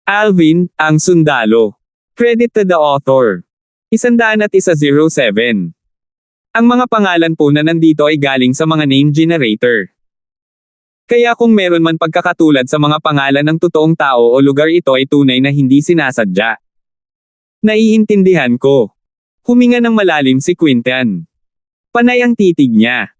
Alvin, ang sundalo. Credit to the author. 107. Ang mga pangalan po na nandito ay galing sa mga name generator. Kaya kung meron man pagkakatulad sa mga pangalan ng totoong tao o lugar, ito ay tunay na hindi sinasadya. Naiintindihan ko. Huminga ng malalim si Quintan. Panay ang titig niya.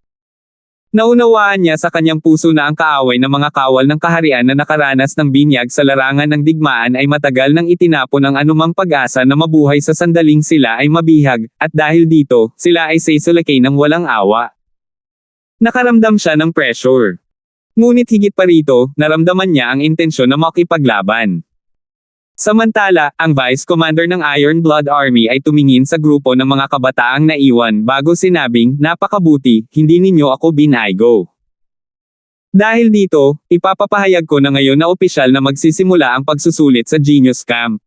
Naunawaan niya sa kanyang puso na ang kaaway ng mga kawal ng kaharian na nakaranas ng binyag sa larangan ng digmaan ay matagal nang itinapon ang anumang pag-asa na mabuhay sa sandaling sila ay mabihag, at dahil dito, sila ay sesulakay ng walang awa. Nakaramdam siya ng pressure. Ngunit higit pa rito, naramdaman niya ang intensyon na makipaglaban. Samantala, ang Vice Commander ng Iron Blood Army ay tumingin sa grupo ng mga kabataang naiwan bago sinabing, "Napakabuti, hindi ninyo ako binaygo." Dahil dito, ipapapahayag ko na ngayon na opisyal na magsisimula ang pagsusulit sa Genius Camp.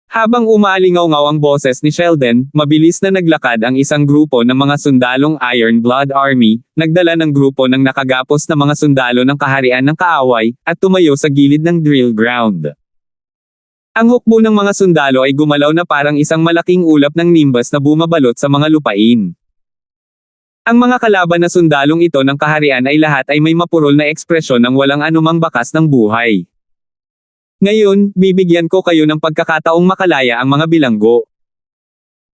Habang umaalingaw-ngaw ang boses ni Sheldon, mabilis na naglakad ang isang grupo ng mga sundalong Iron Blood Army, nagdala ng grupo ng nakagapos na mga sundalo ng kaharian ng kaaway, at tumayo sa gilid ng drill ground. Ang hukbo ng mga sundalo ay gumalaw na parang isang malaking ulap ng nimbus na bumabalot sa mga lupain. Ang mga kalaban na sundalong ito ng kaharian ay lahat ay may mapurol na ekspresyon ng walang anumang bakas ng buhay. Ngayon, bibigyan ko kayo ng pagkakataong makalaya ang mga bilanggo.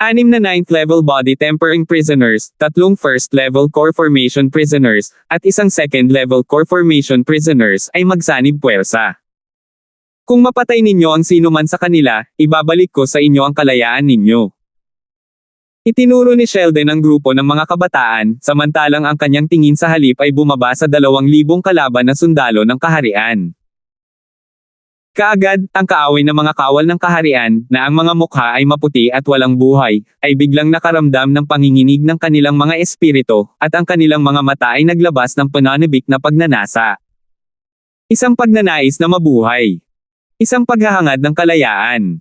6 na 9th level body tempering prisoners, 3 first level core formation prisoners, at 1 second level core formation prisoners ay magsanib puwersa. Kung mapatay ninyo ang sino man sa kanila, ibabalik ko sa inyo ang kalayaan ninyo. Itinuro ni Sheldon ang grupo ng mga kabataan, samantalang ang kanyang tingin sa halip ay bumaba sa 2,000 kalaban na sundalo ng kaharian. Kaagad, ang kaaway ng mga kawal ng kaharian, na ang mga mukha ay maputi at walang buhay, ay biglang nakaramdam ng panginginig ng kanilang mga espiritu, at ang kanilang mga mata ay naglabas ng pananabik na pagnanasa. Isang pagnanais na mabuhay. Isang paghahangad ng kalayaan.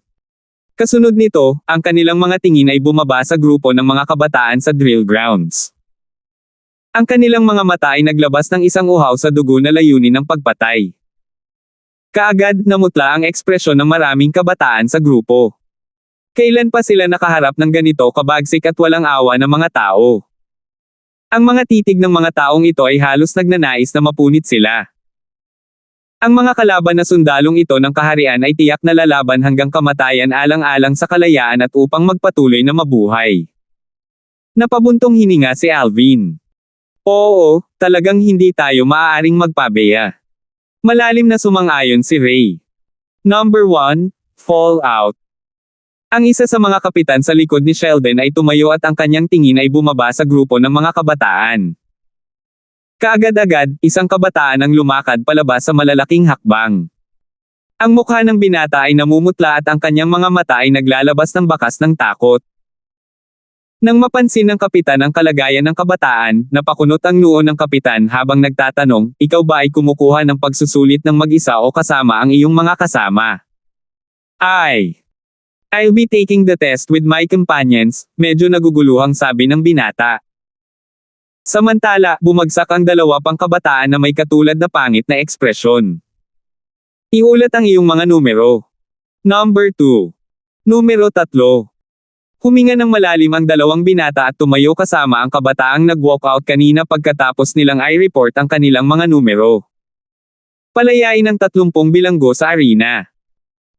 Kasunod nito, ang kanilang mga tingin ay bumaba sa grupo ng mga kabataan sa drill grounds. Ang kanilang mga mata ay naglabas ng isang uhaw sa dugo na layunin ng pagpatay. Kaagad, namutla ang ekspresyon ng maraming kabataan sa grupo. Kailan pa sila nakaharap ng ganito kabagsik at walang awa ng mga tao? Ang mga titig ng mga taong ito ay halos nagnanais na mapunit sila. Ang mga kalaban na sundalong ito ng kaharian ay tiyak na lalaban hanggang kamatayan alang-alang sa kalayaan at upang magpatuloy na mabuhay. Napabuntong hininga si Alvin. Oo, talagang hindi tayo maaaring magpabeya. Malalim na sumang-ayon si Ray. Number 1, Fallout. Ang isa sa mga kapitan sa likod ni Sheldon ay tumayo at ang kanyang tingin ay bumaba sa grupo ng mga kabataan. Kaagad-agad, isang kabataan ang lumakad palabas sa malalaking hakbang. Ang mukha ng binata ay namumutla at ang kanyang mga mata ay naglalabas ng bakas ng takot. Nang mapansin ng kapitan ang kalagayan ng kabataan, napakunot ang noo ng kapitan habang nagtatanong, "Ikaw ba ay kumukuha ng pagsusulit ng mag-isa o kasama ang iyong mga kasama?" I'll be taking the test with my companions," medyo naguguluhang sabi ng binata. Samantala, bumagsak ang 2 pang kabataan na may katulad na pangit na ekspresyon. Iulat ang iyong mga numero. Number 2. Numero 3. Huminga ng malalim ang 2 binata at tumayo kasama ang kabataang nag-walkout kanina pagkatapos nilang i-report ang kanilang mga numero. Palayain ang 30 bilanggo sa arena.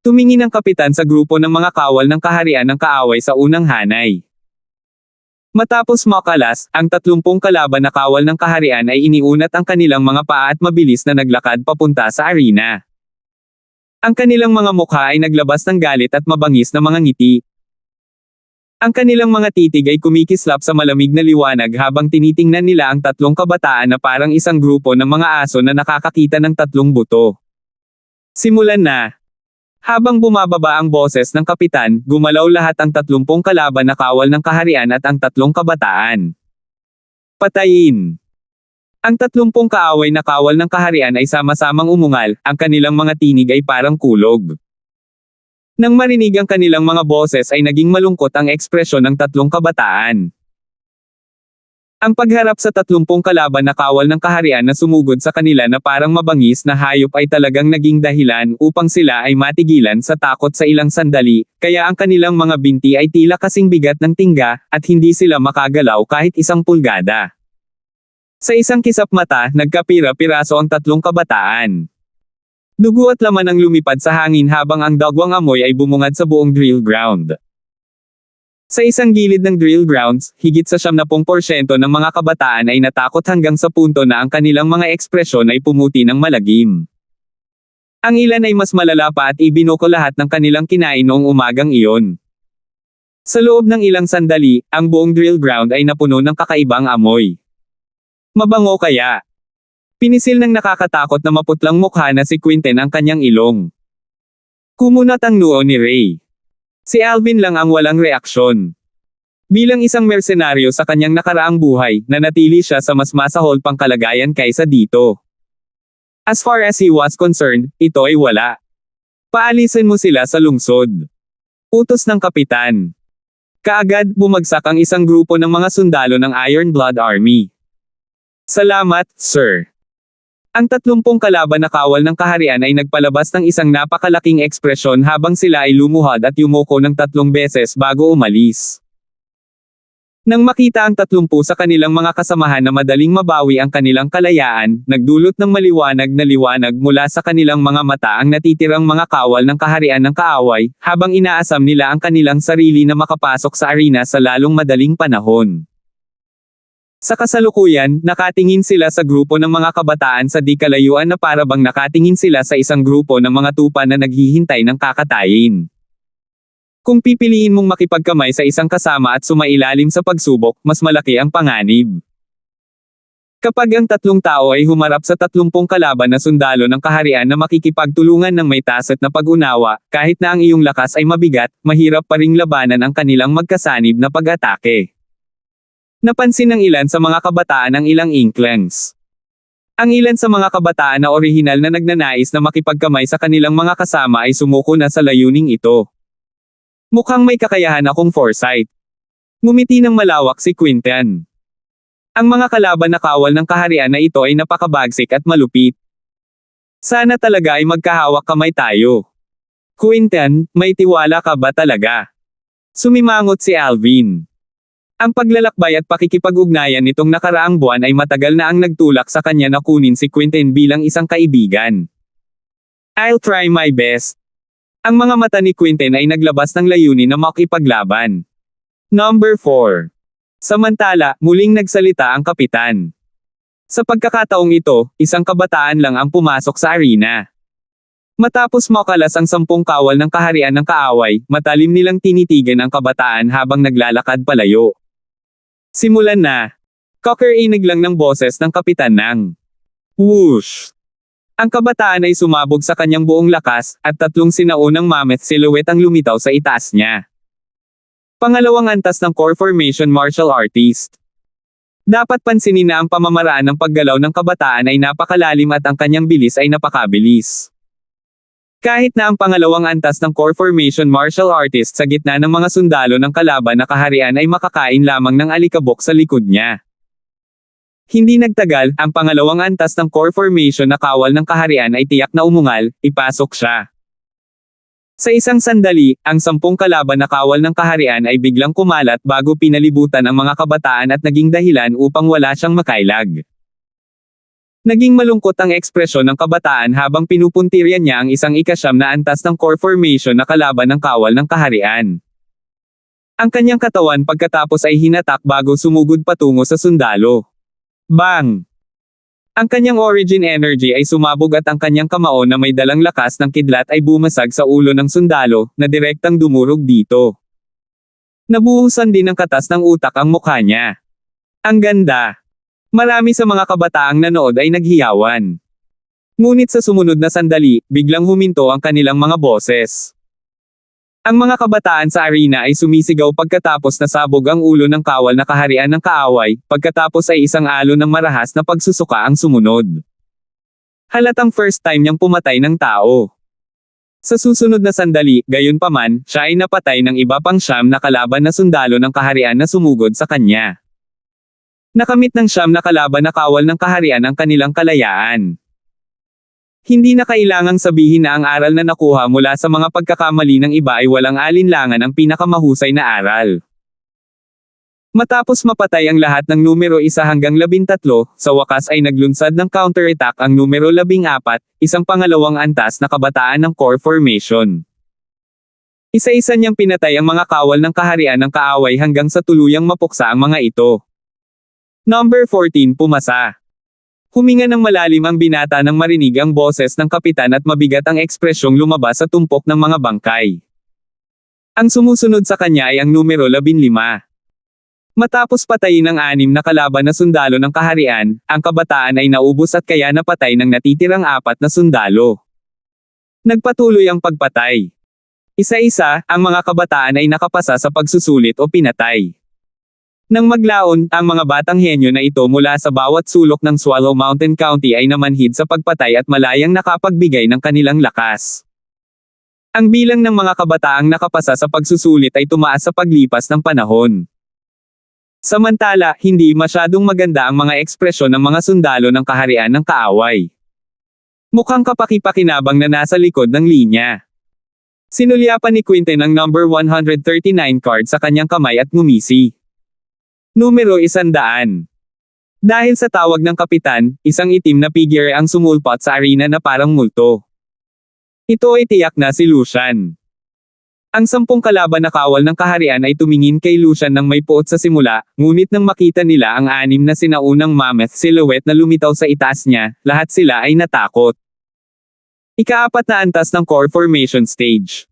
Tumingin ang kapitan sa grupo ng mga kawal ng kaharian ng kaaway sa unang hanay. Matapos makalas, ang 30 kalaban na kawal ng kaharian ay iniunat ang kanilang mga paa at mabilis na naglakad papunta sa arena. Ang kanilang mga mukha ay naglabas ng galit at mabangis na mga ngiti. Ang kanilang mga titig ay kumikislap sa malamig na liwanag habang tinitingnan nila ang 3 kabataan na parang isang grupo ng mga aso na nakakakita ng 3 buto. Simulan na. Habang bumababa ang boses ng kapitan, gumalaw lahat ang 30 kalaban na kawal ng kaharian at ang 3 kabataan. Patayin. Ang 30 kaaway na kawal ng kaharian ay sama-samang umungal, ang kanilang mga tinig ay parang kulog. Nang marinig ang kanilang mga boses ay naging malungkot ang ekspresyon ng 3 kabataan. Ang pagharap sa 30 kalaban na kawal ng kaharian na sumugod sa kanila na parang mabangis na hayop ay talagang naging dahilan upang sila ay matigilan sa takot sa ilang sandali, kaya ang kanilang mga binti ay tila kasing bigat ng tingga, at hindi sila makagalaw kahit 1 pulgada. Sa isang kisap mata, nagkapira-piraso ang 3 kabataan. Dugo at laman ang lumipad sa hangin habang ang dagwang amoy ay bumungad sa buong drill ground. Sa isang gilid ng drill grounds, higit sa 70% ng mga kabataan ay natakot hanggang sa punto na ang kanilang mga ekspresyon ay pumuti ng malagim. Ang ilan ay mas malala pa at ibinoko lahat ng kanilang kinain noong umagang iyon. Sa loob ng ilang sandali, ang buong drill ground ay napuno ng kakaibang amoy. Mabango kaya? Pinisil ng nakakatakot na maputlang mukha na si Quinten ang kanyang ilong. Kumunat ang noo ni Ray. Si Alvin lang ang walang reaksyon. Bilang isang mersenaryo sa kanyang nakaraang buhay, nanatili siya sa mas masahol pang kalagayan kaysa dito. As far as he was concerned, ito ay wala. Paalisin mo sila sa lungsod. Utos ng kapitan. Kaagad, bumagsak ang isang grupo ng mga sundalo ng Iron Blood Army. Salamat, sir. Ang 30 kalaban na kawal ng kaharian ay nagpalabas ng isang napakalaking ekspresyon habang sila ay lumuhad at yumoko ng 3 beses bago umalis. Nang makita ang 30 sa kanilang mga kasamahan na madaling mabawi ang kanilang kalayaan, nagdulot ng maliwanag na liwanag mula sa kanilang mga mata ang natitirang mga kawal ng kaharian ng kaaway, habang inaasam nila ang kanilang sarili na makapasok sa arena sa lalong madaling panahon. Sa kasalukuyan, nakatingin sila sa grupo ng mga kabataan sa di kalayuan na para bang nakatingin sila sa isang grupo ng mga tupa na naghihintay ng kakatayin. Kung pipiliin mong makipagkamay sa isang kasama at sumailalim sa pagsubok, mas malaki ang panganib. Kapag ang 3 tao ay humarap sa 30 kalaban na sundalo ng kaharian na makikipagtulungan ng may taset na pag-unawa, kahit na ang iyong lakas ay mabigat, mahirap pa ring labanan ang kanilang magkasanib na pag-atake. Napansin ng ilan sa mga kabataan ang ilang inklings. Ang ilan sa mga kabataan na orihinal na nagnanais na makipagkamay sa kanilang mga kasama ay sumuko na sa layuning ito. Mukhang may kakayahan akong foresight. Ngumiti ng malawak si Quinten. Ang mga kalaban na kawal ng kaharian na ito ay napakabagsik at malupit. Sana talaga ay magkahawak kamay tayo. Quinten, may tiwala ka ba talaga? Sumimangot si Alvin. Ang paglalakbay at pakikipag-ugnayan nitong nakaraang buwan ay matagal na ang nagtulak sa kanya na kunin si Quinten bilang isang kaibigan. I'll try my best. Ang mga mata ni Quinten ay naglabas ng layunin na makipaglaban. Number 4. Samantala, muling nagsalita ang kapitan. Sa pagkakataong ito, isang kabataan lang ang pumasok sa arena. Matapos makalas ang 10 kawal ng kaharian ng kaaway, matalim nilang tinitigan ang kabataan habang naglalakad palayo. Simulan na. Kakarinig lang ng boses ng kapitan ng whoosh. Ang kabataan ay sumabog sa kanyang buong lakas, at 3 sinaunang mammoth silhouette ang lumitaw sa itaas niya. Pangalawang antas ng core formation martial artist. Dapat pansinin na ang pamamaraan ng paggalaw ng kabataan ay napakalalim at ang kanyang bilis ay napakabilis. Kahit na ang pangalawang antas ng core formation martial artist sa gitna ng mga sundalo ng kalaban na kaharian ay makakain lamang ng alikabok sa likod niya. Hindi nagtagal, ang pangalawang antas ng core formation na kawal ng kaharian ay tiyak na umungal, ipasok siya. Sa isang sandali, ang 10 kalaban na kawal ng kaharian ay biglang kumalat bago pinalibutan ang mga kabataan at naging dahilan upang wala siyang makailag. Naging malungkot ang ekspresyon ng kabataan habang pinupuntiryan niya ang isang 9 na antas ng core formation na kalaban ng kawal ng kaharian. Ang kanyang katawan pagkatapos ay hinatak bago sumugod patungo sa sundalo. Bang! Ang kanyang origin energy ay sumabog at ang kanyang kamao na may dalang lakas ng kidlat ay bumasag sa ulo ng sundalo, na direktang dumurog dito. Nabuhusan din ng katas ng utak ang mukha niya. Ang ganda! Marami sa mga kabataang nanood ay naghiyawan. Ngunit sa sumunod na sandali, biglang huminto ang kanilang mga boses. Ang mga kabataan sa arena ay sumisigaw pagkatapos nasabog ang ulo ng kawal na kaharian ng kaaway, pagkatapos ay isang alon ng marahas na pagsusuka ang sumunod. Halatang first time niyang pumatay ng tao. Sa susunod na sandali, gayunpaman, siya ay napatay ng iba pang 9 na kalaban na sundalo ng kaharian na sumugod sa kanya. Nakamit ng siyam na kalaban na kawal ng kaharian ang kanilang kalayaan. Hindi na kailangang sabihin na ang aral na nakuha mula sa mga pagkakamali ng iba ay walang alinlangan ang pinakamahusay na aral. Matapos mapatay ang lahat ng numero 1 hanggang 13, sa wakas ay naglunsad ng counterattack ang numero 14, isang pangalawang antas na kabataan ng core formation. Isa-isa niyang pinatay ang mga kawal ng kaharian ng kaaway hanggang sa tuluyang mapuksa ang mga ito. Number 14 pumasa. Huminga ng malalim ang binata nang marinig ang boses ng kapitan at mabigat ang ekspresyong lumabas sa tumpok ng mga bangkay. Ang sumusunod sa kanya ay ang numero 15. Matapos patayin ang 6 na kalaban na sundalo ng kaharian, ang kabataan ay naubos at kaya napatay ng natitirang 4 na sundalo. Nagpatuloy ang pagpatay. Isa-isa, ang mga kabataan ay nakapasa sa pagsusulit o pinatay. Nang maglaon, ang mga batang henyo na ito mula sa bawat sulok ng Swallow Mountain County ay namanhid sa pagpatay at malayang nakapagbigay ng kanilang lakas. Ang bilang ng mga kabataang nakapasa sa pagsusulit ay tumaas sa paglipas ng panahon. Samantala, hindi masyadong maganda ang mga ekspresyon ng mga sundalo ng kaharian ng kaaway. Mukhang kapaki-pakinabang na nasa likod ng linya. Sinulyapan ni Quinten ang number 139 card sa kanyang kamay at ngumisi. Numero 100. Dahil sa tawag ng kapitan, isang itim na figure ang sumulpot sa arena na parang multo. Ito ay tiyak na si Lucian. Ang 10 kalaban na kawal ng kaharian ay tumingin kay Lucian nang may puot sa simula, ngunit nang makita nila ang 6 na sinaunang mammoth silhouette na lumitaw sa itaas niya, lahat sila ay natakot. Ika-4 na antas ng core formation stage.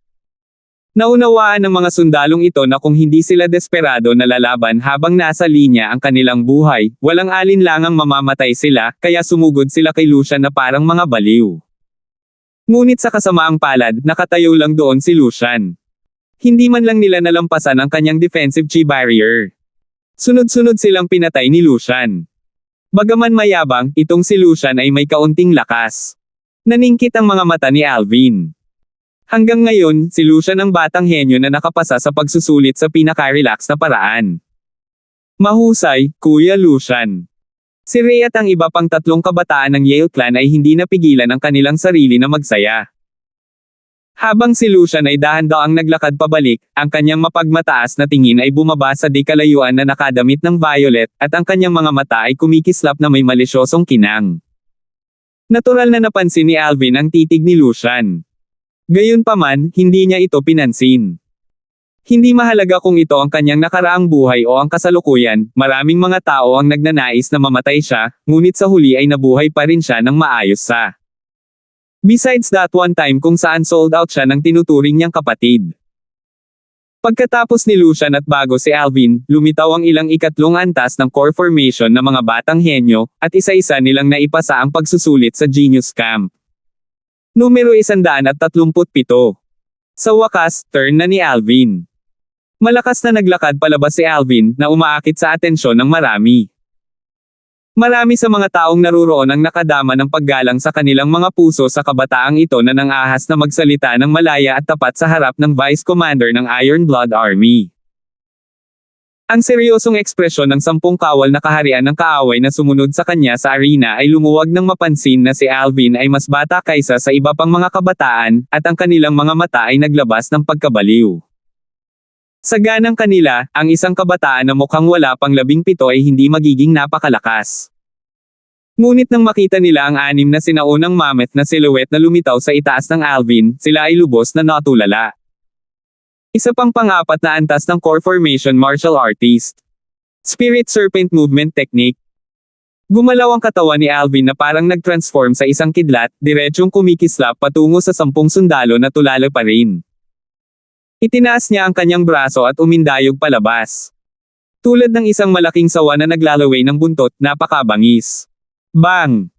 Naunawaan ng mga sundalong ito na kung hindi sila desperado na lalaban habang nasa linya ang kanilang buhay, walang alinlangang mamamatay sila, kaya sumugod sila kay Lucian na parang mga baliw. Ngunit sa kasamaang palad, nakatayo lang doon si Lucian. Hindi man lang nila nalampasan ang kanyang defensive chi barrier. Sunod-sunod silang pinatay ni Lucian. Bagaman mayabang, itong si Lucian ay may kaunting lakas. Naningkit ang mga mata ni Alvin. Hanggang ngayon, si Lucian ang batang henyo na nakapasa sa pagsusulit sa pinaka-relax na paraan. Mahusay, Kuya Lucian. Si Ray at ang iba pang 3 kabataan ng Yale clan ay hindi napigilan ang kanilang sarili na magsaya. Habang si Lucian ay dahan-daang naglakad pabalik, ang kanyang mapagmataas na tingin ay bumaba sa di kalayuan na nakadamit ng violet, at ang kanyang mga mata ay kumikislap na may malisyosong kinang. Natural na napansin ni Alvin ang titig ni Lucian. Gayunpaman, hindi niya ito pinansin. Hindi mahalaga kung ito ang kanyang nakaraang buhay o ang kasalukuyan, maraming mga tao ang nagnanais na mamatay siya, ngunit sa huli ay nabuhay pa rin siya ng maayos sa. Besides that one time kung saan sold out siya ng tinuturing niyang kapatid. Pagkatapos ni Lucian at bago si Alvin, lumitaw ang ilang ikatlong antas ng core formation ng mga batang henyo, at isa-isa nilang naipasa ang pagsusulit sa Genius Camp. Numero 137. Sa wakas, turn na ni Alvin. Malakas na naglakad palabas si Alvin, na umaakit sa atensyon ng marami. Marami sa mga taong naruroon ang nakadama ng paggalang sa kanilang mga puso sa kabataang ito na nangahas na magsalita ng malaya at tapat sa harap ng Vice Commander ng Iron Blood Army. Ang seryosong ekspresyon ng 10 kawal na kaharian ng kaaway na sumunod sa kanya sa arena ay lumuwag nang mapansin na si Alvin ay mas bata kaysa sa iba pang mga kabataan, at ang kanilang mga mata ay naglabas ng pagkabaliw. Sa ganang kanila, ang isang kabataan na mukhang wala pang 17 ay hindi magiging napakalakas. Ngunit nang makita nila ang 6 na sinaunang mammoth na silhouette na lumitaw sa itaas ng Alvin, sila ay lubos na natulala. Isa pang pang-4 na antas ng core formation martial artist. Spirit Serpent Movement Technique. Gumalaw ang katawan ni Alvin na parang nag-transform sa isang kidlat, diretsyong kumikislap patungo sa 10 sundalo na tulala pa rin. Itinaas niya ang kanyang braso at umindayog palabas. Tulad ng isang malaking sawa na naglalaway ng buntot, napakabangis. Bang!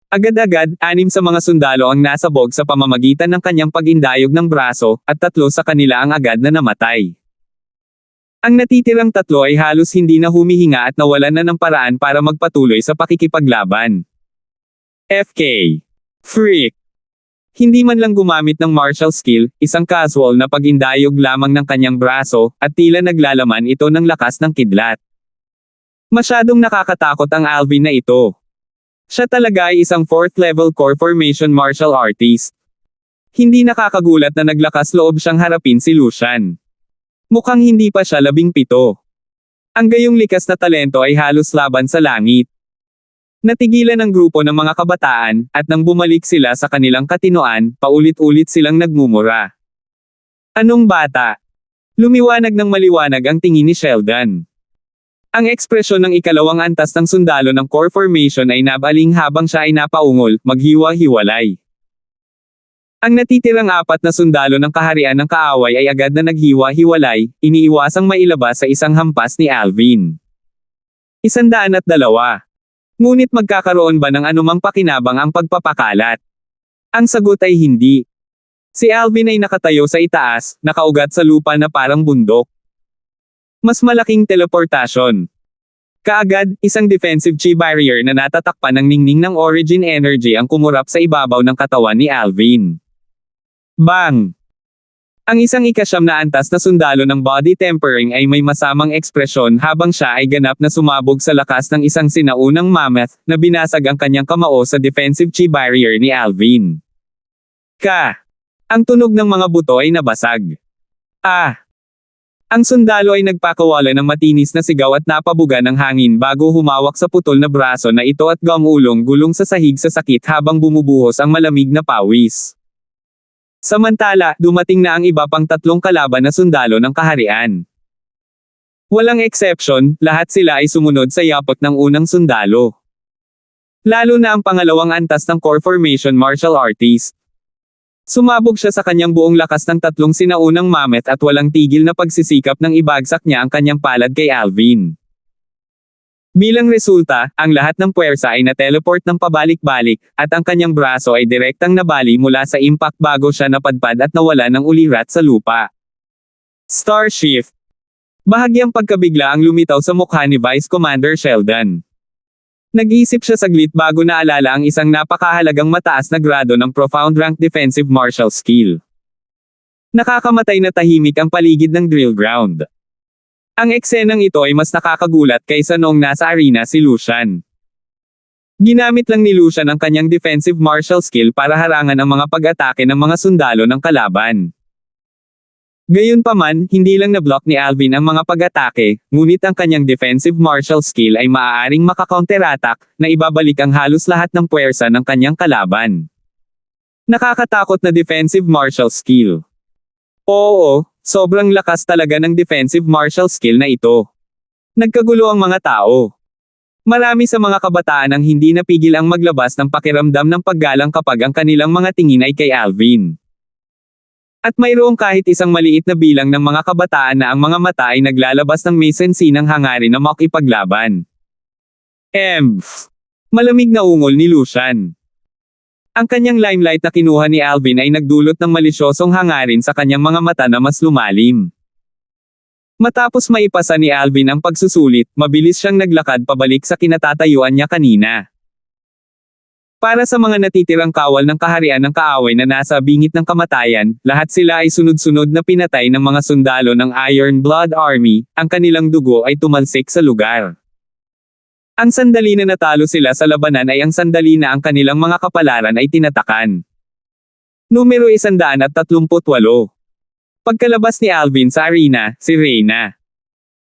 Agad-agad, 6 sa mga sundalo ang nasabog sa pamamagitan ng kanyang pag-indayog ng braso, at 3 sa kanila ang agad na namatay. Ang natitirang 3 ay halos hindi na humihinga at nawalan na ng paraan para magpatuloy sa pakikipaglaban. FK. Freak. Hindi man lang gumamit ng martial skill, isang casual na pag-indayog lamang ng kanyang braso, at tila naglalaman ito ng lakas ng kidlat. Masyadong nakakatakot ang Alvin na ito. Siya talaga ay isang 4th level core formation martial artist. Hindi nakakagulat na naglakas loob siyang harapin si Lucian. Mukhang hindi pa siya 17. Ang gayong likas na talento ay halos laban sa langit. Natigilan ang grupo ng mga kabataan, at nang bumalik sila sa kanilang katinoan, paulit-ulit silang nagmumura. Anong bata? Lumiwanag ng maliwanag ang tingin ni Sheldon. Ang ekspresyon ng ikalawang antas ng sundalo ng core formation ay nabaling habang siya ay napaungol, maghiwa-hiwalay. Ang natitirang 4 na sundalo ng kaharian ng kaaway ay agad na naghiwa-hiwalay, iniiwasang mailabas sa isang hampas ni Alvin. 102. Ngunit magkakaroon ba ng anumang pakinabang ang pagpapakalat? Ang sagot ay hindi. Si Alvin ay nakatayo sa itaas, nakaugat sa lupa na parang bundok. Mas malaking teleportasyon. Kaagad, isang defensive chi barrier na natatakpan ng ningning ng origin energy ang kumurap sa ibabaw ng katawan ni Alvin. Bang! Ang isang ika-9 na antas na sundalo ng body tempering ay may masamang ekspresyon habang siya ay ganap na sumabog sa lakas ng isang sinaunang mammoth na binasag ang kanyang kamao sa defensive chi barrier ni Alvin. Ang tunog ng mga buto ay nabasag. Ang sundalo ay nagpakawala ng matinis na sigaw at napabuga ng hangin bago humawak sa putol na braso na ito at gumulong-gulong sa sahig sa sakit habang bumubuhos ang malamig na pawis. Samantala, dumating na ang iba pang 3 kalaban na sundalo ng kaharian. Walang exception, lahat sila ay sumunod sa yapot ng unang sundalo. Lalo na ang pangalawang antas ng core formation martial artist. Sumabog siya sa kanyang buong lakas ng 3 sinaunang mammoth at walang tigil na pagsisikap ng ibagsak niya ang kanyang palad kay Alvin. Bilang resulta, ang lahat ng puwersa ay na-teleport ng pabalik-balik, at ang kanyang braso ay direktang nabali mula sa impact bago siya napadpad at nawala ng ulirat sa lupa. Star Shift. Bahagyang pagkabigla ang lumitaw sa mukha ni Vice Commander Sheldon. Nag-isip siya saglit bago naalala ang isang napakahalagang mataas na grado ng Profound Rank Defensive Martial Skill. Nakakamatay na tahimik ang paligid ng drill ground. Ang eksenang ito ay mas nakakagulat kaysa noong nasa arena si Lucian. Ginamit lang ni Lucian ang kanyang defensive martial skill para harangan ang mga pag-atake ng mga sundalo ng kalaban. Gayunpaman, hindi lang na-block ni Alvin ang mga pag-atake, ngunit ang kanyang defensive martial skill ay maaaring maka-counterattack, na ibabalik ang halos lahat ng puwersa ng kanyang kalaban. Nakakatakot na defensive martial skill. Oo, sobrang lakas talaga ng defensive martial skill na ito. Nagkagulo ang mga tao. Marami sa mga kabataan ang hindi napigil ang maglabas ng pakiramdam ng paggalang kapag ang kanilang mga tingin ay kay Alvin. At mayroong kahit isang maliit na bilang ng mga kabataan na ang mga mata ay naglalabas ng may sensinang hangarin na makipaglaban. Malamig na ungol ni Lucian. Ang kanyang limelight na kinuha ni Alvin ay nagdulot ng malisyosong hangarin sa kanyang mga mata na mas lumalim. Matapos maipasa ni Alvin ang pagsusulit, mabilis siyang naglakad pabalik sa kinatatayuan niya kanina. Para sa mga natitirang kawal ng kaharian ng kaaway na nasa bingit ng kamatayan, lahat sila ay sunod-sunod na pinatay ng mga sundalo ng Iron Blood Army, ang kanilang dugo ay tumalsik sa lugar. Ang sandali na natalo sila sa labanan ay ang sandali na ang kanilang mga kapalaran ay tinatakan. Numero 138. Pagkalabas ni Alvin sa arena, si Reyna.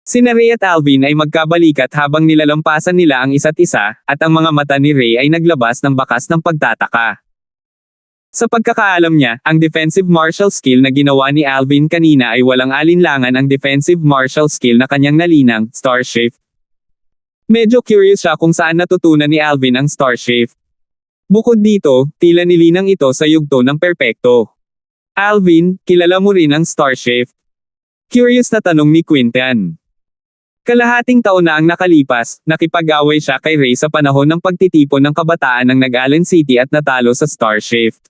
Sina Ray at Alvin ay magkabalikat habang nilalampasan nila ang isa't isa, at ang mga mata ni Ray ay naglabas ng bakas ng pagtataka. Sa pagkakaalam niya, ang defensive martial skill na ginawa ni Alvin kanina ay walang alinlangan ang defensive martial skill na kanyang nalinang, Star Shift. Medyo curious siya kung saan natutunan ni Alvin ang Star Shift. Bukod dito, tila nilinang ito sa yugto ng perpekto. Alvin, kilala mo rin ang Star Shift? Curious na tanong ni Quintan. Kalahating taon na ang nakalipas, nakipag-away siya kay Ray sa panahon ng pagtitipon ng kabataan ng Nag-Allen City at natalo sa Star Shift.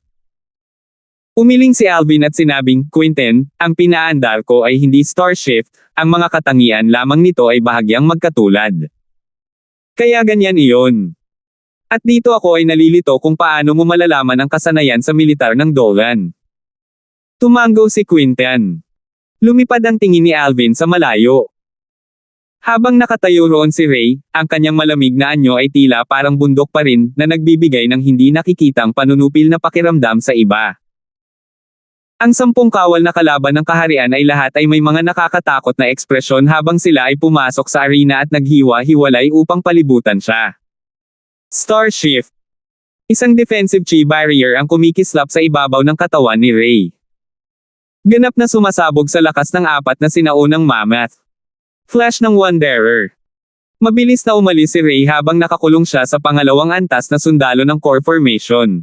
Umiling si Alvin at sinabing, Quinten, ang pinaandar ko ay hindi Star Shift, ang mga katangian lamang nito ay bahagyang magkatulad. Kaya ganyan iyon. At dito ako ay nalilito kung paano mo malalaman ang kasanayan sa militar ng Dolan. Tumango si Quintan. Lumipad ang tingin ni Alvin sa malayo. Habang nakatayo roon si Ray, ang kanyang malamig na anyo ay tila parang bundok pa rin na nagbibigay ng hindi nakikitang panunupil na pakiramdam sa iba. Ang 10 kawal na kalaban ng kaharian ay lahat ay may mga nakakatakot na ekspresyon habang sila ay pumasok sa arena at naghiwa-hiwalay upang palibutan siya. Star Shift. Isang defensive chi barrier ang kumikislap sa ibabaw ng katawan ni Ray. Ganap na sumasabog sa lakas ng 4 na sinaunang mammoth. Flash ng Wanderer. Mabilis na umalis si Ray habang nakakulong siya sa pangalawang antas na sundalo ng core formation.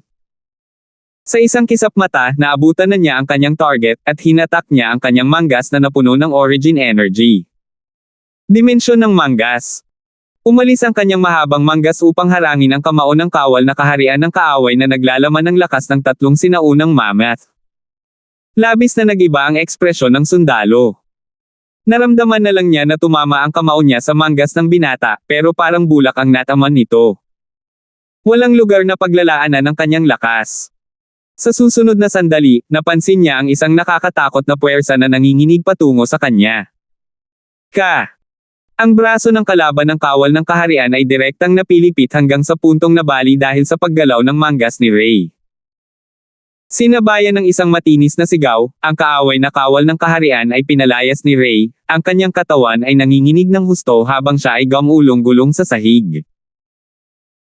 Sa isang kisap mata, naabutan na niya ang kanyang target at hinatak niya ang kanyang manggas na napuno ng origin energy. Dimensyon ng manggas. Umalis ang kanyang mahabang manggas upang harangin ang kamao ng kawal na kaharian ng kaaway na naglalaman ng lakas ng 3 sinaunang mammoth. Labis na nagiba ang ekspresyon ng sundalo. Naramdaman na lang niya na tumama ang kamao niya sa manggas ng binata, pero parang bulak ang nataman nito. Walang lugar na paglalaanan ng kanyang lakas. Sa susunod na sandali, napansin niya ang isang nakakatakot na puwersa na nanginginig patungo sa kanya. Ang braso ng kalaban ng kawal ng kaharian ay direktang napilipit hanggang sa puntong nabali dahil sa paggalaw ng manggas ni Ray. Sinabayan ng isang matinis na sigaw, ang kaaway na kawal ng kaharian ay pinalayas ni Ray, ang kanyang katawan ay nanginginig ng husto habang siya ay gumulong-gulong sa sahig.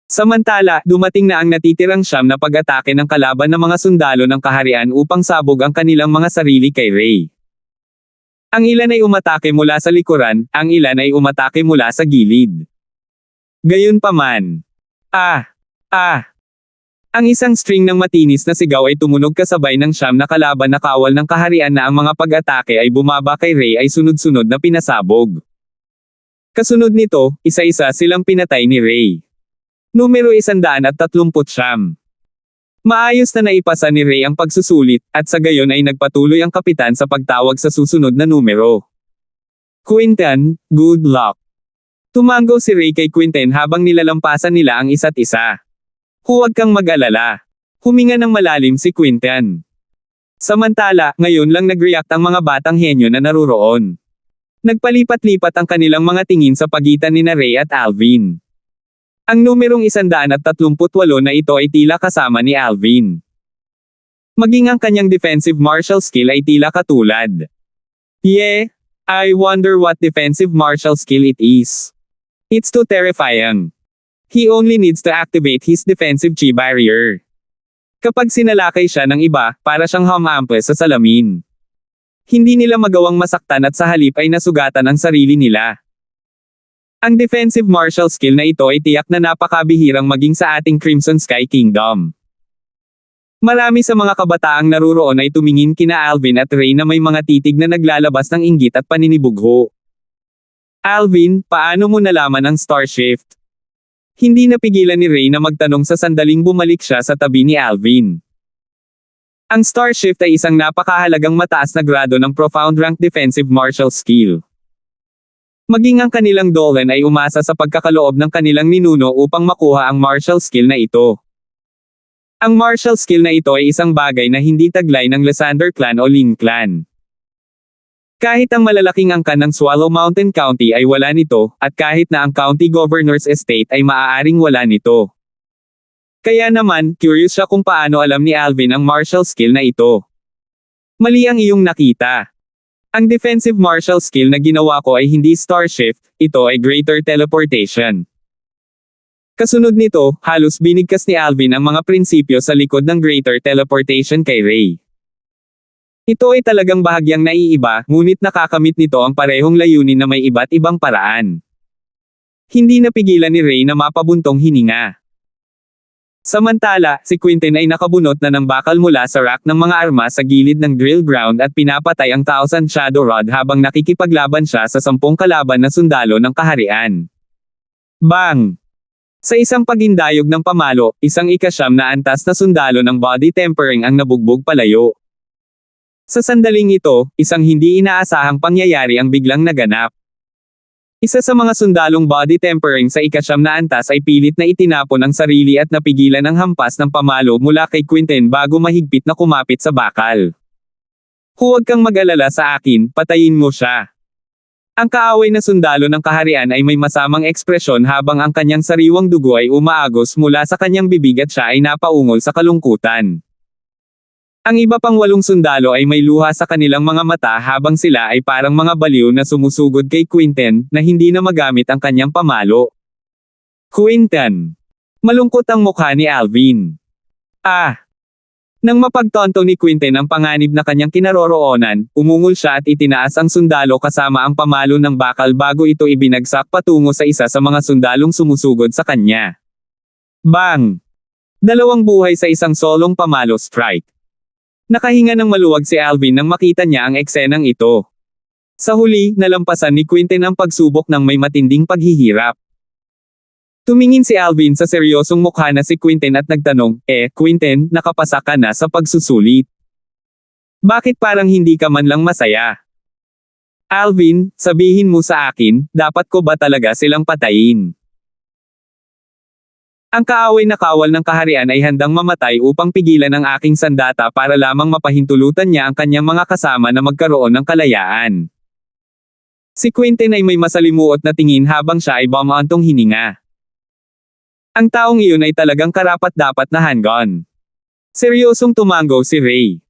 Samantala, dumating na ang natitirang 9 na pag-atake ng kalaban ng mga sundalo ng kaharian upang sabog ang kanilang mga sarili kay Ray. Ang ilan ay umatake mula sa likuran, ang ilan ay umatake mula sa gilid. Gayunpaman. Ang isang string ng matinis na sigaw ay tumunog kasabay ng 9 na kalaban na kawal ng kaharian na ang mga pag-atake ay bumaba kay Ray ay sunod-sunod na pinasabog. Kasunod nito, isa-isa silang pinatay ni Ray. Numero 139. Maayos na naipasa ni Ray ang pagsusulit, at sa gayon ay nagpatuloy ang kapitan sa pagtawag sa susunod na numero. Quinten, good luck. Tumango si Ray kay Quinten habang nilalampasan nila ang isa't isa. Huwag kang mag-alala. Huminga ng malalim si Quinten. Samantala, ngayon lang nag-react ang mga batang henyo na naruroon. Nagpalipat-lipat ang kanilang mga tingin sa pagitan ni Ray at Alvin. Ang numerong 138 na ito ay tila kasama ni Alvin. Maging ang kanyang defensive martial skill ay tila katulad. Yeah, I wonder what defensive martial skill it is. It's too terrifying. He only needs to activate his defensive chi barrier. Kapag sinalakay siya ng iba, para siyang humampa sa salamin. Hindi nila magawang masaktan at sa halip ay nasugatan ang sarili nila. Ang defensive martial skill na ito ay tiyak na napakabihirang maging sa ating Crimson Sky Kingdom. Marami sa mga kabataang naruroon ay tumingin kina Alvin at Ray na may mga titig na naglalabas ng inggit at paninibugho. Alvin, paano mo nalaman ang Star Shift? Hindi napigilan ni Ray na magtanong sa sandaling bumalik siya sa tabi ni Alvin. Ang Star Shift ay isang napakahalagang mataas na grado ng Profound Rank Defensive Martial Skill. Maging ang kanilang Dolan ay umasa sa pagkakaloob ng kanilang ninuno upang makuha ang martial skill na ito. Ang martial skill na ito ay isang bagay na hindi taglay ng Lysander Clan o Lin Clan. Kahit ang malalaking angkan ng Swallow Mountain County ay wala nito, at kahit na ang County Governor's Estate ay maaaring wala nito. Kaya naman, curious siya kung paano alam ni Alvin ang martial skill na ito. Mali ang iyong nakita. Ang defensive martial skill na ginawa ko ay hindi Star Shift, ito ay Greater Teleportation. Kasunod nito, halos binigkas ni Alvin ang mga prinsipyo sa likod ng Greater Teleportation kay Ray. Ito ay talagang bahagyang naiiba, ngunit nakakamit nito ang parehong layunin na may iba't ibang paraan. Hindi napigilan ni Ray na mapabuntong hininga. Samantala, si Quinten ay nakabunot na ng bakal mula sa rack ng mga armas sa gilid ng drill ground at pinapatay ang Thousand Shadow Rod habang nakikipaglaban siya sa 10 kalaban na sundalo ng kaharian. Bang! Sa isang pagindayog ng pamalo, isang 9 na antas na sundalo ng body tempering ang nabugbog palayo. Sa sandaling ito, isang hindi inaasahang pangyayari ang biglang naganap. Isa sa mga sundalong body tempering sa 9 na antas ay pilit na itinapon ang sarili at napigilan ang hampas ng pamalo mula kay Quinten bago mahigpit na kumapit sa bakal. Huwag kang mag-alala sa akin, patayin mo siya. Ang kaaway na sundalo ng kaharian ay may masamang ekspresyon habang ang kanyang sariwang dugo ay umaagos mula sa kanyang bibig at siya ay napaungol sa kalungkutan. Ang iba pang 8 sundalo ay may luha sa kanilang mga mata habang sila ay parang mga baliw na sumusugod kay Quinten na hindi na magamit ang kanyang pamalo. Quinten. Malungkot ang mukha ni Alvin. Nang mapagtonto ni Quinten ang panganib na kanyang kinaroroonan, umungol siya at itinaas ang sundalo kasama ang pamalo ng bakal bago ito ibinagsak patungo sa isa sa mga sundalong sumusugod sa kanya. Bang! 2 buhay sa isang solong pamalo strike. Nakahinga ng maluwag si Alvin nang makita niya ang eksenang ito. Sa huli, nalampasan ni Quinten ang pagsubok ng may matinding paghihirap. Tumingin si Alvin sa seryosong mukha na si Quinten at nagtanong, Quinten, nakapasa ka na sa pagsusulit. Bakit parang hindi ka man lang masaya? Alvin, sabihin mo sa akin, dapat ko ba talaga silang patayin? Ang kaaway na kawal ng kaharian ay handang mamatay upang pigilan ang aking sandata para lamang mapahintulutan niya ang kanyang mga kasama na magkaroon ng kalayaan. Si Quinten ay may masalimuot na tingin habang siya ay bumaantong hininga. Ang taong iyon ay talagang karapat-dapat na handgun. Seryosong tumango si Ray.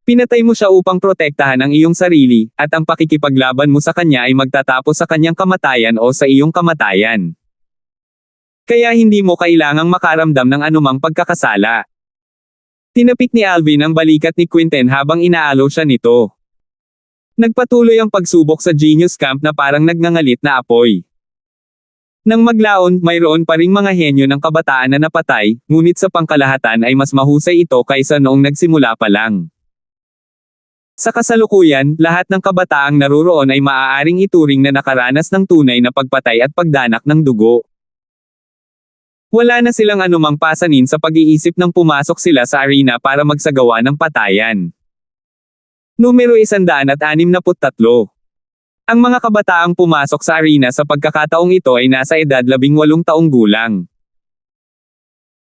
Pinatay mo siya upang protektahan ang iyong sarili, at ang pakikipaglaban mo sa kanya ay magtatapos sa kanyang kamatayan o sa iyong kamatayan. Kaya hindi mo kailangang makaramdam ng anumang pagkakasala. Tinapik ni Alvin ang balikat ni Quinten habang inaalo siya nito. Nagpatuloy ang pagsubok sa Genius Camp na parang nagngangalit na apoy. Nang maglaon, mayroon pa ring mga henyo ng kabataan na napatay, ngunit sa pangkalahatan ay mas mahusay ito kaysa noong nagsimula pa lang. Sa kasalukuyan, lahat ng kabataang naruroon ay maaaring ituring na nakaranas ng tunay na pagpatay at pagdanak ng dugo. Wala na silang anumang pasanin sa pag-iisip nang pumasok sila sa arena para magsagawa ng patayan. Numero 163. Ang mga kabataang pumasok sa arena sa pagkakataong ito ay nasa edad 18 taong gulang.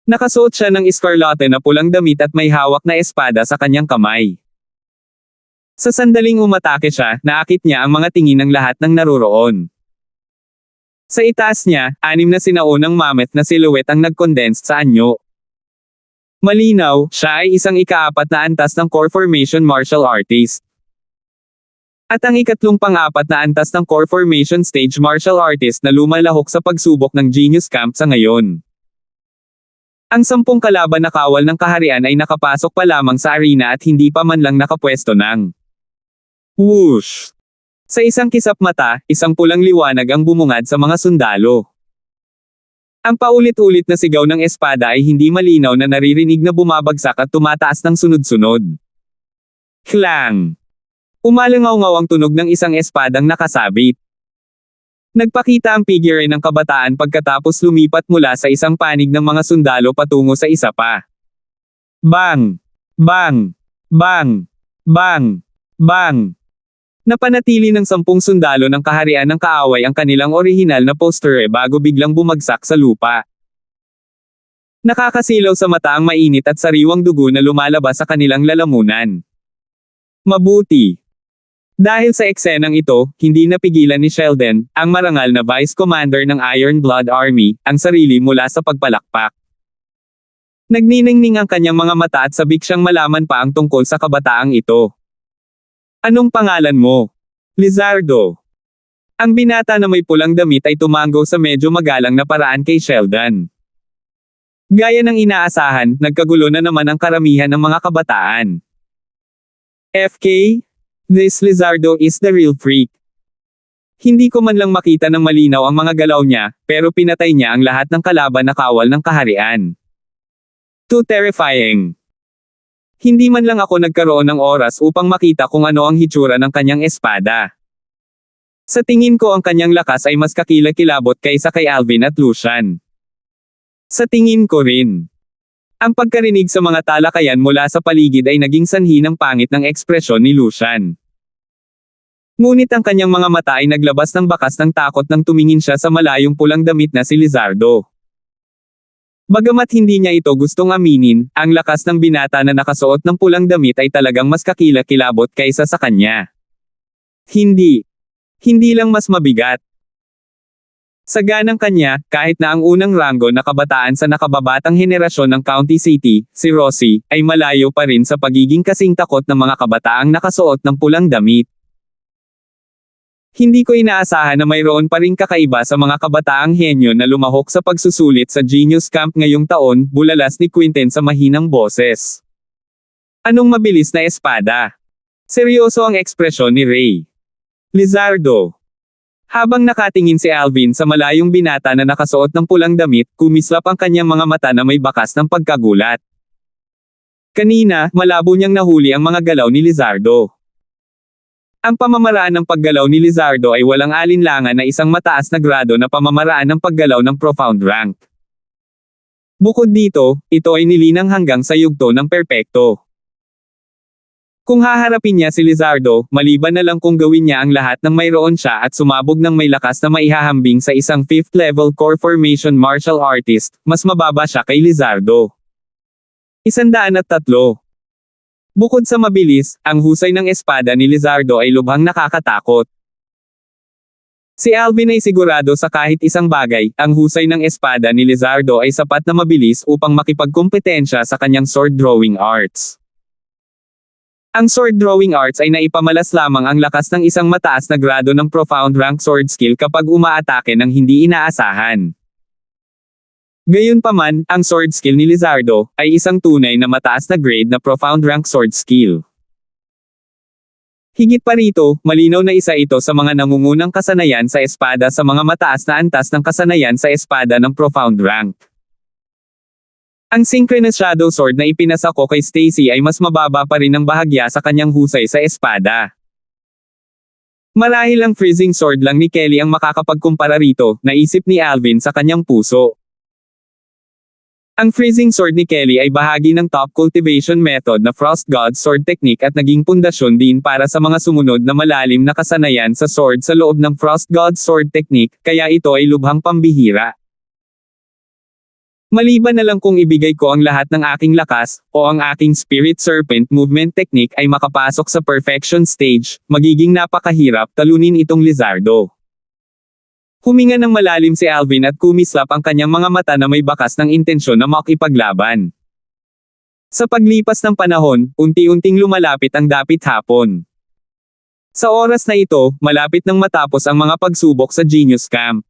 Nakasuot siya ng eskarlate na pulang damit at may hawak na espada sa kanyang kamay. Sa sandaling umatake siya, naakit niya ang mga tingin ng lahat ng naruroon. Sa itaas niya, 6 na sinaunang mammoth na silhouette ang nag-condensed sa anyo. Malinaw, siya ay isang ika-4 na antas ng core formation martial artist. At ang ikatlong pang-4 na antas ng core formation stage martial artist na lumalahok sa pagsubok ng Genius Camp sa ngayon. Ang 10 kalaban na kawal ng kaharian ay nakapasok pa lamang sa arena at hindi pa man lang nakapwesto ng whoosh. Sa isang kisap mata, isang pulang liwanag ang bumungad sa mga sundalo. Ang paulit-ulit na sigaw ng espada ay hindi malinaw na naririnig na bumabagsak at tumataas ng sunod-sunod. Klang! Umalangaw-ngaw ang tunog ng isang espadang nakasabit. Nagpakita ang figure ng kabataan pagkatapos lumipat mula sa isang panig ng mga sundalo patungo sa isa pa. Bang! Bang! Bang! Bang! Bang! Napanatili ng 10 sundalo ng kaharian ng kaaway ang kanilang orihinal na posture bago biglang bumagsak sa lupa. Nakakasilaw sa mata ang mainit at sariwang dugo na lumalabas sa kanilang lalamunan. Mabuti. Dahil sa eksenang ito, hindi napigilan ni Sheldon, ang marangal na Vice Commander ng Iron Blood Army, ang sarili mula sa pagpalakpak. Nagniningning ang kanyang mga mata at sabik siyang malaman pa ang tungkol sa kabataang ito. Anong pangalan mo? Lizardo. Ang binata na may pulang damit ay tumango sa medyo magalang na paraan kay Sheldon. Gaya ng inaasahan, nagkagulo na naman ang karamihan ng mga kabataan. FK? This Lizardo is the real freak. Hindi ko man lang makita ng malinaw ang mga galaw niya, pero pinatay niya ang lahat ng kalaban na kawal ng kaharian. Too terrifying. Hindi man lang ako nagkaroon ng oras upang makita kung ano ang hitsura ng kanyang espada. Sa tingin ko ang kanyang lakas ay mas kakilakilabot kaysa kay Alvin at Lucian. Sa tingin ko rin. Ang pagkarinig sa mga talakayan mula sa paligid ay naging sanhi ng pangit ng ekspresyon ni Lucian. Ngunit ang kanyang mga mata ay naglabas ng bakas ng takot nang tumingin siya sa malayong pulang damit na si Lizardo. Bagamat hindi niya ito gustong aminin, ang lakas ng binata na nakasuot ng pulang damit ay talagang mas kakilakilabot kaysa sa kanya. Hindi. Hindi lang mas mabigat. Sa ganang kanya, kahit na ang unang ranggo na kabataan sa nakababatang henerasyon ng County City, si Rosie, ay malayo pa rin sa pagiging kasing takot ng mga kabataang nakasuot ng pulang damit. Hindi ko inaasahan na mayroon pa ring kakaiba sa mga kabataang henyo na lumahok sa pagsusulit sa Genius Camp ngayong taon, bulalas ni Quinten sa mahinang boses. Anong mabilis na espada? Seryoso ang ekspresyon ni Ray. Lizardo. Habang nakatingin si Alvin sa malayong binata na nakasuot ng pulang damit, kumislap ang kanyang mga mata na may bakas ng pagkagulat. Kanina, malabo niyang nahuli ang mga galaw ni Lizardo. Ang pamamaraan ng paggalaw ni Lizardo ay walang alinlangan na isang mataas na grado na pamamaraan ng paggalaw ng profound rank. Bukod dito, ito ay nilinang hanggang sa yugto ng perpekto. Kung haharapin niya si Lizardo, maliban na lang kung gawin niya ang lahat ng mayroon siya at sumabog ng may lakas na maihahambing sa isang 5th level core formation martial artist, mas mababa siya kay Lizardo. 103. Bukod sa mabilis, ang husay ng espada ni Lizardo ay lubhang nakakatakot. Si Alvin ay sigurado sa kahit isang bagay, ang husay ng espada ni Lizardo ay sapat na mabilis upang makipagkompetensya sa kanyang sword drawing arts. Ang sword drawing arts ay naipamalas lamang ang lakas ng isang mataas na grado ng profound rank sword skill kapag umaatake ng hindi inaasahan. Gayunpaman, ang sword skill ni Lizardo ay isang tunay na mataas na grade na profound rank sword skill. Higit pa rito, malinaw na isa ito sa mga nangungunang kasanayan sa espada sa mga mataas na antas ng kasanayan sa espada ng profound rank. Ang synchronous shadow sword na ipinasa ko kay Stacy ay mas mababa pa rin ng bahagya sa kanyang husay sa espada. Marahil ang freezing sword lang ni Kelly ang makakapagkumpara rito, naisip ni Alvin sa kanyang puso. Ang freezing sword ni Kelly ay bahagi ng top cultivation method na Frost God Sword Technique at naging pundasyon din para sa mga sumunod na malalim na kasanayan sa sword sa loob ng Frost God Sword Technique, kaya ito ay lubhang pambihira. Maliban na lang kung ibigay ko ang lahat ng aking lakas, o ang aking Spirit Serpent Movement Technique ay makapasok sa perfection stage, magiging napakahirap talunin itong Lizardo. Huminga ng malalim si Alvin at kumislap ang kanyang mga mata na may bakas ng intensyon na makipaglaban. Sa paglipas ng panahon, unti-unting lumalapit ang dapit hapon. Sa oras na ito, malapit nang matapos ang mga pagsubok sa Genius Camp.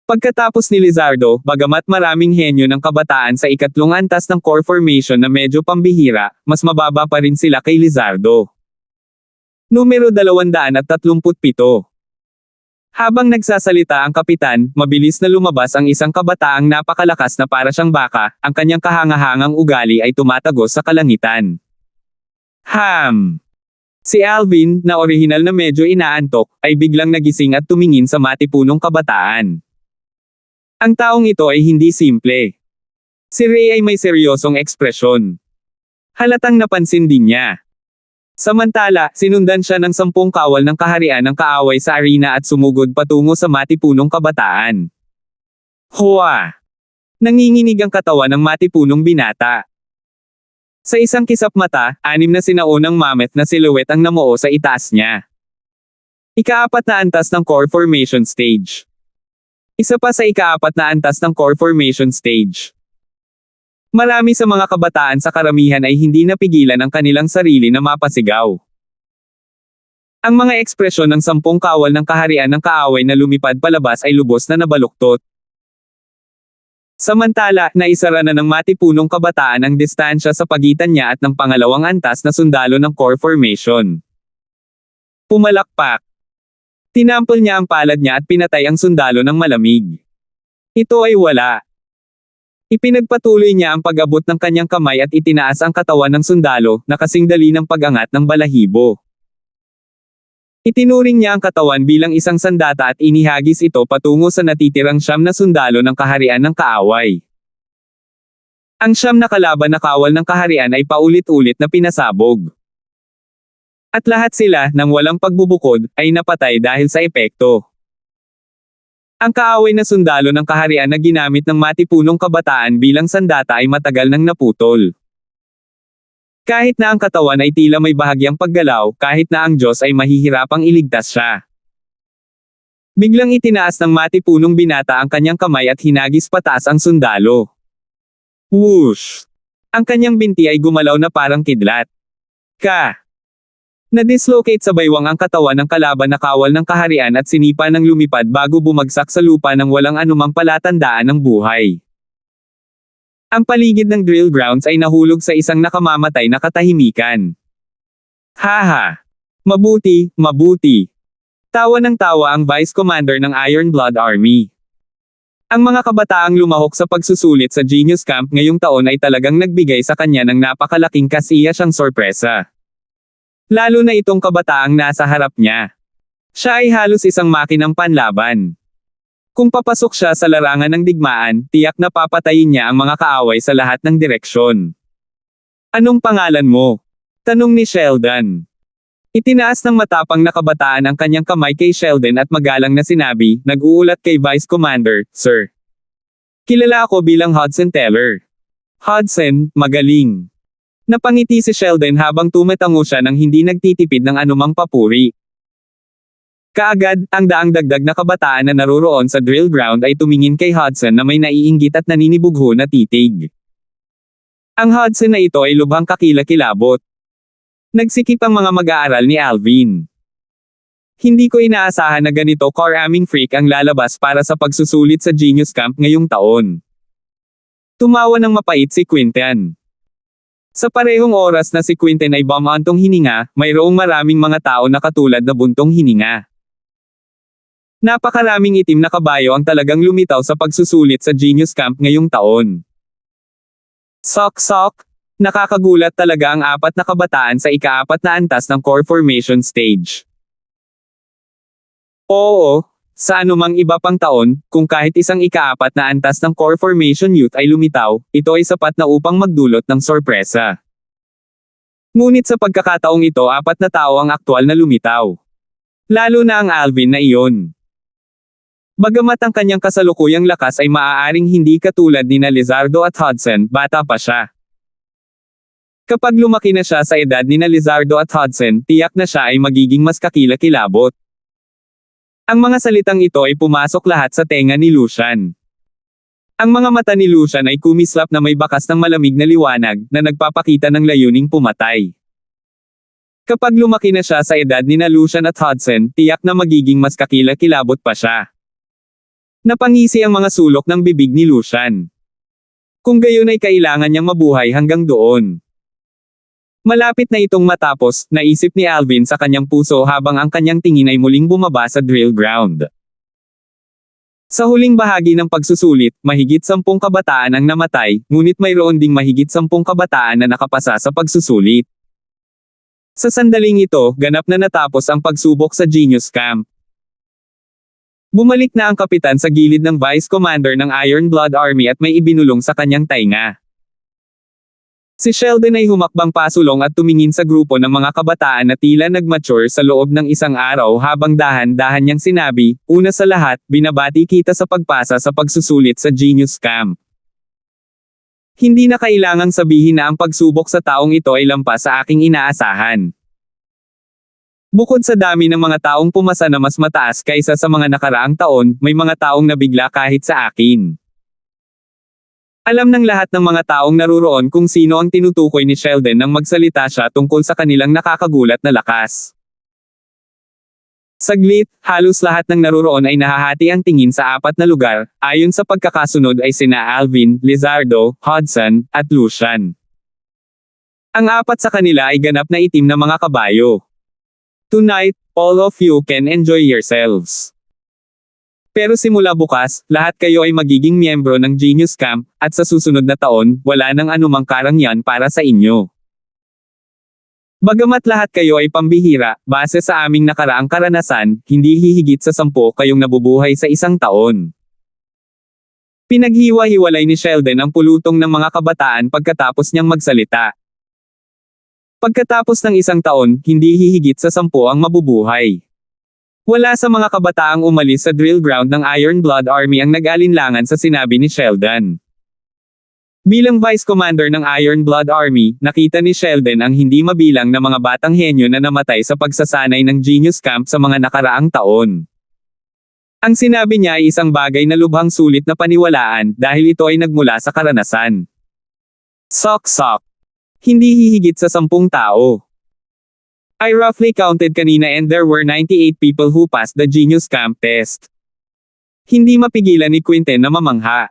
Pagkatapos ni Lizardo, bagamat maraming henyo ng kabataan sa ikatlong antas ng core formation na medyo pambihira, mas mababa pa rin sila kay Lizardo. Numero 237. Habang nagsasalita ang kapitan, mabilis na lumabas ang isang kabataang napakalakas na para siyang baka, ang kanyang kahangahangang ugali ay tumatagos sa kalangitan. Si Alvin, na orihinal na medyo inaantok, ay biglang nagising at tumingin sa matipunong kabataan. Ang taong ito ay hindi simple. Si Ray ay may seryosong ekspresyon. Halatang napansin din niya. Samantala, sinundan siya ng 10 kawal ng kaharian ng kaaway sa arena at sumugod patungo sa matipunong kabataan. Hua! Nanginginig ang katawan ng matipunong binata. Sa isang kisap mata, 6 na sinaunang mammoth na silhouette ang namuo sa itaas niya. Ika-4 na antas ng core formation stage. Isa pa sa ika-4 na antas ng core formation stage. Marami sa mga kabataan sa karamihan ay hindi napigilan ang kanilang sarili na mapasigaw. Ang mga ekspresyon ng 10 kawal ng kaharian ng kaaway na lumipad palabas ay lubos na nabaluktot. Samantala, naisara na ng matipunong kabataan ang distansya sa pagitan niya at ng pangalawang antas na sundalo ng core formation. Pumalakpak. Tinampol niya ang palad niya at pinatay ang sundalo ng malamig. Ito ay wala. Ipinagpatuloy niya ang pag-abot ng kanyang kamay at itinaas ang katawan ng sundalo, na kasing dali ng pag-angat ng balahibo. Itinuring niya ang katawan bilang isang sandata at inihagis ito patungo sa natitirang 9 na sundalo ng kaharian ng kaaway. Ang 9 na kalaban na kawal ng kaharian ay paulit-ulit na pinasabog. At lahat sila, nang walang pagbubukod, ay napatay dahil sa epekto. Ang kaaway na sundalo ng kaharian na ginamit ng matipunong kabataan bilang sandata ay matagal nang naputol. Kahit na ang katawan ay tila may bahagyang paggalaw, kahit na ang Diyos ay mahihirapang iligtas siya. Biglang itinaas ng matipunong binata ang kanyang kamay at hinagis pataas ang sundalo. Whoosh! Ang kanyang binti ay gumalaw na parang kidlat. Na-dislocate sa baywang ang katawan ng kalaban na kawal ng kaharian at sinipa ng lumipad bago bumagsak sa lupa ng walang anumang palatandaan ng buhay. Ang paligid ng drill grounds ay nahulog sa isang nakamamatay na katahimikan. Haha! Mabuti, mabuti! Tawa ng tawa ang Vice Commander ng Iron Blood Army. Ang mga kabataang lumahok sa pagsusulit sa Genius Camp ngayong taon ay talagang nagbigay sa kanya ng napakalaking kasiyasang sorpresa. Lalo na itong kabataang nasa harap niya. Siya ay halos isang makinang panlaban. Kung papasok siya sa larangan ng digmaan, tiyak na papatayin niya ang mga kaaway sa lahat ng direksyon. Anong pangalan mo? Tanong ni Sheldon. Itinaas ng matapang na kabataan ang kanyang kamay kay Sheldon at magalang na sinabi, nag-uulat kay Vice Commander, Sir. Kilala ako bilang Hudson Teller. Hudson, magaling. Napangiti si Sheldon habang tumatango siya nang hindi nagtitipid ng anumang papuri. Kaagad, ang daang dagdag na kabataan na naroroon sa drill ground ay tumingin kay Hudson na may naiinggit at naninibugho na titig. Ang Hudson na ito ay lubhang kakilakilabot. Nagsikip ang mga mag-aaral ni Alvin. Hindi ko inaasahan na ganito karaming freak ang lalabas para sa pagsusulit sa Genius Camp ngayong taon. Tumawa ng mapait si Quinten. Sa parehong oras na si Quinten ay bumantong hininga, mayroong maraming mga tao na katulad na buntong hininga. Napakaraming itim na kabayo ang talagang lumitaw sa pagsusulit sa Genius Camp ngayong taon. Sok-sok! Nakakagulat talaga ang apat na kabataan sa ika-4 na antas ng core formation stage. Oo, sa anumang iba pang taon, kung kahit isang ika-4 na antas ng core formation youth ay lumitaw, ito ay sapat na upang magdulot ng sorpresa. Ngunit sa pagkakataong ito 4 na tao ang aktwal na lumitaw. Lalo na ang Alvin na iyon. Bagamat ang kanyang kasalukuyang lakas ay maaaring hindi katulad ni na Lizardo at Hudson, bata pa siya. Kapag lumaki na siya sa edad ni na Lizardo at Hudson, tiyak na siya ay magiging mas kakilakilabot. Ang mga salitang ito ay pumasok lahat sa tenga ni Lucian. Ang mga mata ni Lucian ay kumislap na may bakas ng malamig na liwanag, na nagpapakita ng layuning pumatay. Kapag lumaki na siya sa edad ni na Lucian at Hudson, tiyak na magiging mas kakilakilabot pa siya. Napangisi ang mga sulok ng bibig ni Lucian. Kung gayon ay kailangan niyang mabuhay hanggang doon. Malapit na itong matapos, naisip ni Alvin sa kanyang puso habang ang kanyang tingin ay muling bumaba sa drill ground. Sa huling bahagi ng pagsusulit, mahigit 10 kabataan ang namatay, ngunit mayroon ding mahigit 10 kabataan na nakapasa sa pagsusulit. Sa sandaling ito, ganap na natapos ang pagsubok sa Genius Camp. Bumalik na ang kapitan sa gilid ng Vice Commander ng Iron Blood Army at may ibinulong sa kanyang tainga. Si Sheldon ay humakbang pasulong at tumingin sa grupo ng mga kabataan na tila nagmature sa loob ng isang araw habang dahan-dahan niyang sinabi, una sa lahat, binabati kita sa pagpasa sa pagsusulit sa Genius Camp. Hindi na kailangang sabihin na ang pagsubok sa taong ito ay lampas sa aking inaasahan. Bukod sa dami ng mga taong pumasa na mas mataas kaysa sa mga nakaraang taon, may mga taong nabigla kahit sa akin. Alam ng lahat ng mga taong naruroon kung sino ang tinutukoy ni Sheldon nang magsalita siya tungkol sa kanilang nakakagulat na lakas. Saglit, halos lahat ng naruroon ay nahahati ang tingin sa 4 na lugar, ayon sa pagkakasunod ay sina Alvin, Lizardo, Hudson, at Lucian. Ang 4 sa kanila ay ganap na itim na mga kabayo. Tonight, all of you can enjoy yourselves. Pero simula bukas, lahat kayo ay magiging miyembro ng Genius Camp, at sa susunod na taon, wala nang anumang karangyaan para sa inyo. Bagamat lahat kayo ay pambihira, base sa aming nakaraang karanasan, hindi hihigit sa 10 kayong nabubuhay sa isang taon. Pinaghiwa-hiwalay ni Sheldon ang pulutong ng mga kabataan pagkatapos niyang magsalita. Pagkatapos ng isang taon, hindi hihigit sa 10 ang mabubuhay. Wala sa mga kabataang umalis sa drill ground ng Iron Blood Army ang nag-alinlangan sa sinabi ni Sheldon. Bilang Vice Commander ng Iron Blood Army, nakita ni Sheldon ang hindi mabilang na mga batang henyo na namatay sa pagsasanay ng Genius Camp sa mga nakaraang taon. Ang sinabi niya ay isang bagay na lubhang sulit na paniwalaan dahil ito ay nagmula sa karanasan. Sok. Hindi hihigit sa 10 tao. I roughly counted kanina and there were 98 people who passed the Genius Camp test. Hindi mapigilan ni Quinten na mamangha.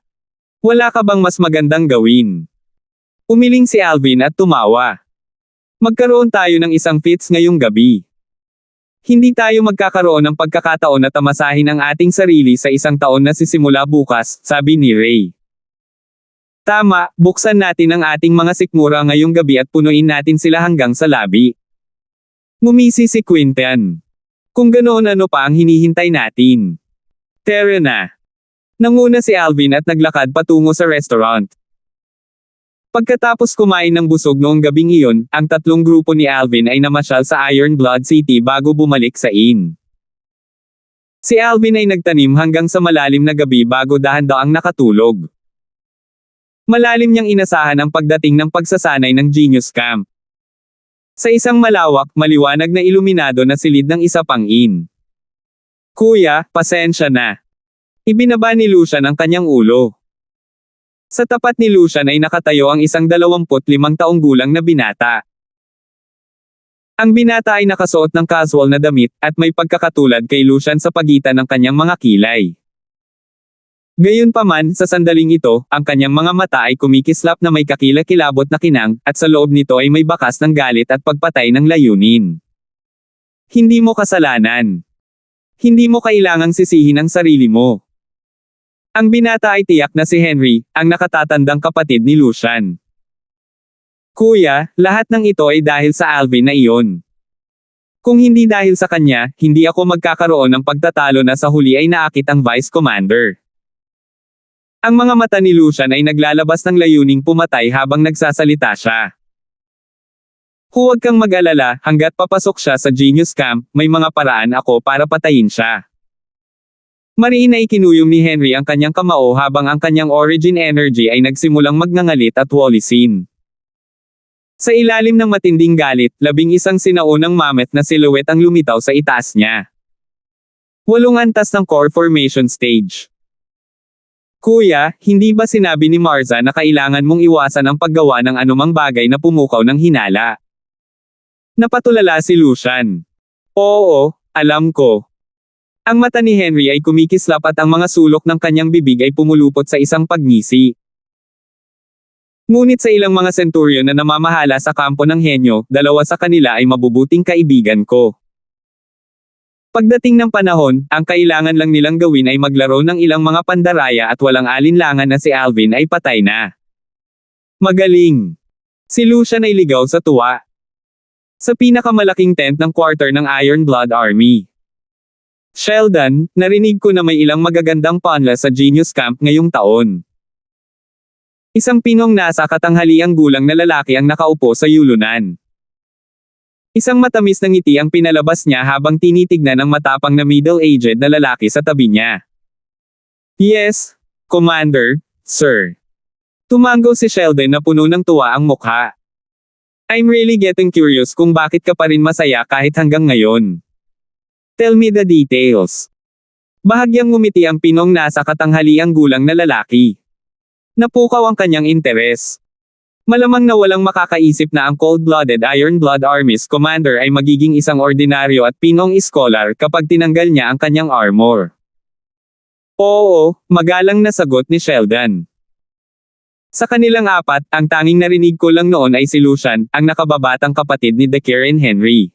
Wala ka bang mas magandang gawin? Umiling si Alvin at tumawa. Magkaroon tayo ng isang fits ngayong gabi. Hindi tayo magkakaroon ng pagkakataon na tamasahin ang ating sarili sa isang taon na sisimula bukas, sabi ni Ray. Tama, buksan natin ang ating mga sikmura ngayong gabi at punuin natin sila hanggang sa labi. Ngumisi si Quinten. Kung ganoon ano pa ang hinihintay natin? Tara na. Nanguna si Alvin at naglakad patungo sa restaurant. Pagkatapos kumain ng busog noong gabing iyon, ang tatlong grupo ni Alvin ay namasyal sa Iron Blood City bago bumalik sa inn. Si Alvin ay nagtanim hanggang sa malalim na gabi bago dahan-daang nakatulog. Malalim niyang inasahan ang pagdating ng pagsasanay ng Genius Camp. Sa isang malawak, maliwanag na iluminado na silid ng isa pang inn. Kuya, pasensya na. Ibinaba ni Lucian ang kanyang ulo. Sa tapat ni Lucian ay nakatayo ang isang 25 taong gulang na binata. Ang binata ay nakasuot ng casual na damit at may pagkakatulad kay Lucian sa pagitan ng kanyang mga kilay. Gayunpaman, sa sandaling ito, ang kanyang mga mata ay kumikislap na may kakilakilabot na kinang, at sa loob nito ay may bakas ng galit at pagpatay ng layunin. Hindi mo kasalanan. Hindi mo kailangang sisihin ang sarili mo. Ang binata ay tiyak na si Henry, ang nakatatandang kapatid ni Lucian. Kuya, lahat ng ito ay dahil sa Alvin na iyon. Kung hindi dahil sa kanya, hindi ako magkakaroon ng pagtatalo na sa huli ay naakit ang Vice Commander. Ang mga mata ni Lucian ay naglalabas ng layuning pumatay habang nagsasalita siya. Huwag kang mag-alala, hanggat papasok siya sa Genius Camp, may mga paraan ako para patayin siya. Mariin na ikinuyom ni Henry ang kanyang kamao habang ang kanyang origin energy ay nagsimulang magngangalit at walisin. Sa ilalim ng matinding galit, 11 sinaunang mammoth na silhouette ang lumitaw sa itaas niya. 8 antas ng core formation stage. Kuya, hindi ba sinabi ni Marza na kailangan mong iwasan ang paggawa ng anumang bagay na pumukaw ng hinala? Napatulala si Lucian. Oo, alam ko. Ang mata ni Henry ay kumikislap at ang mga sulok ng kanyang bibig ay pumulupot sa isang pagngisi. Ngunit sa ilang mga centurion na namamahala sa kampo ng henyo, 2 sa kanila ay mabubuting kaibigan ko. Pagdating ng panahon, ang kailangan lang nilang gawin ay maglaro ng ilang mga pandaraya at walang alinlangan na si Alvin ay patay na. Magaling! Si Lucian ay ligaw sa tuwa. Sa pinakamalaking tent ng quarter ng Iron Blood Army. Sheldon, narinig ko na may ilang magagandang panla sa Genius Camp ngayong taon. Isang pinong nasa katanghaliang gulang na lalaki ang nakaupo sa yulunan. Isang matamis na ngiti ang pinalabas niya habang tinitignan ang matapang na middle-aged na lalaki sa tabi niya. Yes, Commander, sir. Tumango si Sheldon na puno ng tuwa ang mukha. I'm really getting curious kung bakit ka pa rin masaya kahit hanggang ngayon. Tell me the details. Bahagyang ngumiti ang pinong nasa katanghaliang gulang na lalaki. Napukaw ang kanyang interes. Malamang na walang makakaisip na ang cold-blooded Iron Blood Army's commander ay magiging isang ordinaryo at pinong scholar kapag tinanggal niya ang kanyang armor. Oo, magalang na sagot ni Sheldon. Sa kanilang apat, ang tanging narinig ko lang noon ay si Lucian, ang nakababatang kapatid ni Dakir and Henry.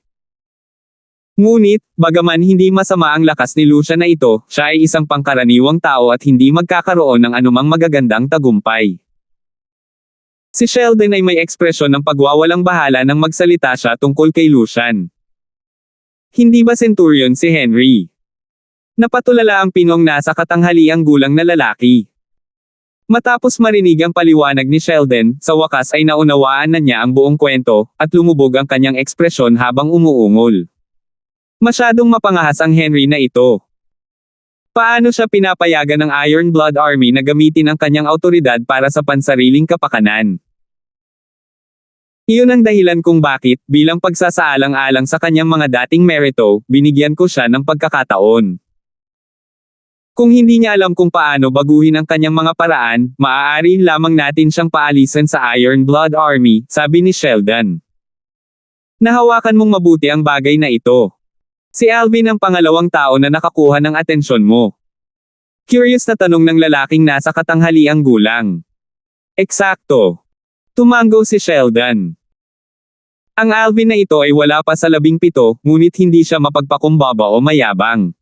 Ngunit, bagaman hindi masama ang lakas ni Lucian na ito, siya ay isang pangkaraniwang tao at hindi magkakaroon ng anumang magagandang tagumpay. Si Sheldon ay may ekspresyon ng pagwawalang bahala nang magsalita siya tungkol kay Lucian. Hindi ba centurion si Henry? Napatulala ang pinong nasa katanghaliang gulang na lalaki. Matapos marinig ang paliwanag ni Sheldon, sa wakas ay naunawaan na niya ang buong kwento, at lumubog ang kanyang ekspresyon habang umuungol. Masyadong mapangahas ang Henry na ito. Paano siya pinapayagan ng Iron Blood Army na gamitin ang kanyang awtoridad para sa pansariling kapakanan? Iyon ang dahilan kung bakit, bilang pagsasaalang-alang sa kanyang mga dating merito, binigyan ko siya ng pagkakataon. Kung hindi niya alam kung paano baguhin ang kanyang mga paraan, maaari lamang natin siyang paalisan sa Iron Blood Army, sabi ni Sheldon. Nahawakan mong mabuti ang bagay na ito. Si Alvin ang pangalawang tao na nakakuha ng atensyon mo. Curious na tanong ng lalaking nasa katanghaliang gulang. Eksakto. Tumango si Sheldon. Ang Alvin na ito ay wala pa sa 17, ngunit hindi siya mapagpakumbaba o mayabang.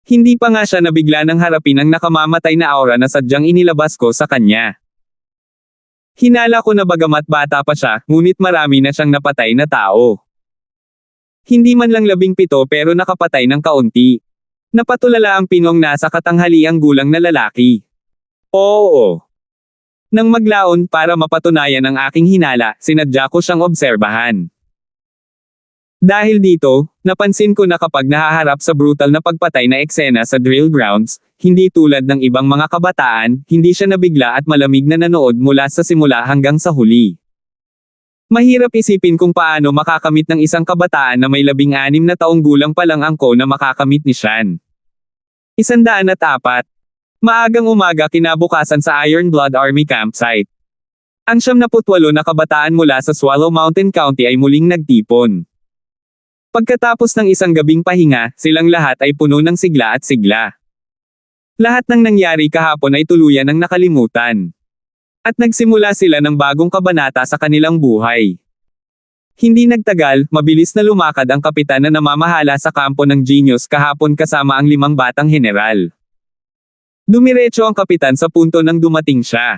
Hindi pa nga siya nabigla ng harapin ang nakamamatay na aura na sadyang inilabas ko sa kanya. Hinala ko na bagamat bata pa siya, ngunit marami na siyang napatay na tao. Hindi man lang 17 pero nakapatay ng kaunti. Napatulala ang pinong nasa katanghaliang gulang na lalaki. Oo. Nang maglaon para mapatunayan ang aking hinala, sinadya ko siyang obserbahan. Dahil dito, napansin ko na kapag nahaharap sa brutal na pagpatay na eksena sa drill grounds, hindi tulad ng ibang mga kabataan, hindi siya nabigla at malamig na nanood mula sa simula hanggang sa huli. Mahirap isipin kung paano makakamit ng isang kabataan na may 16 na taong gulang pa lang angko na makakamit ni Shan. 104. Maagang umaga kinabukasan sa Iron Blood Army campsite. Ang 78 na kabataan mula sa Swallow Mountain County ay muling nagtipon. Pagkatapos ng isang gabing pahinga, silang lahat ay puno ng sigla at sigla. Lahat ng nangyari kahapon ay tuluyan ng nakalimutan. At nagsimula sila ng bagong kabanata sa kanilang buhay. Hindi nagtagal, mabilis na lumakad ang kapitan na namamahala sa kampo ng Genius kahapon kasama ang 5 batang general. Dumiretso ang kapitan sa punto nang dumating siya.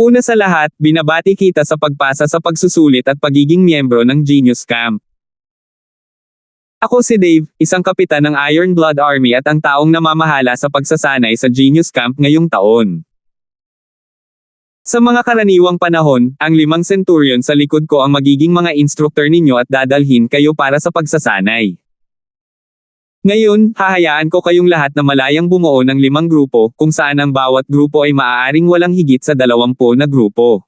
Una sa lahat, binabati kita sa pagpasa sa pagsusulit at pagiging miyembro ng Genius Camp. Ako si Dave, isang kapitan ng Iron Blood Army at ang taong namamahala sa pagsasanay sa Genius Camp ngayong taon. Sa mga karaniwang panahon, ang 5 centurion sa likod ko ang magiging mga instructor ninyo at dadalhin kayo para sa pagsasanay. Ngayon, hahayaan ko kayong lahat na malayang bumuo ng 5 grupo, kung saan ang bawat grupo ay maaaring walang higit sa 20 na grupo.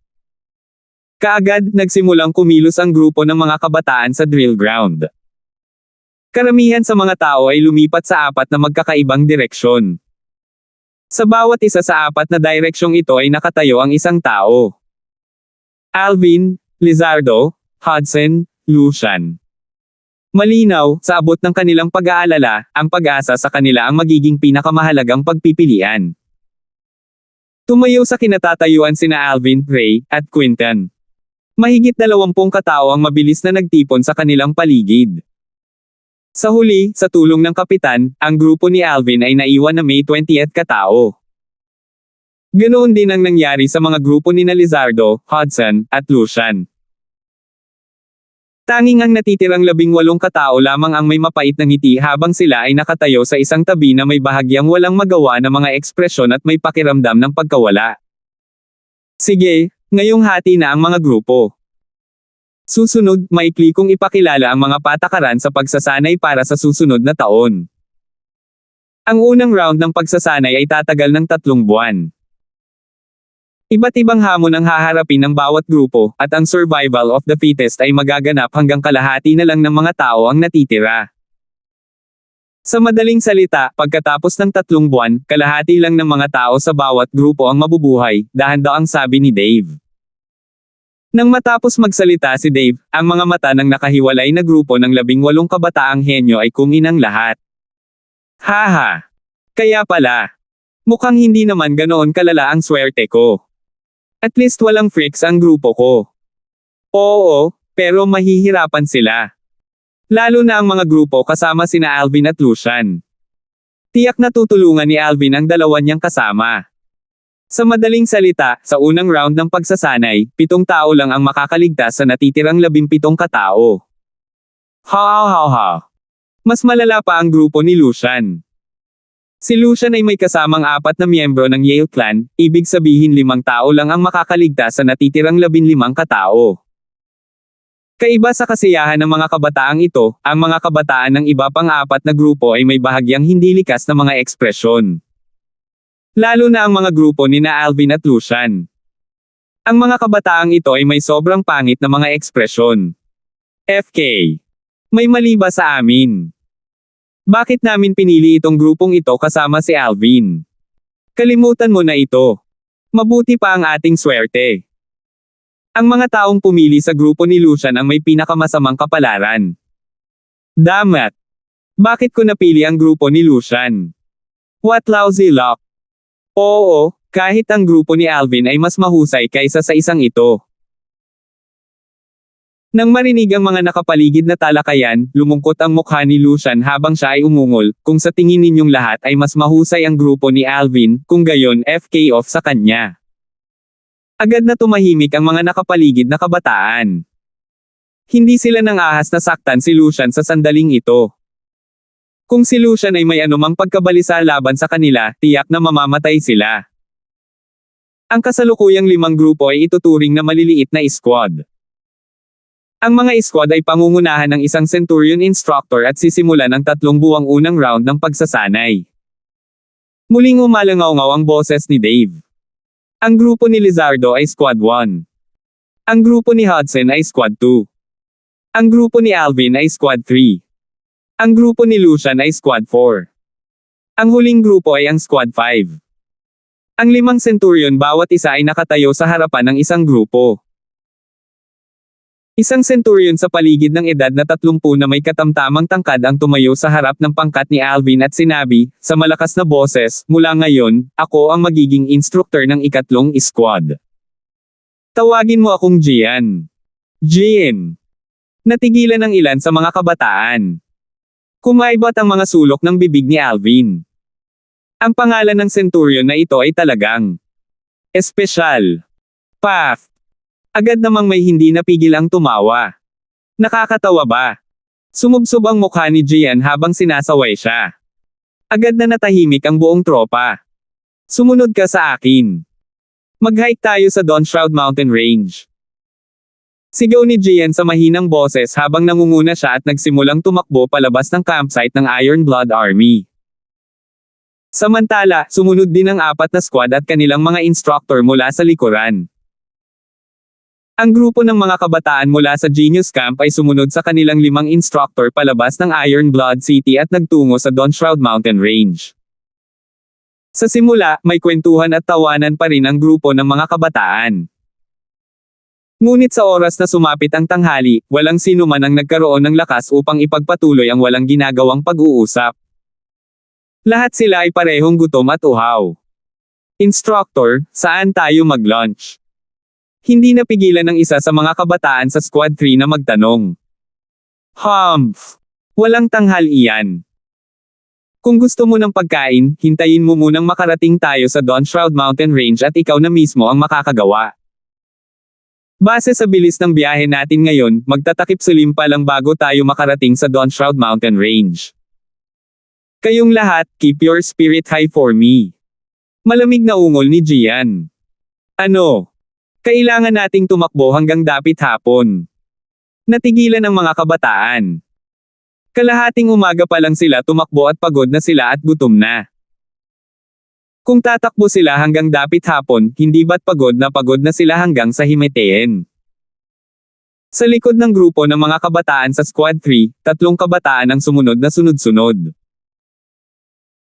Kaagad, nagsimulang kumilos ang grupo ng mga kabataan sa drill ground. Karamihan sa mga tao ay lumipat sa 4 na magkakaibang direksyon. Sa bawat isa sa 4 na direksyong ito ay nakatayo ang isang tao. Alvin, Lizardo, Hudson, Lucian. Malinaw, sa abot ng kanilang pag-aalala, ang pag-asa sa kanila ang magiging pinakamahalagang pagpipilian. Tumayo sa kinatatayuan sina Alvin, Ray, at Quinton. Mahigit 20 katao ang mabilis na nagtipon sa kanilang paligid. Sa huli, sa tulong ng kapitan, ang grupo ni Alvin ay naiwan na may 20 katao. Ganoon din ang nangyari sa mga grupo ni Lizardo, Hudson, at Lucian. Tanging ang natitirang 18 katao lamang ang may mapait na ngiti habang sila ay nakatayo sa isang tabi na may bahagyang walang magawa na mga ekspresyon at may pakiramdam ng pagkawala. Sige, ngayong hati na ang mga grupo. Susunod, maikli kong ipakilala ang mga patakaran sa pagsasanay para sa susunod na taon. Ang unang round ng pagsasanay ay tatagal ng 3 buwan. Iba't ibang hamon ang haharapin ng bawat grupo, at ang survival of the fittest ay magaganap hanggang kalahati na lang ng mga tao ang natitira. Sa madaling salita, pagkatapos ng 3 buwan, kalahati lang ng mga tao sa bawat grupo ang mabubuhay, dahan-dahang sabi ni Dave. Nang matapos magsalita si Dave, ang mga mata ng nakahiwalay na grupo ng 18 kabataang henyo ay kuminang lahat. Haha! Kaya pala. Mukhang hindi naman ganoon kalala ang swerte ko. At least walang freaks ang grupo ko. Oo, pero mahihirapan sila. Lalo na ang mga grupo kasama sina Alvin at Lucian. Tiyak na tutulungan ni Alvin ang 2 niyang kasama. Sa madaling salita, sa unang round ng pagsasanay, 7 tao lang ang makakaligtas sa natitirang 17 katao. Ha. Mas malala pa ang grupo ni Lucian. Si Lucian ay may kasamang 4 na miyembro ng Yale Clan, ibig sabihin 5 tao lang ang makakaligtas sa natitirang 15 katao. Kaiba sa kasiyahan ng mga kabataang ito, ang mga kabataan ng iba pang 4 na grupo ay may bahagyang hindi likas na mga ekspresyon. Lalo na ang mga grupo ni Alvin at Lucian. Ang mga kabataang ito ay may sobrang pangit na mga ekspresyon. FK. May mali ba sa amin? Bakit namin pinili itong grupong ito kasama si Alvin? Kalimutan mo na ito. Mabuti pa ang ating swerte. Ang mga taong pumili sa grupo ni Lucian ang may pinakamasamang kapalaran. Damat! Bakit ko napili ang grupo ni Lucian? What lousy luck! Oo, kahit ang grupo ni Alvin ay mas mahusay kaysa sa isang ito. Nang marinig ang mga nakapaligid na talakayan, lumungkot ang mukha ni Lucian habang siya ay umungol, kung sa tingin ninyong lahat ay mas mahusay ang grupo ni Alvin, kung gayon FK off sa kanya. Agad na tumahimik ang mga nakapaligid na kabataan. Hindi sila nang ahas na saktan si Lucian sa sandaling ito. Kung si Lucian ay may anumang pagkabalisa laban sa kanila, tiyak na mamamatay sila. Ang kasalukuyang 5 grupo ay ituturing na maliliit na squad. Ang mga squad ay pangungunahan ng isang Centurion instructor at sisimulan ang 3 buwang unang round ng pagsasanay. Muling umalangaw-ngaw ang boses ni Dave. Ang grupo ni Lizardo ay Squad 1. Ang grupo ni Hudson ay Squad 2. Ang grupo ni Alvin ay Squad 3. Ang grupo ni Lucian ay Squad 4. Ang huling grupo ay ang Squad 5. Ang 5 Centurion bawat isa ay nakatayo sa harapan ng isang grupo. Isang Centurion sa paligid ng edad na 30 na may katamtamang tangkad ang tumayo sa harap ng pangkat ni Alvin at sinabi, sa malakas na boses, mula ngayon, ako ang magiging instructor ng 3 squad. Tawagin mo akong Gian. Gian. Natigilan ng ilan sa mga kabataan. Kumaibat ang mga sulok ng bibig ni Alvin. Ang pangalan ng Centurion na ito ay talagang espesyal. Path. Agad namang may hindi napigil ang tumawa. Nakakatawa ba? Sumubsob ang mukha ni Gian habang sinasaway siya. Agad na natahimik ang buong tropa. Sumunod ka sa akin. Mag-hike tayo sa Dawnshroud Mountain Range. Sigaw ni Gian sa mahinang boses habang nangunguna siya at nagsimulang tumakbo palabas ng campsite ng Iron Blood Army. Samantala, sumunod din ang 4 na squad at kanilang mga instructor mula sa likuran. Ang grupo ng mga kabataan mula sa Genius Camp ay sumunod sa kanilang 5 instructor palabas ng Iron Blood City at nagtungo sa Dawnshroud Mountain Range. Sa simula, may kwentuhan at tawanan pa rin ang grupo ng mga kabataan. Ngunit sa oras na sumapit ang tanghali, walang sino man ang nagkaroon ng lakas upang ipagpatuloy ang walang ginagawang pag-uusap. Lahat sila ay parehong gutom at uhaw. Instructor, saan tayo mag-lunch? Hindi napigilan ng isa sa mga kabataan sa Squad 3 na magtanong. Humph! Walang tanghal iyan. Kung gusto mo ng pagkain, hintayin mo munang makarating tayo sa Dawnshroud Mountain Range at ikaw na mismo ang makakagawa. Base sa bilis ng biyahe natin ngayon, magtatakip silim pa lang bago tayo makarating sa Dawnshroud Mountain Range. Kayong lahat, keep your spirit high for me. Malamig na ungol ni Gian. Ano? Kailangan nating tumakbo hanggang dapit hapon. Natigilan ang mga kabataan. Kalahating umaga pa lang sila tumakbo at pagod na sila at gutom na. Kung tatakbo sila hanggang dapit hapon, hindi ba't pagod na sila hanggang sa himeteen? Sa likod ng grupo ng mga kabataan sa Squad 3, 3 kabataan ang sumunod na sunod-sunod.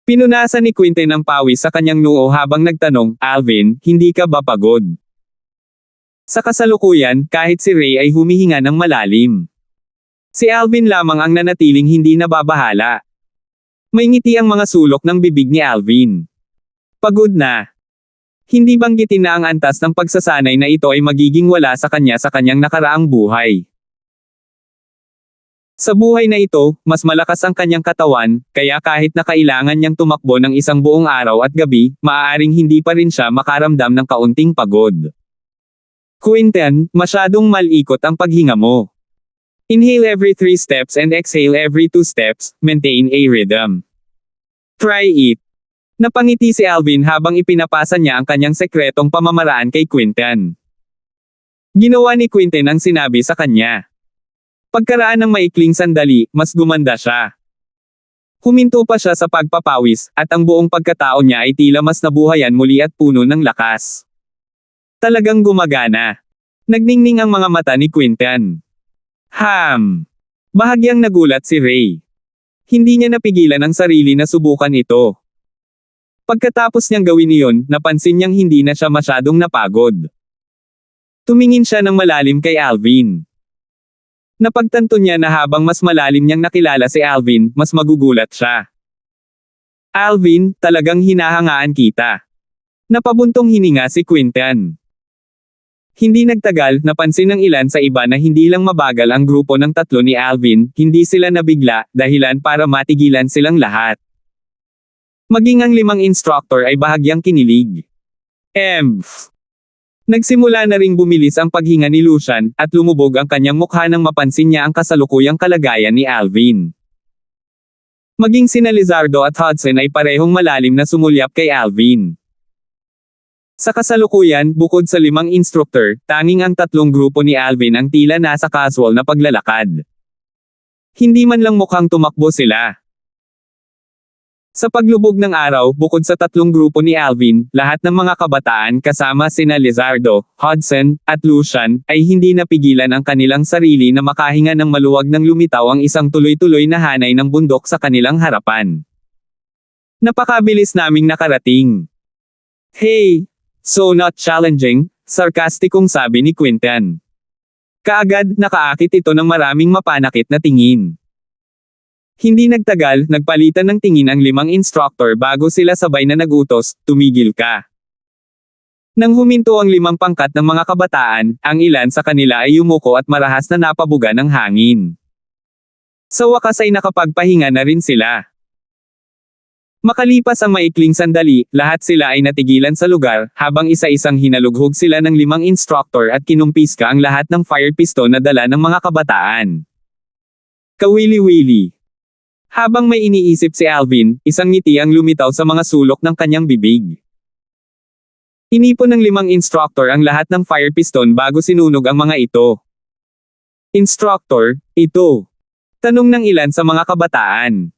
Pinunasan ni Quinten ang pawis sa kanyang noo habang nagtanong, Alvin, hindi ka ba pagod? Sa kasalukuyan, kahit si Ray ay humihinga ng malalim. Si Alvin lamang ang nanatiling hindi nababahala. May ngiti ang mga sulok ng bibig ni Alvin. Pagod na. Hindi banggitin na ang antas ng pagsasanay na ito ay magiging wala sa kanya sa kanyang nakaraang buhay. Sa buhay na ito, mas malakas ang kanyang katawan, kaya kahit na kailangan niyang tumakbo ng isang buong araw at gabi, maaaring hindi pa rin siya makaramdam ng kaunting pagod. Quinten, masyadong malikot ang paghinga mo. Inhale every 3 steps and exhale every 2 steps, maintain a rhythm. Try it. Napangiti si Alvin habang ipinapasa niya ang kanyang sekretong pamamaraan kay Quinten. Ginawa ni Quinten ang sinabi sa kanya. Pagkaraan ng maikling sandali, mas gumanda siya. Huminto pa siya sa pagpapawis, at ang buong pagkatao niya ay tila mas nabuhayan muli at puno ng lakas. Talagang gumagana. Nagningning ang mga mata ni Quinten. Bahagyang nagulat si Ray. Hindi niya napigilan ang sarili na subukan ito. Pagkatapos niyang gawin iyon, napansin niyang hindi na siya masyadong napagod. Tumingin siya ng malalim kay Alvin. Napagtanto niya na habang mas malalim niyang nakilala si Alvin, mas magugulat siya. Alvin, talagang hinahangaan kita. Napabuntong hininga si Quinten. Hindi nagtagal, napansin ng ilan sa iba na hindi lang mabagal ang grupo ng tatlo ni Alvin, hindi sila nabigla, dahilan para matigilan silang lahat. Maging ang 5 instructor ay bahagyang kinilig. Nagsimula na ring bumilis ang paghinga ni Lucian, at lumubog ang kanyang mukha nang mapansin niya ang kasalukuyang kalagayan ni Alvin. Maging sina Lizardo at Hudson ay parehong malalim na sumulyap kay Alvin. Sa kasalukuyan, bukod sa 5 instructor, tanging ang 3 grupo ni Alvin ang tila nasa casual na paglalakad. Hindi man lang mukhang tumakbo sila. Sa paglubog ng araw, bukod sa 3 grupo ni Alvin, lahat ng mga kabataan kasama sina Lizardo, Hudson, at Lucian, ay hindi napigilan ang kanilang sarili na makahinga ng maluwag nang lumitaw ang isang tuloy-tuloy na hanay ng bundok sa kanilang harapan. Napakabilis naming nakarating. Hey! So not challenging, sarkastikong sabi ni Quinten. Kaagad, nakaakit ito ng maraming mapanakit na tingin. Hindi nagtagal, nagpalitan ng tingin ang 5 instructor bago sila sabay na nagutos, tumigil ka. Nang huminto ang 5 pangkat ng mga kabataan, ang ilan sa kanila ay yumuko at marahas na napabuga ng hangin. Sa wakas ay nakapagpahinga na rin sila. Makalipas ang maikling sandali, lahat sila ay natigilan sa lugar, habang isa-isang hinalughog sila ng 5 instructor at kinumpiska ang lahat ng fire piston na dala ng mga kabataan. Kawili-wili. Habang may iniisip si Alvin, isang ngiti ang lumitaw sa mga sulok ng kanyang bibig. Inipon ng 5 instructor ang lahat ng fire piston bago sinunog ang mga ito. Instructor, ito. Tanong ng ilan sa mga kabataan.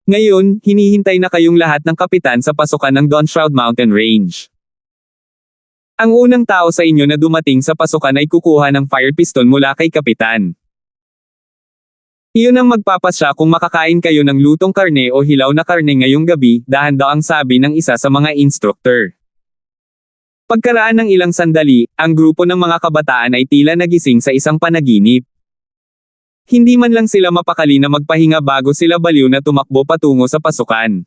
Ngayon, hinihintay na kayong lahat ng kapitan sa pasukan ng Dawnshroud Mountain Range. Ang unang tao sa inyo na dumating sa pasukan ay kukuha ng fire piston mula kay kapitan. Iyon ang magpapasya kung makakain kayo ng lutong karne o hilaw na karne ngayong gabi, dahan-daang sabi ng isa sa mga instructor. Pagkaraan ng ilang sandali, ang grupo ng mga kabataan ay tila nagising sa isang panaginip. Hindi man lang sila mapakali na magpahinga bago sila baliw na tumakbo patungo sa pasukan.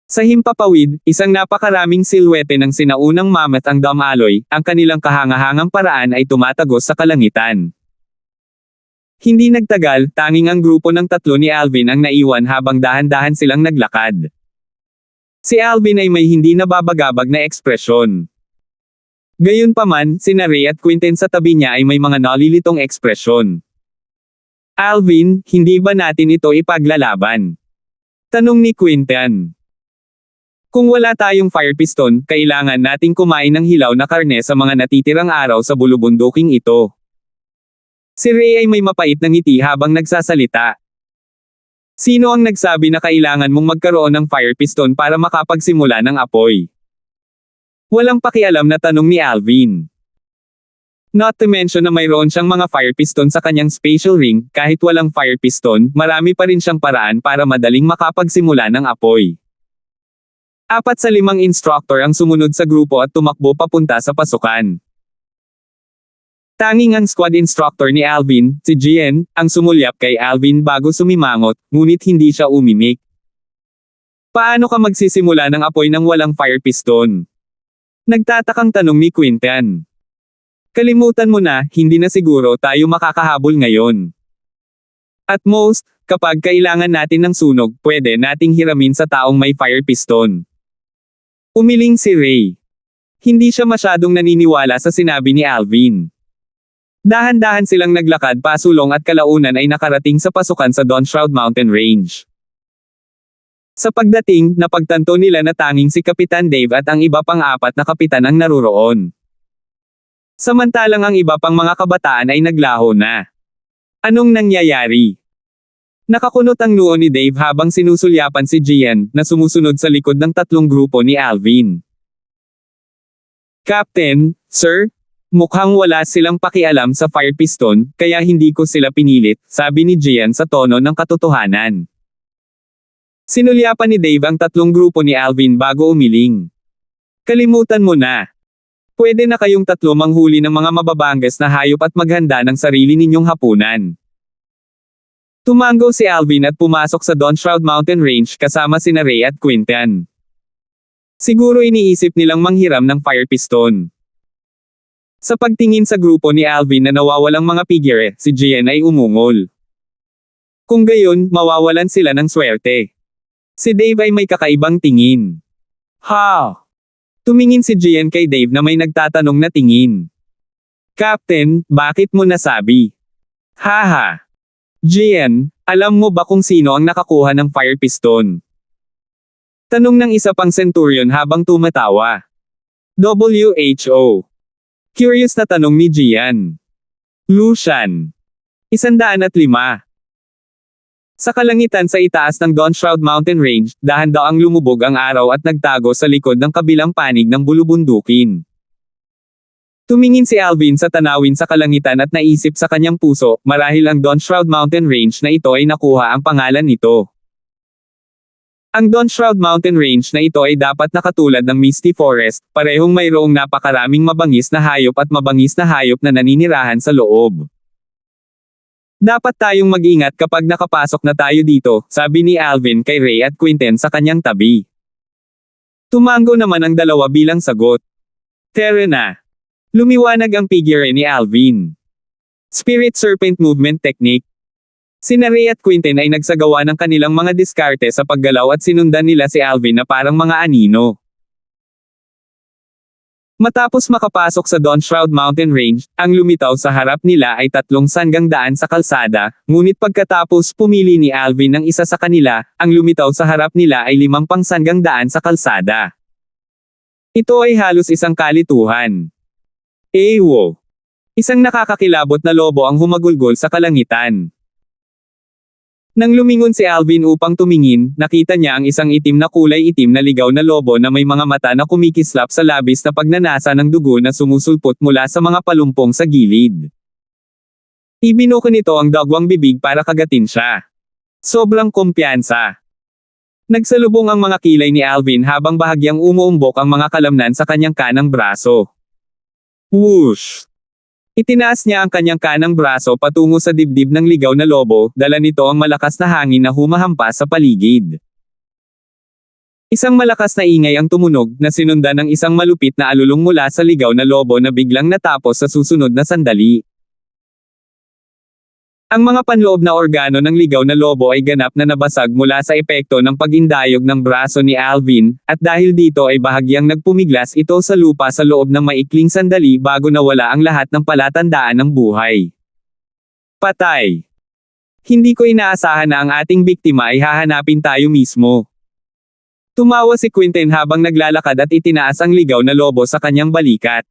Sa himpapawid, isang napakaraming silwete ng sinaunang mammoth ang Damaloy, ang kanilang kahangahangang paraan ay tumatagos sa kalangitan. Hindi nagtagal, tanging ang grupo ng 3 ni Alvin ang naiwan habang dahan-dahan silang naglakad. Si Alvin ay may hindi nababagabag na ekspresyon. Gayunpaman, sina Ray at Quinten sa tabi niya ay may mga nalilitong ekspresyon. Alvin, hindi ba natin ito ipaglalaban? Tanong ni Quinten. Kung wala tayong fire piston, kailangan nating kumain ng hilaw na karne sa mga natitirang araw sa bulubunduking ito. Si Ray ay may mapait na ngiti habang nagsasalita. Sino ang nagsabi na kailangan mong magkaroon ng fire piston para makapagsimula ng apoy? Walang pakialam na tanong ni Alvin. Not to mention na mayroon siyang mga fire piston sa kanyang spatial ring, kahit walang fire piston, marami pa rin siyang paraan para madaling makapagsimula ng apoy. 4 sa 5 instructor ang sumunod sa grupo at tumakbo papunta sa pasukan. Tanging ang squad instructor ni Alvin, si Gian, ang sumulyap kay Alvin bago sumimangot, ngunit hindi siya umimik. Paano ka magsisimula ng apoy nang walang fire piston? Nagtatakang tanong ni Quinten. Kalimutan mo na, hindi na siguro tayo makakahabol ngayon. At most, kapag kailangan natin ng sunog, pwede nating hiramin sa taong may fire piston. Umiling si Ray. Hindi siya masyadong naniniwala sa sinabi ni Alvin. Dahan-dahan silang naglakad pasulong at kalaunan ay nakarating sa pasukan sa Dawnshroud Mountain Range. Sa pagdating, napagtanto nila na tanging si Kapitan Dave at ang iba pang 4 na kapitan ang naruroon. Samantalang ang iba pang mga kabataan ay naglaho na. Anong nangyayari? Nakakunot ang noo ni Dave habang sinusulyapan si Gian, na sumusunod sa likod ng 3 grupo ni Alvin. Captain, Sir? Mukhang wala silang pakialam sa fire piston, kaya hindi ko sila pinilit, sabi ni Gian sa tono ng katotohanan. Sinulyapan ni Dave ang tatlong grupo ni Alvin bago umiling. Kalimutan mo na. Pwede na kayong tatlo manghuli ng mga mababangas na hayop at maghanda ng sarili ninyong hapunan. Tumango si Alvin at pumasok sa Don Shroud Mountain Range kasama sina Ray at Quinten. Siguro iniisip nilang manghiram ng fire piston. Sa pagtingin sa grupo ni Alvin na nawawalang mga figure, si Gian ay umungol. Kung gayon, mawawalan sila ng swerte. Si Dave ay may kakaibang tingin. Ha! Tumingin si Gian kay Dave na may nagtatanong na tingin. Captain, bakit mo nasabi? Haha! Gian, alam mo ba kung sino ang nakakuha ng fire piston? Tanong ng isa pang centurion habang tumatawa. WHO. Curious na tanong ni Gian. Lucian. 105. Sa kalangitan sa itaas ng Don Shroud Mountain Range, dahan-daang lumubog ang araw at nagtago sa likod ng kabilang panig ng bulubundukin. Tumingin si Alvin sa tanawin sa kalangitan at naisip sa kanyang puso, marahil ang Don Shroud Mountain Range na ito ay nakuha ang pangalan nito. Ang Don Shroud Mountain Range na ito ay dapat nakatulad ng Misty Forest, parehong mayroong napakaraming mabangis na hayop at mabangis na hayop na naninirahan sa loob. Dapat tayong mag-ingat kapag nakapasok na tayo dito, sabi ni Alvin kay Ray at Quinten sa kanyang tabi. Tumango naman ang dalawa bilang sagot. Tara na. Lumiwanag ang figure ni Alvin. Spirit Serpent Movement Technique. Sina Ray at Quinten ay nagsagawa ng kanilang mga diskarte sa paggalaw at sinundan nila si Alvin na parang mga anino. Matapos makapasok sa Don Shroud Mountain Range, ang lumitaw sa harap nila ay 300 daan sa kalsada, ngunit pagkatapos pumili ni Alvin ng isa sa kanila, ang lumitaw sa harap nila ay 500 daan sa kalsada. Ito ay halos isang kalituhan. Ewo! Isang nakakakilabot na lobo ang humagulgol sa kalangitan. Nang lumingon si Alvin upang tumingin, nakita niya ang isang itim na kulay itim na ligaw na lobo na may mga mata na kumikislap sa labis na pagnanasa ng dugo na sumusulpot mula sa mga palumpong sa gilid. Ibinuko nito ang dagwang bibig para kagatin siya. Sobrang kumpiyansa. Nagsalubong ang mga kilay ni Alvin habang bahagyang umuumbok ang mga kalamnan sa kanyang kanang braso. Whoosh! Itinaas niya ang kanyang kanang braso patungo sa dibdib ng ligaw na lobo, dala nito ang malakas na hangin na humahampas sa paligid. Isang malakas na ingay ang tumunog na sinundan ng isang malupit na alulong mula sa ligaw na lobo na biglang natapos sa susunod na sandali. Ang mga panloob na organo ng ligaw na lobo ay ganap na nabasag mula sa epekto ng pag-indayog ng braso ni Alvin, at dahil dito ay bahagyang nagpumiglas ito sa lupa sa loob ng maikling sandali bago nawala ang lahat ng palatandaan ng buhay. Patay. Hindi ko inaasahan na ang ating biktima ay hahanapin tayo mismo. Tumawa si Quinten habang naglalakad at itinaas ang ligaw na lobo sa kanyang balikat.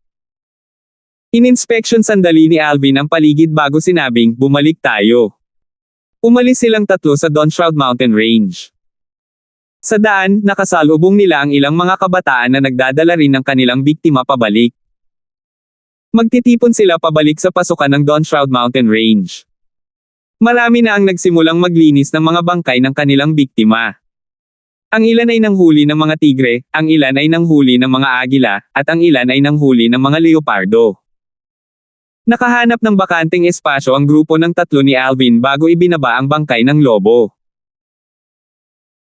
Ininspeksyon sandali ni Alvin ang paligid bago sinabing, bumalik tayo. Umalis silang tatlo sa Don Shroud Mountain Range. Sa daan, nakasalubong nila ang ilang mga kabataan na nagdadala rin ng kanilang biktima pabalik. Magtitipon sila pabalik sa pasukan ng Don Shroud Mountain Range. Marami na ang nagsimulang maglinis ng mga bangkay ng kanilang biktima. Ang ilan ay nanghuli ng mga tigre, ang ilan ay nanghuli ng mga agila, at ang ilan ay nanghuli ng mga leopardo. Nakahanap ng bakanteng espasyo ang grupo ng tatlo ni Alvin bago ibinaba ang bangkay ng lobo.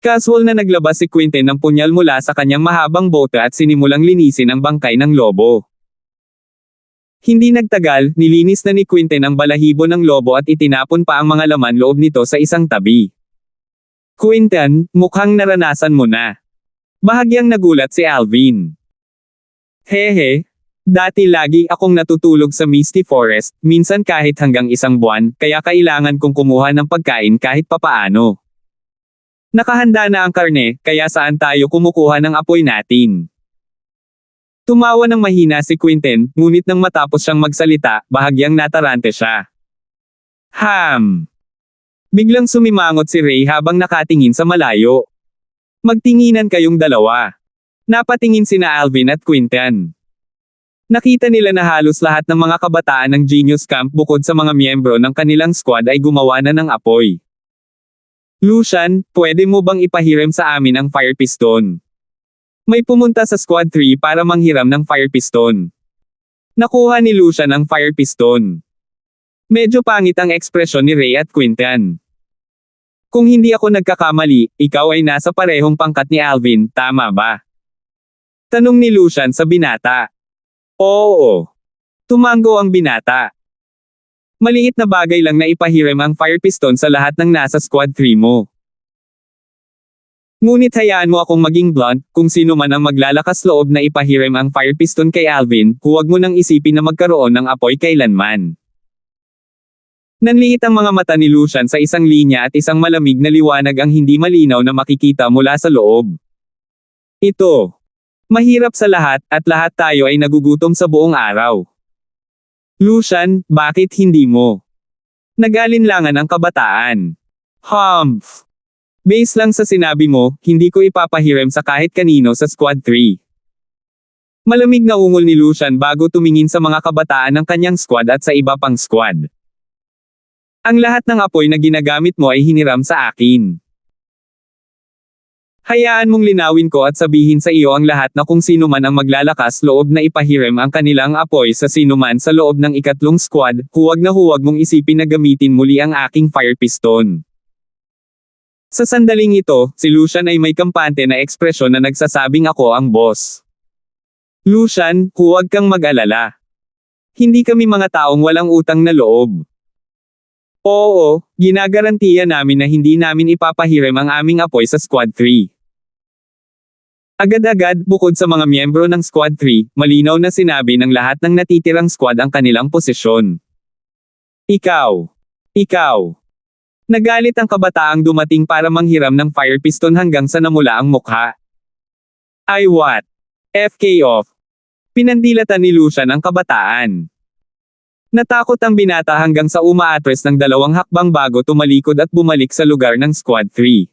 Casual na naglabas si Quinten ng punyal mula sa kanyang mahabang bote at sinimulang linisin ang bangkay ng lobo. Hindi nagtagal, nilinis na ni Quinten ang balahibo ng lobo at itinapon pa ang mga laman loob nito sa isang tabi. Quinten, mukhang naranasan mo na. Bahagyang nagulat si Alvin. Hehe. Dati lagi akong natutulog sa Misty Forest, minsan kahit hanggang 1 buwan, kaya kailangan kong kumuha ng pagkain kahit papaano. Nakahanda na ang karne, kaya saan tayo kumukuha ng apoy natin? Tumawa ng mahina si Quinten, ngunit nang matapos siyang magsalita, bahagyang natarante siya. Biglang sumimangot si Ray habang nakatingin sa malayo. Magtinginan kayong dalawa. Napatingin sina Alvin at Quinten. Nakita nila na halos lahat ng mga kabataan ng Genius Camp bukod sa mga miyembro ng kanilang squad ay gumawa na ng apoy. Lucian, pwede mo bang ipahiram sa amin ang fire piston? May pumunta sa squad 3 para manghiram ng fire piston. Nakuha ni Lucian ang fire piston. Medyo pangit ang ekspresyon ni Ray at Quintan. Kung hindi ako nagkakamali, ikaw ay nasa parehong pangkat ni Alvin, tama ba? Tanong ni Lucian sa binata. Oo. Tumango ang binata. Maliit na bagay lang na ipahiram ang fire piston sa lahat ng nasa squad 3 mo. Ngunit hayaan mo akong maging blunt, kung sino man ang maglalakas loob na ipahiram ang fire piston kay Alvin, huwag mo nang isipin na magkaroon ng apoy kailanman. Nanliit ang mga mata ni Lucian sa isang linya at isang malamig na liwanag ang hindi malinaw na makikita mula sa loob. Ito. Mahirap sa lahat, at lahat tayo ay nagugutom sa buong araw. Lucian, bakit hindi mo? Nag-alinlangan ang kabataan. Humph. Base lang sa sinabi mo, hindi ko ipapahiram sa kahit kanino sa squad 3. Malamig na ungol ni Lucian bago tumingin sa mga kabataan ng kanyang squad at sa iba pang squad. Ang lahat ng apoy na ginagamit mo ay hiniram sa akin. Hayaan mong linawin ko at sabihin sa iyo ang lahat na kung sino man ang maglalakas loob na ipahiram ang kanilang apoy sa sino man sa loob ng ikatlong squad, huwag mong isipin na gamitin muli ang aking fire piston. Sa sandaling ito, si Lucian ay may kampante na ekspresyon na nagsasabing ako ang boss. Lucian, huwag kang mag-alala. Hindi kami mga taong walang utang na loob. Oo, ginagarantiya namin na hindi namin ipapahiram ang aming apoy sa Squad 3. Agad-agad, bukod sa mga miyembro ng Squad 3, malinaw na sinabi ng lahat ng natitirang squad ang kanilang posisyon. Ikaw. Nagalit ang kabataang dumating para manghiram ng fire piston hanggang sa namula ang mukha. Ay what? FK off. Pinandilatan ni Lucian ang kabataan. Natakot ang binata hanggang sa umaatres ng 2 hakbang bago tumalikod at bumalik sa lugar ng Squad 3.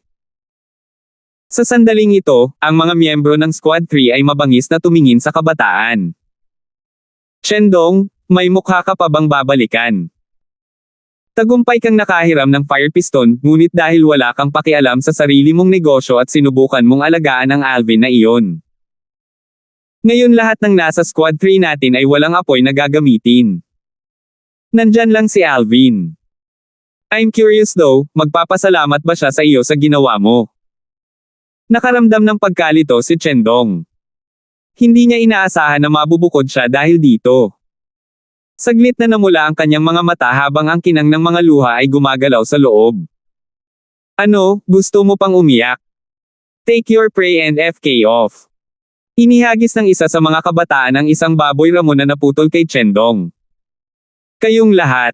Sa sandaling ito, ang mga miyembro ng Squad 3 ay mabangis na tumingin sa kabataan. Chendong, may mukha ka pa bang babalikan? Tagumpay kang nakahiram ng fire piston, ngunit dahil wala kang pakialam sa sarili mong negosyo at sinubukan mong alagaan ang Alvin na iyon. Ngayon lahat ng nasa Squad 3 natin ay walang apoy na gagamitin. Nandyan lang si Alvin. I'm curious though, magpapasalamat ba siya sa iyo sa ginawa mo? Nakaramdam ng pagkalito si Chendong. Hindi niya inaasahan na mabubukod siya dahil dito. Saglit na namula ang kanyang mga mata habang ang kinang ng mga luha ay gumagalaw sa loob. Ano, gusto mo pang umiyak? Take your prey and FK off. Inihagis ng isa sa mga kabataan ang isang baboy ramo na naputol kay Chendong. Kayong lahat.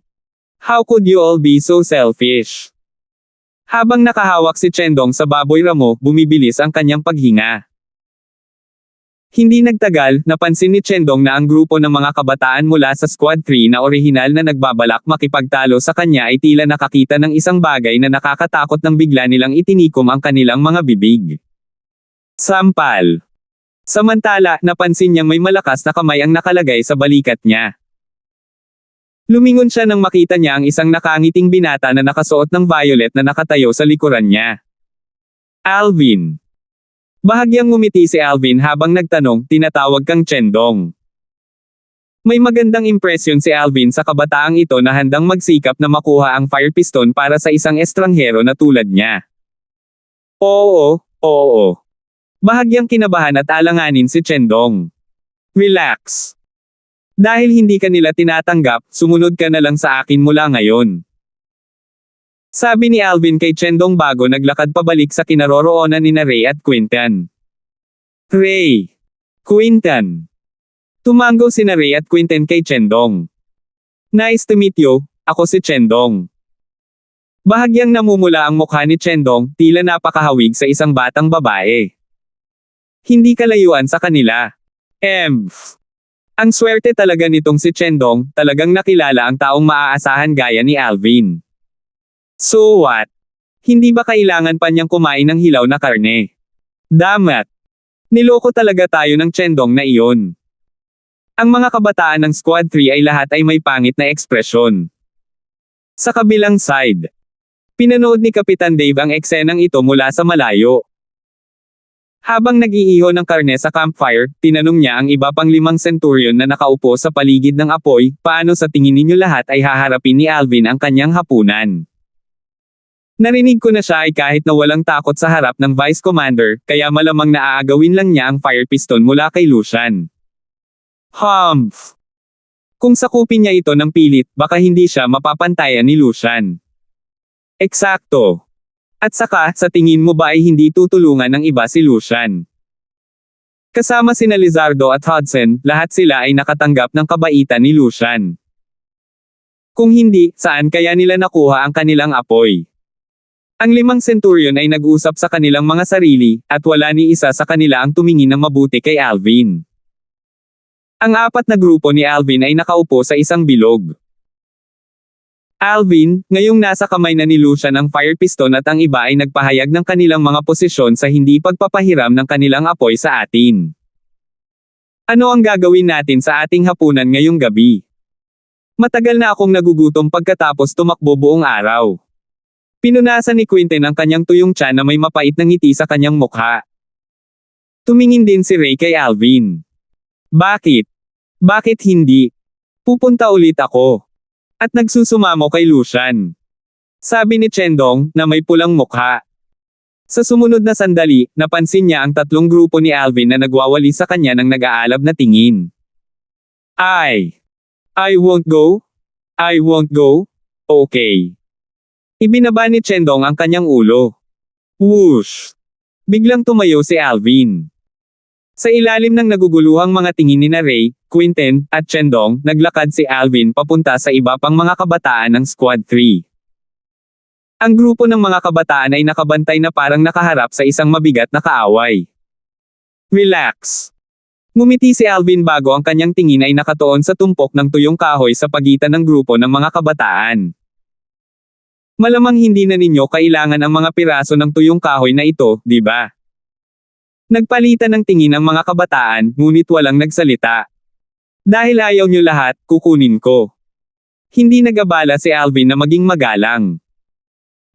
How could you all be so selfish? Habang nakahawak si Chendong sa baboy ramo, bumibilis ang kanyang paghinga. Hindi nagtagal, napansin ni Chendong na ang grupo ng mga kabataan mula sa Squad 3 na orihinal na nagbabalak makipagtalo sa kanya ay tila nakakita ng isang bagay na nakakatakot nang bigla nilang itinikom ang kanilang mga bibig. Sampal. Samantala, napansin niyang may malakas na kamay ang nakalagay sa balikat niya. Lumingon siya nang makita niya ang isang nakangiting binata na nakasuot ng violet na nakatayo sa likuran niya. Alvin. Bahagyang ngumiti si Alvin habang nagtanong, tinatawag kang Chendong. May magandang impresyon si Alvin sa kabataang ito na handang magsikap na makuha ang fire piston para sa isang estranghero na tulad niya. Oo. Bahagyang kinabahan at alanganin si Chendong. Relax. Dahil hindi ka nila tinatanggap, sumunod ka na lang sa akin mula ngayon. Sabi ni Alvin kay Chendong bago naglakad pabalik sa kinaroroonan ni Ray at Quintan. Ray. Quintan. Tumango sina Ray at Quintan kay Chendong. Nice to meet you, ako si Chendong. Bahagyang namumula ang mukha ni Chendong, tila napakahawig sa isang batang babae. Hindi kalayuan sa kanila. Ang swerte talaga nitong si Chendong, talagang nakilala ang taong maaasahan gaya ni Alvin. So what? Hindi ba kailangan pa niyang kumain ng hilaw na karne? Damat! Niloko talaga tayo ng Chendong na iyon. Ang mga kabataan ng Squad 3 ay lahat ay may pangit na ekspresyon. Sa kabilang side, pinanood ni Kapitan Dave ang eksenang ito mula sa malayo. Habang nag-iiho ng karne sa campfire, tinanong niya ang iba pang 5 centurion na nakaupo sa paligid ng apoy, paano sa tingin ninyo lahat ay haharapin ni Alvin ang kanyang hapunan? Narinig ko na siya ay kahit na walang takot sa harap ng Vice Commander, kaya malamang na aagawin lang niya ang fire piston mula kay Lucian. Humph! Kung sakupin niya ito ng pilit, baka hindi siya mapapantayan ni Lucian. Eksakto. At saka, sa tingin mo ba ay hindi tutulungan ng iba si Lucian? Kasama sina Lizardo at Hudson, lahat sila ay nakatanggap ng kabaitan ni Lucian. Kung hindi, saan kaya nila nakuha ang kanilang apoy? Ang 5 centurion ay nag-usap sa kanilang mga sarili, at wala ni isa sa kanila ang tumingin ng mabuti kay Alvin. Ang 4 na grupo ni Alvin ay nakaupo sa isang bilog. Alvin, ngayong nasa kamay na ni Lucian ang fire piston at ang iba ay nagpahayag ng kanilang mga posisyon sa hindi pagpapahiram ng kanilang apoy sa atin. Ano ang gagawin natin sa ating hapunan ngayong gabi? Matagal na akong nagugutom pagkatapos tumakbo buong araw. Pinunasan ni Quinten ang kanyang tuyong tiyan na may mapait na ngiti sa kanyang mukha. Tumingin din si Ray kay Alvin. Bakit? Bakit hindi? Pupunta ulit ako. At nagsusumamo kay Lucian. Sabi ni Chendong, na may pulang mukha. Sa sumunod na sandali, napansin niya ang 3 grupo ni Alvin na nagwawali sa kanya ng nag-aalab na tingin. I won't go? I won't go? Okay. Ibinaba ni Chendong ang kanyang ulo. Whoosh! Biglang tumayo si Alvin. Sa ilalim ng naguguluhang mga tingin ni Ray, Quinten, at Chendong, naglakad si Alvin papunta sa iba pang mga kabataan ng Squad 3. Ang grupo ng mga kabataan ay nakabantay na parang nakaharap sa isang mabigat na kaaway. Relax. Ngumiti si Alvin bago ang kanyang tingin ay nakatuon sa tumpok ng tuyong kahoy sa pagitan ng grupo ng mga kabataan. Malamang hindi na ninyo kailangan ang mga piraso ng tuyong kahoy na ito, di ba? Nagpalitan ng tingin ang mga kabataan, ngunit walang nagsalita. Dahil ayaw nyo lahat, kukunin ko. Hindi nag-abala si Alvin na maging magalang.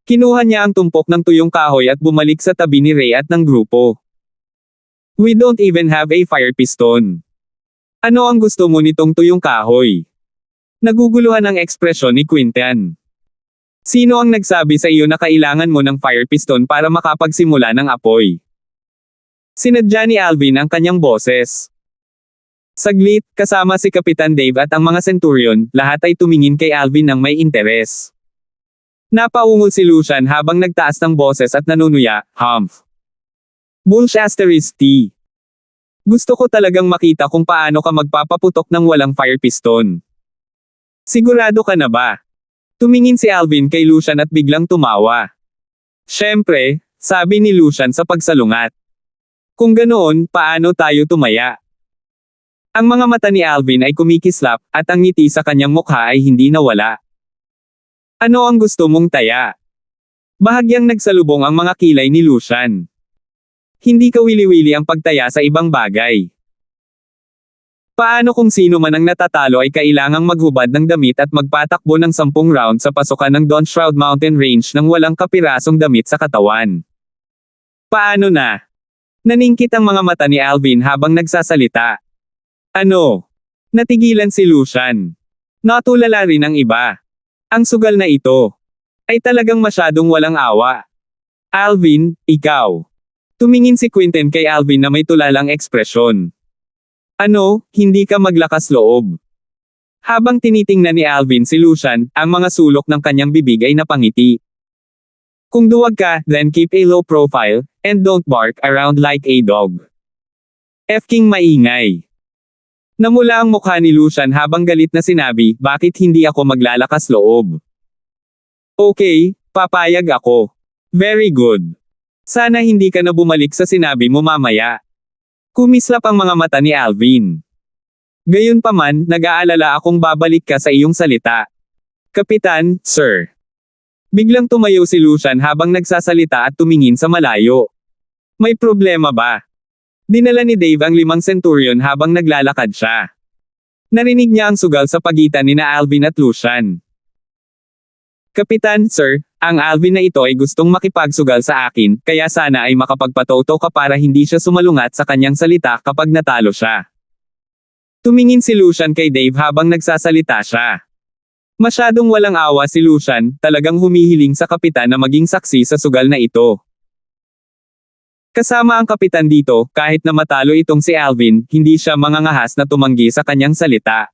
Kinuha niya ang tumpok ng tuyong kahoy at bumalik sa tabi ni Ray at ng grupo. We don't even have a fire piston. Ano ang gusto mo nitong tuyong kahoy? Naguguluhan ang ekspresyon ni Quinten. Sino ang nagsabi sa iyo na kailangan mo ng fire piston para makapagsimula ng apoy? Sinadya ni Alvin ang kanyang boses. Saglit, kasama si Kapitan Dave at ang mga centurion, lahat ay tumingin kay Alvin ng may interes. Napaungol si Lucian habang nagtaas ng boses at nanunuya, humph. Bullshit. Gusto ko talagang makita kung paano ka magpapaputok ng walang fire piston. Sigurado ka na ba? Tumingin si Alvin kay Lucian at biglang tumawa. Siyempre, sabi ni Lucian sa pagsalungat. Kung ganoon, paano tayo tumaya? Ang mga mata ni Alvin ay kumikislap, at ang ngiti sa kanyang mukha ay hindi nawala. Ano ang gusto mong taya? Bahagyang nagsalubong ang mga kilay ni Lucian. Hindi kawili-wili ang pagtaya sa ibang bagay. Paano kung sino man ang natatalo ay kailangang maghubad ng damit at magpatakbo ng 10 round sa pasukan ng Don Shroud Mountain Range nang walang kapirasong damit sa katawan? Paano na? Naningkit ang mga mata ni Alvin habang nagsasalita. Ano? Natigilan si Lucian. Natulala rin ang iba. Ang sugal na ito ay talagang masyadong walang awa. Alvin, ikaw. Tumingin si Quinten kay Alvin na may tulalang ekspresyon. Ano, hindi ka maglakas loob? Habang tinitingnan ni Alvin si Lucian, ang mga sulok ng kanyang bibig ay napangiti. Kung duwag ka, then keep a low profile, and don't bark around like a dog. F-king maingay. Namula ang mukha ni Lucian habang galit na sinabi, bakit hindi ako maglalakas loob? Okay, papayag ako. Very good. Sana hindi ka na bumalik sa sinabi mo mamaya. Kumislap ang mga mata ni Alvin. Gayunpaman, nag-aalala akong babalik ka sa iyong salita. Kapitan, sir. Biglang tumayo si Lucian habang nagsasalita at tumingin sa malayo. May problema ba? Dinala ni Dave ang 5 centurion habang naglalakad siya. Narinig niya ang sugal sa pagitan nina Alvin at Lucian. Kapitan, sir, ang Alvin na ito ay gustong makipagsugal sa akin, kaya sana ay makapagpatoto ka para hindi siya sumalungat sa kanyang salita kapag natalo siya. Tumingin si Lucian kay Dave habang nagsasalita siya. Masyadong walang awa si Lucian, talagang humihiling sa kapitan na maging saksi sa sugal na ito. Kasama ang kapitan dito, kahit na matalo itong si Alvin, hindi siya mangangahas na tumanggi sa kanyang salita.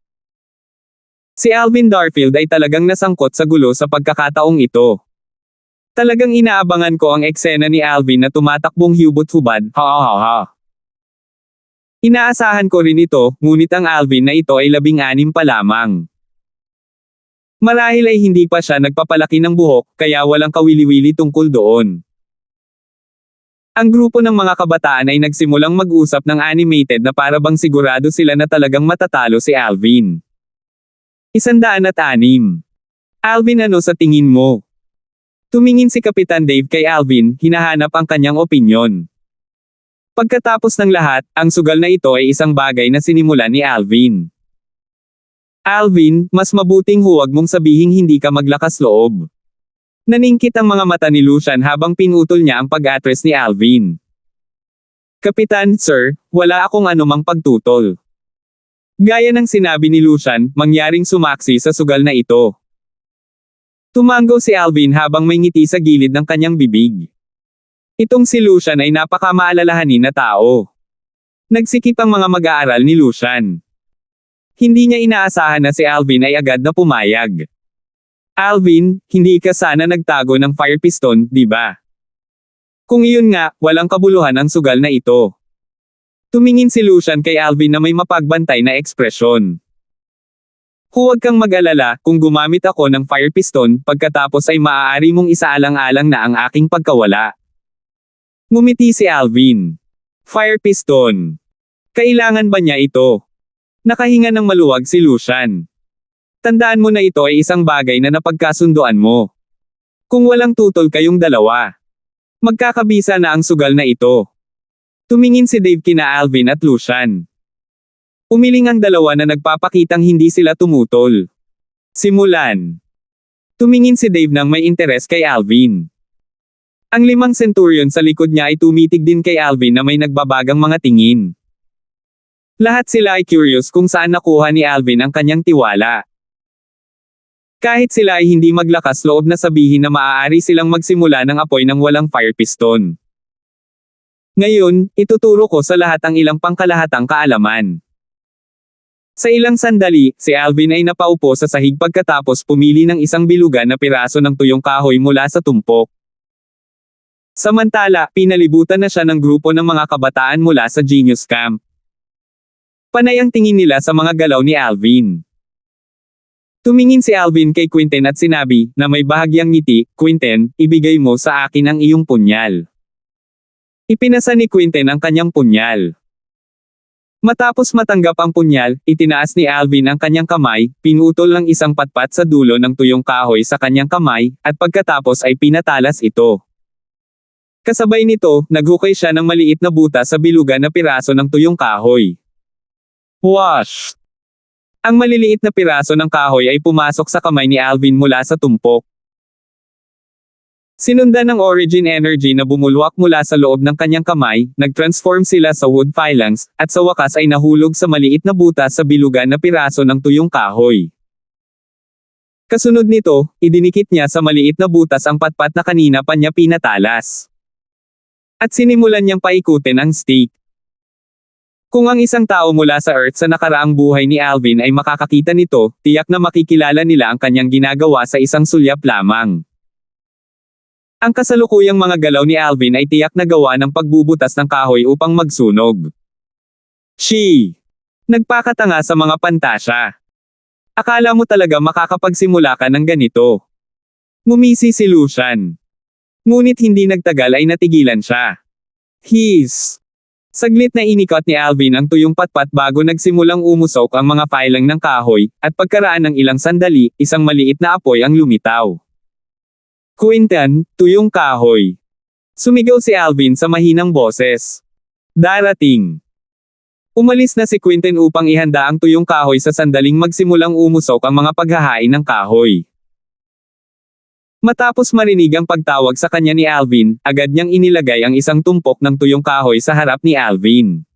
Si Alvin Darfield ay talagang nasangkot sa gulo sa pagkakataong ito. Talagang inaabangan ko ang eksena ni Alvin na tumatakbong hubot-hubad, ha ha ha. Inaasahan ko rin ito, ngunit ang Alvin na ito ay 16 pa lamang. Marahil ay hindi pa siya nagpapalaki ng buhok, kaya walang kawili-wili tungkol doon. Ang grupo ng mga kabataan ay nagsimulang mag-usap ng animated na para bang sigurado sila na talagang matatalo si Alvin. 106. Alvin, ano sa tingin mo? Tumingin si Kapitan Dave kay Alvin, hinahanap ang kanyang opinyon. Pagkatapos ng lahat, ang sugal na ito ay isang bagay na sinimulan ni Alvin. Alvin, mas mabuting huwag mong sabihing hindi ka maglakas loob. Naningkit ang mga mata ni Lucian habang pinutol niya ang pag-address ni Alvin. Kapitan, sir, wala akong anumang pagtutol. Gaya ng sinabi ni Lucian, mangyaring sumaksi sa sugal na ito. Tumango si Alvin habang may ngiti sa gilid ng kanyang bibig. Itong si Lucian ay napakamaalalahanin na tao. Nagsikip ang mga mag-aaral ni Lucian. Hindi niya inaasahan na si Alvin ay agad na pumayag. Alvin, hindi ka sana nagtago ng fire piston, di ba? Kung iyon nga, walang kabuluhan ang sugal na ito. Tumingin si Lucian kay Alvin na may mapagbantay na ekspresyon. Huwag kang mag-alala, kung gumamit ako ng fire piston, pagkatapos ay maaari mong isaalang-alang na ang aking pagkawala. Ngumiti si Alvin. Fire piston. Kailangan ba niya ito? Nakahinga ng maluwag si Lucian. Tandaan mo na ito ay isang bagay na napagkasunduan mo. Kung walang tutol kayong dalawa, magkakabisa na ang sugal na ito. Tumingin si Dave kina Alvin at Lucian. Umiling ang dalawa na nagpapakitang hindi sila tumutol. Simulan. Tumingin si Dave nang may interes kay Alvin. Ang 5 centurion sa likod niya ay tumitig din kay Alvin na may nagbabagang mga tingin. Lahat sila ay curious kung saan nakuha ni Alvin ang kanyang tiwala. Kahit sila ay hindi maglakas loob na sabihin na maaari silang magsimula ng apoy ng walang fire piston. Ngayon, ituturo ko sa lahat ang ilang pangkalahatang kaalaman. Sa ilang sandali, si Alvin ay napaupo sa sahig pagkatapos pumili ng isang bilugan na piraso ng tuyong kahoy mula sa tumpok. Samantala, pinalibutan na siya ng grupo ng mga kabataan mula sa Genius Camp. Panay ang tingin nila sa mga galaw ni Alvin. Tumingin si Alvin kay Quinten at sinabi, na may bahagyang ngiti, Quinten, ibigay mo sa akin ang iyong punyal. Ipinasa ni Quinten ang kanyang punyal. Matapos matanggap ang punyal, itinaas ni Alvin ang kanyang kamay, pinutol ng isang patpat sa dulo ng tuyong kahoy sa kanyang kamay, at pagkatapos ay pinatalas ito. Kasabay nito, naghukay siya ng maliit na butas sa bilugan na piraso ng tuyong kahoy. Wash! Ang maliliit na piraso ng kahoy ay pumasok sa kamay ni Alvin mula sa tumpok. Sinundan ng origin energy na bumulwak mula sa loob ng kanyang kamay, nag-transform sila sa wood phalanx, at sa wakas ay nahulog sa maliit na butas sa bilugan na piraso ng tuyong kahoy. Kasunod nito, idinikit niya sa maliit na butas ang patpat na kanina pa niya pinatalas. At sinimulan niyang paikutin ang stick. Kung ang isang tao mula sa Earth sa nakaraang buhay ni Alvin ay makakakita nito, tiyak na makikilala nila ang kanyang ginagawa sa isang sulyap lamang. Ang kasalukuyang mga galaw ni Alvin ay tiyak na gawa ng pagbubutas ng kahoy upang magsunog. Nagpakatanga sa mga pantasya. Akala mo talaga makakapagsimula ka ng ganito? Ngumisi si Lucian. Ngunit hindi nagtagal ay natigilan siya. Saglit na inikot ni Alvin ang tuyong patpat bago nagsimulang umusok ang mga pailang ng kahoy, at pagkaraan ng ilang sandali, isang maliit na apoy ang lumitaw. Quinten, tuyong kahoy. Sumigaw si Alvin sa mahinang boses. Darating. Umalis na si Quinten upang ihanda ang tuyong kahoy sa sandaling magsimulang umusok ang mga paghahain ng kahoy. Matapos marinig ang pagtawag sa kanya ni Alvin, agad niyang inilagay ang isang tumpok ng tuyong kahoy sa harap ni Alvin.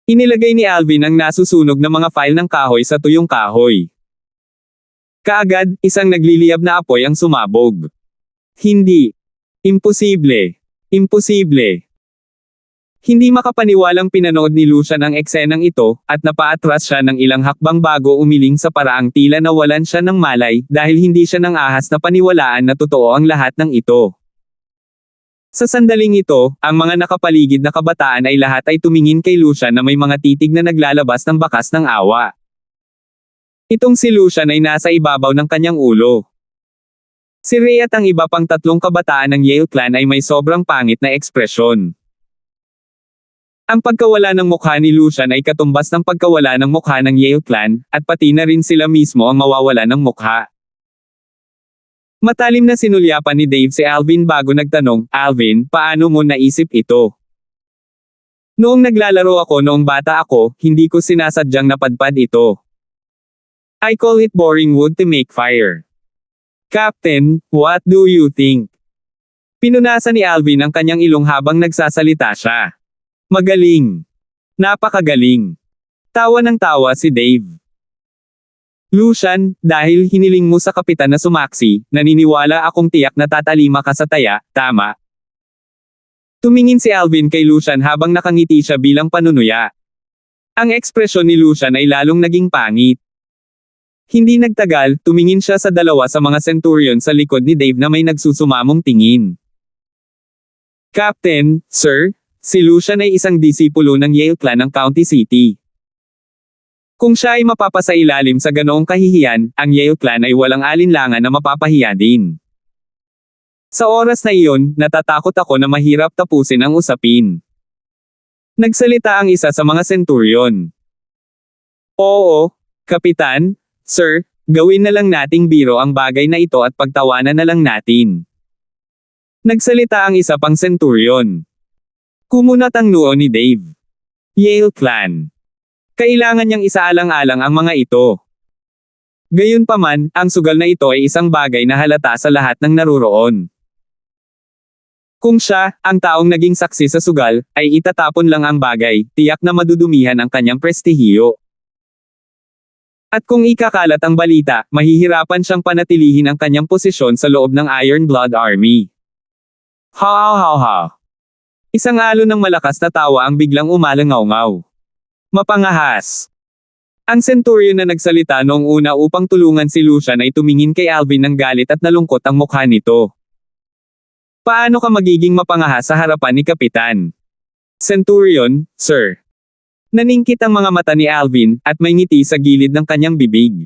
Inilagay ni Alvin ang nasusunog na mga file ng kahoy sa tuyong kahoy. Kaagad, isang nagliliyab na apoy ang sumabog. Hindi. Imposible. Imposible. Hindi makapaniwalang pinanood ni Lucian ang eksenang ito, at napaatras siya ng ilang hakbang bago umiling sa paraang tila nawalan siya ng malay, dahil hindi siya nang ahas na paniwalaan na totoo ang lahat ng ito. Sa sandaling ito, ang mga nakapaligid na kabataan ay lahat ay tumingin kay Lucian na may mga titig na naglalabas ng bakas ng awa. Itong si Lucian ay nasa ibabaw ng kanyang ulo. Si Ray at ang iba pang tatlong kabataan ng Yale Clan ay may sobrang pangit na ekspresyon. Ang pagkawala ng mukha ni Lucian ay katumbas ng pagkawala ng mukha ng Yale Clan, at pati na rin sila mismo ang mawawala ng mukha. Matalim na sinulyapan ni Dave si Alvin bago nagtanong, "Alvin, paano mo naisip ito?" "Noong naglalaro ako noong bata ako, hindi ko sinasadyang napadpad ito. I call it boring wood to make fire." "Captain, what do you think?" Pinunasan ni Alvin ang kanyang ilong habang nagsasalita siya. "Magaling. Napakagaling." Tawa ng tawa si Dave. "Lucian, dahil hiniling mo sa kapitan na sumaksi, naniniwala akong tiyak na tatalima ka sa taya, tama?" Tumingin si Alvin kay Lucian habang nakangiti siya bilang panunuya. Ang ekspresyon ni Lucian ay lalong naging pangit. Hindi nagtagal, tumingin siya sa dalawa sa mga centurion sa likod ni Dave na may nagsusumamong tingin. "Captain, sir, si Lucian ay isang disipulo ng Yale Clan ng County City. Kung siya ay mapapasailalim sa ganoong kahihiyan, ang Yale Clan ay walang alinlangan na mapapahiya din." Sa oras na iyon, natatakot ako na mahirap tapusin ang usapin. Nagsalita ang isa sa mga centurion. "Oo, Kapitan, sir, gawin na lang nating biro ang bagay na ito at pagtawanan na lang natin." Nagsalita ang isa pang centurion. Kumunat ang noo ni Dave. Yale Clan. Kailangan niyang isaalang-alang ang mga ito. Gayunpaman, ang sugal na ito ay isang bagay na halata sa lahat ng naruroon. Kung siya, ang taong naging saksi sa sugal, ay itatapon lang ang bagay, tiyak na madudumihan ang kanyang prestihiyo. At kung ikakalat ang balita, mahihirapan siyang panatilihin ang kanyang posisyon sa loob ng Iron Blood Army. Ha ha ha ha. Isang alon ng malakas na tawa ang biglang umalangaw-ngaw. Mapangahas. Ang centurion na nagsalita noong una upang tulungan si Lucian ay tumingin kay Alvin ng galit at nalungkot ang mukha nito. "Paano ka magiging mapangahas sa harapan ni Kapitan?" "Centurion, sir." Naningkit ang mga mata ni Alvin, at may ngiti sa gilid ng kanyang bibig.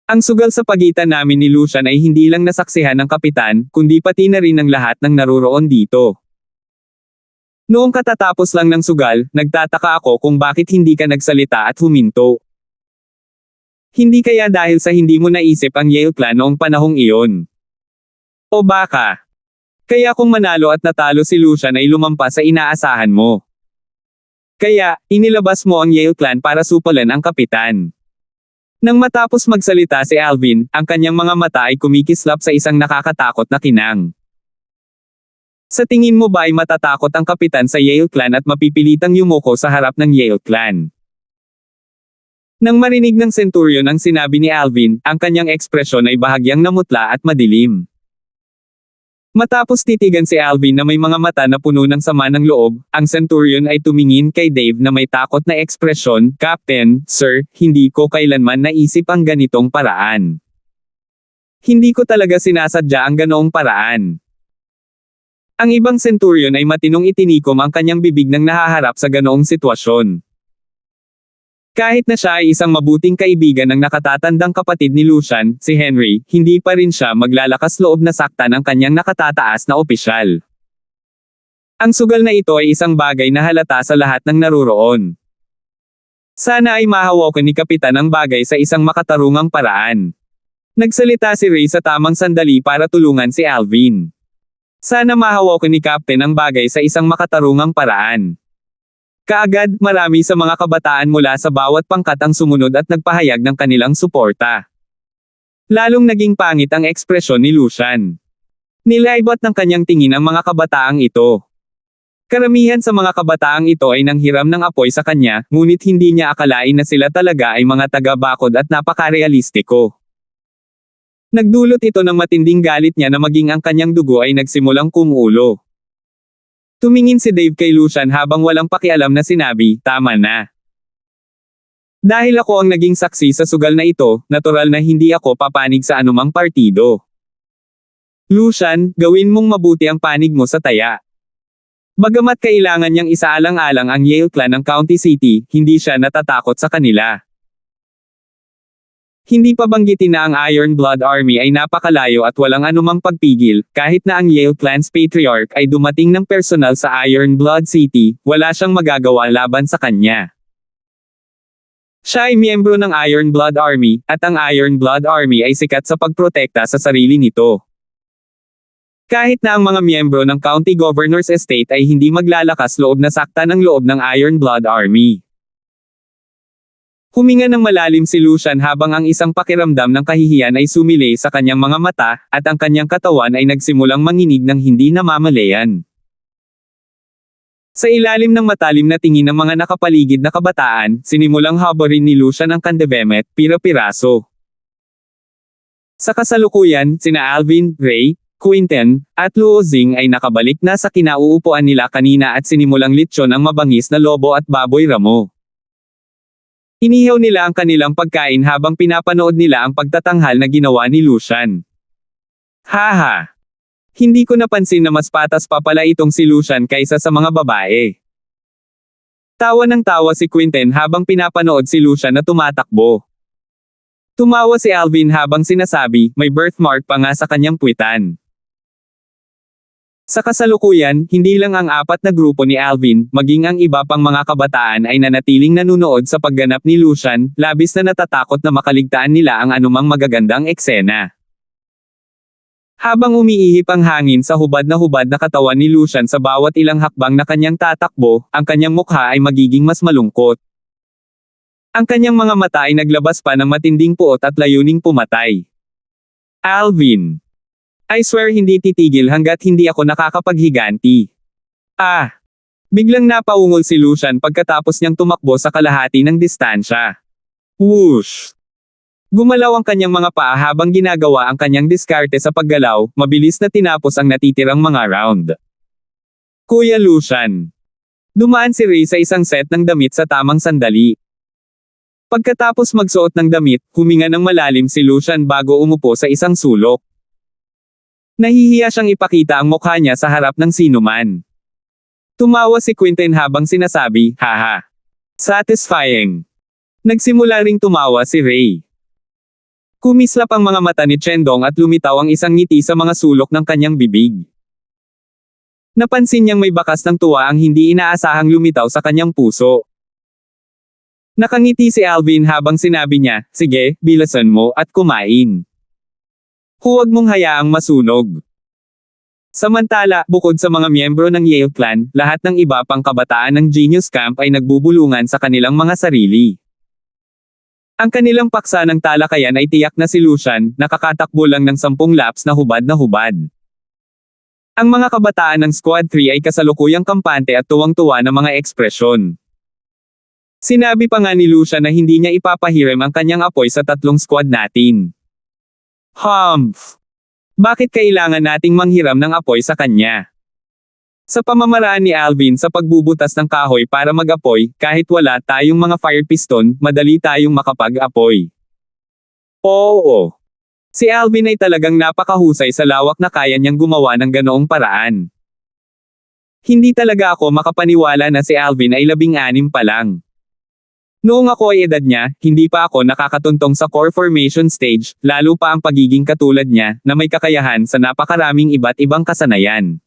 "Ang sugal sa pagitan namin ni Lucian ay hindi lang nasaksihan ng Kapitan, kundi pati na rin ng lahat ng naruroon dito. Noong katatapos lang ng sugal, nagtataka ako kung bakit hindi ka nagsalita at huminto. Hindi kaya dahil sa hindi mo naisip ang Yale Clan noong panahong iyon? O baka, kaya kung manalo at natalo si Lucian ay lumampas sa inaasahan mo. Kaya, inilabas mo ang Yale Clan para supalan ang Kapitan." Nang matapos magsalita si Alvin, ang kanyang mga mata ay kumikislap sa isang nakakatakot na kinang. "Sa tingin mo ba ay matatakot ang Kapitan sa Yale Clan at mapipilitang yumuko sa harap ng Yale Clan?" Nang marinig ng centurion ang sinabi ni Alvin, ang kanyang ekspresyon ay bahagyang namutla at madilim. Matapos titigan si Alvin na may mga mata na puno ng sama ng loob, ang centurion ay tumingin kay Dave na may takot na ekspresyon, "Captain, sir, hindi ko kailanman naisip ang ganitong paraan. Hindi ko talaga sinasadya ang ganoong paraan." Ang ibang centurion ay matinong itinikom ang kanyang bibig nang nahaharap sa ganoong sitwasyon. Kahit na siya ay isang mabuting kaibigan ng nakatatandang kapatid ni Lucian, si Henry, hindi pa rin siya maglalakas loob na saktan ang kanyang nakatataas na opisyal. Ang sugal na ito ay isang bagay na halata sa lahat ng naruroon. Sana ay mahawakan ni Kapitan ang bagay sa isang makatarungang paraan. Nagsalita si Ray sa tamang sandali para tulungan si Alvin. Sana mahawakan ni Captain ang bagay sa isang makatarungang paraan. Kaagad, marami sa mga kabataan mula sa bawat pangkat ang sumunod at nagpahayag ng kanilang suporta. Lalong naging pangit ang ekspresyon ni Lucian. Nilaibat ng kanyang tingin ang mga kabataang ito. Karamihan sa mga kabataang ito ay nanghiram ng apoy sa kanya, ngunit hindi niya akalain na sila talaga ay mga taga-bakod at napakarealistiko. Nagdulot ito ng matinding galit niya na maging ang kanyang dugo ay nagsimulang kumulo. Tumingin si Dave kay Lucian habang walang pakialam na sinabi, "Tama na. Dahil ako ang naging saksi sa sugal na ito, natural na hindi ako papanig sa anumang partido. Lucian, gawin mong mabuti ang panig mo sa taya." Bagamat kailangan niyang isaalang-alang ang Yale Clan ng County City, hindi siya natatakot sa kanila. Hindi pa banggitin na ang Iron Blood Army ay napakalayo at walang anumang pagpigil, kahit na ang Yale Clan's Patriarch ay dumating ng personal sa Iron Blood City, wala siyang magagawa laban sa kanya. Siya ay miyembro ng Iron Blood Army, at ang Iron Blood Army ay sikat sa pagprotekta sa sarili nito. Kahit na ang mga miyembro ng County Governor's Estate ay hindi maglalakas loob na saktan ang loob ng Iron Blood Army. Huminga ng malalim si Lucian habang ang isang pakiramdam ng kahihiyan ay sumilay sa kanyang mga mata, at ang kanyang katawan ay nagsimulang manginig ng hindi namamalayan. Sa ilalim ng matalim na tingin ng mga nakapaligid na kabataan, sinimulang habarin ni Lucian ang kandebemet, pira-piraso. Sa kasalukuyan, sina Alvin, Ray, Quinten, at Luozing ay nakabalik na sa kinauupuan nila kanina at sinimulang litsyon ang mabangis na lobo at baboy ramo. Inihaw nila ang kanilang pagkain habang pinapanood nila ang pagtatanghal na ginawa ni Lucian. Haha! Hindi ko napansin na mas patas pa pala itong si Lucian kaysa sa mga babae. Tawa ng tawa si Quinten habang pinapanood si Lucian na tumatakbo. Tumawa si Alvin habang sinasabi, may birthmark pa nga sa kanyang puwitan. Sa kasalukuyan, hindi lang ang apat na grupo ni Alvin, maging ang iba pang mga kabataan ay nanatiling nanunood sa pagganap ni Lucian, labis na natatakot na makaligtaan nila ang anumang magagandang eksena. Habang umiihip ang hangin sa hubad na katawan ni Lucian sa bawat ilang hakbang na kanyang tatakbo, ang kanyang mukha ay magiging mas malungkot. Ang kanyang mga mata ay naglabas pa ng matinding puot at layuning pumatay. Alvin! I swear hindi titigil hanggat hindi ako nakakapaghiganti. Biglang napaungol si Lucian pagkatapos niyang tumakbo sa kalahati ng distansya. Whoosh! Gumalaw ang kanyang mga paa habang ginagawa ang kanyang diskarte sa paggalaw, mabilis na tinapos ang natitirang mga round. Kuya Lucian. Dumaan si Ray sa isang set ng damit sa tamang sandali. Pagkatapos magsuot ng damit, huminga ng malalim si Lucian bago umupo sa isang sulok. Nahihiya siyang ipakita ang mukha niya sa harap ng sinuman. Tumawa si Quinten habang sinasabi, haha. Satisfying. Nagsimula ring tumawa si Ray. Kumislap ang mga mata ni Chendong at lumitaw ang isang ngiti sa mga sulok ng kanyang bibig. Napansin niyang may bakas ng tuwa ang hindi inaasahang lumitaw sa kanyang puso. Nakangiti si Alvin habang sinabi niya, sige, bilasan mo at kumain. Huwag mong hayaang masunog. Samantala, bukod sa mga miyembro ng Yale Clan, lahat ng iba pang kabataan ng Genius Camp ay nagbubulungan sa kanilang mga sarili. Ang kanilang paksa ng talakayan ay tiyak na si Lucian, nakakatakbo lang ng 10 laps na hubad na hubad. Ang mga kabataan ng Squad 3 ay kasalukuyang kampante at tuwang-tuwa na mga ekspresyon. Sinabi pa nga ni Lucian na hindi niya ipapahiram ang kanyang apoy sa 3 squad natin. Humph! Bakit kailangan nating manghiram ng apoy sa kanya? Sa pamamaraan ni Alvin sa pagbubutas ng kahoy para mag-apoy, kahit wala tayong mga fire piston, madali tayong makapag-apoy. Oo. Si Alvin ay talagang napakahusay sa lawak na kaya niyang gumawa ng ganoong paraan. Hindi talaga ako makapaniwala na si Alvin ay 16 pa lang. Noong ako ay edad niya, hindi pa ako nakakatuntong sa core formation stage, lalo pa ang pagiging katulad niya, na may kakayahan sa napakaraming iba't ibang kasanayan.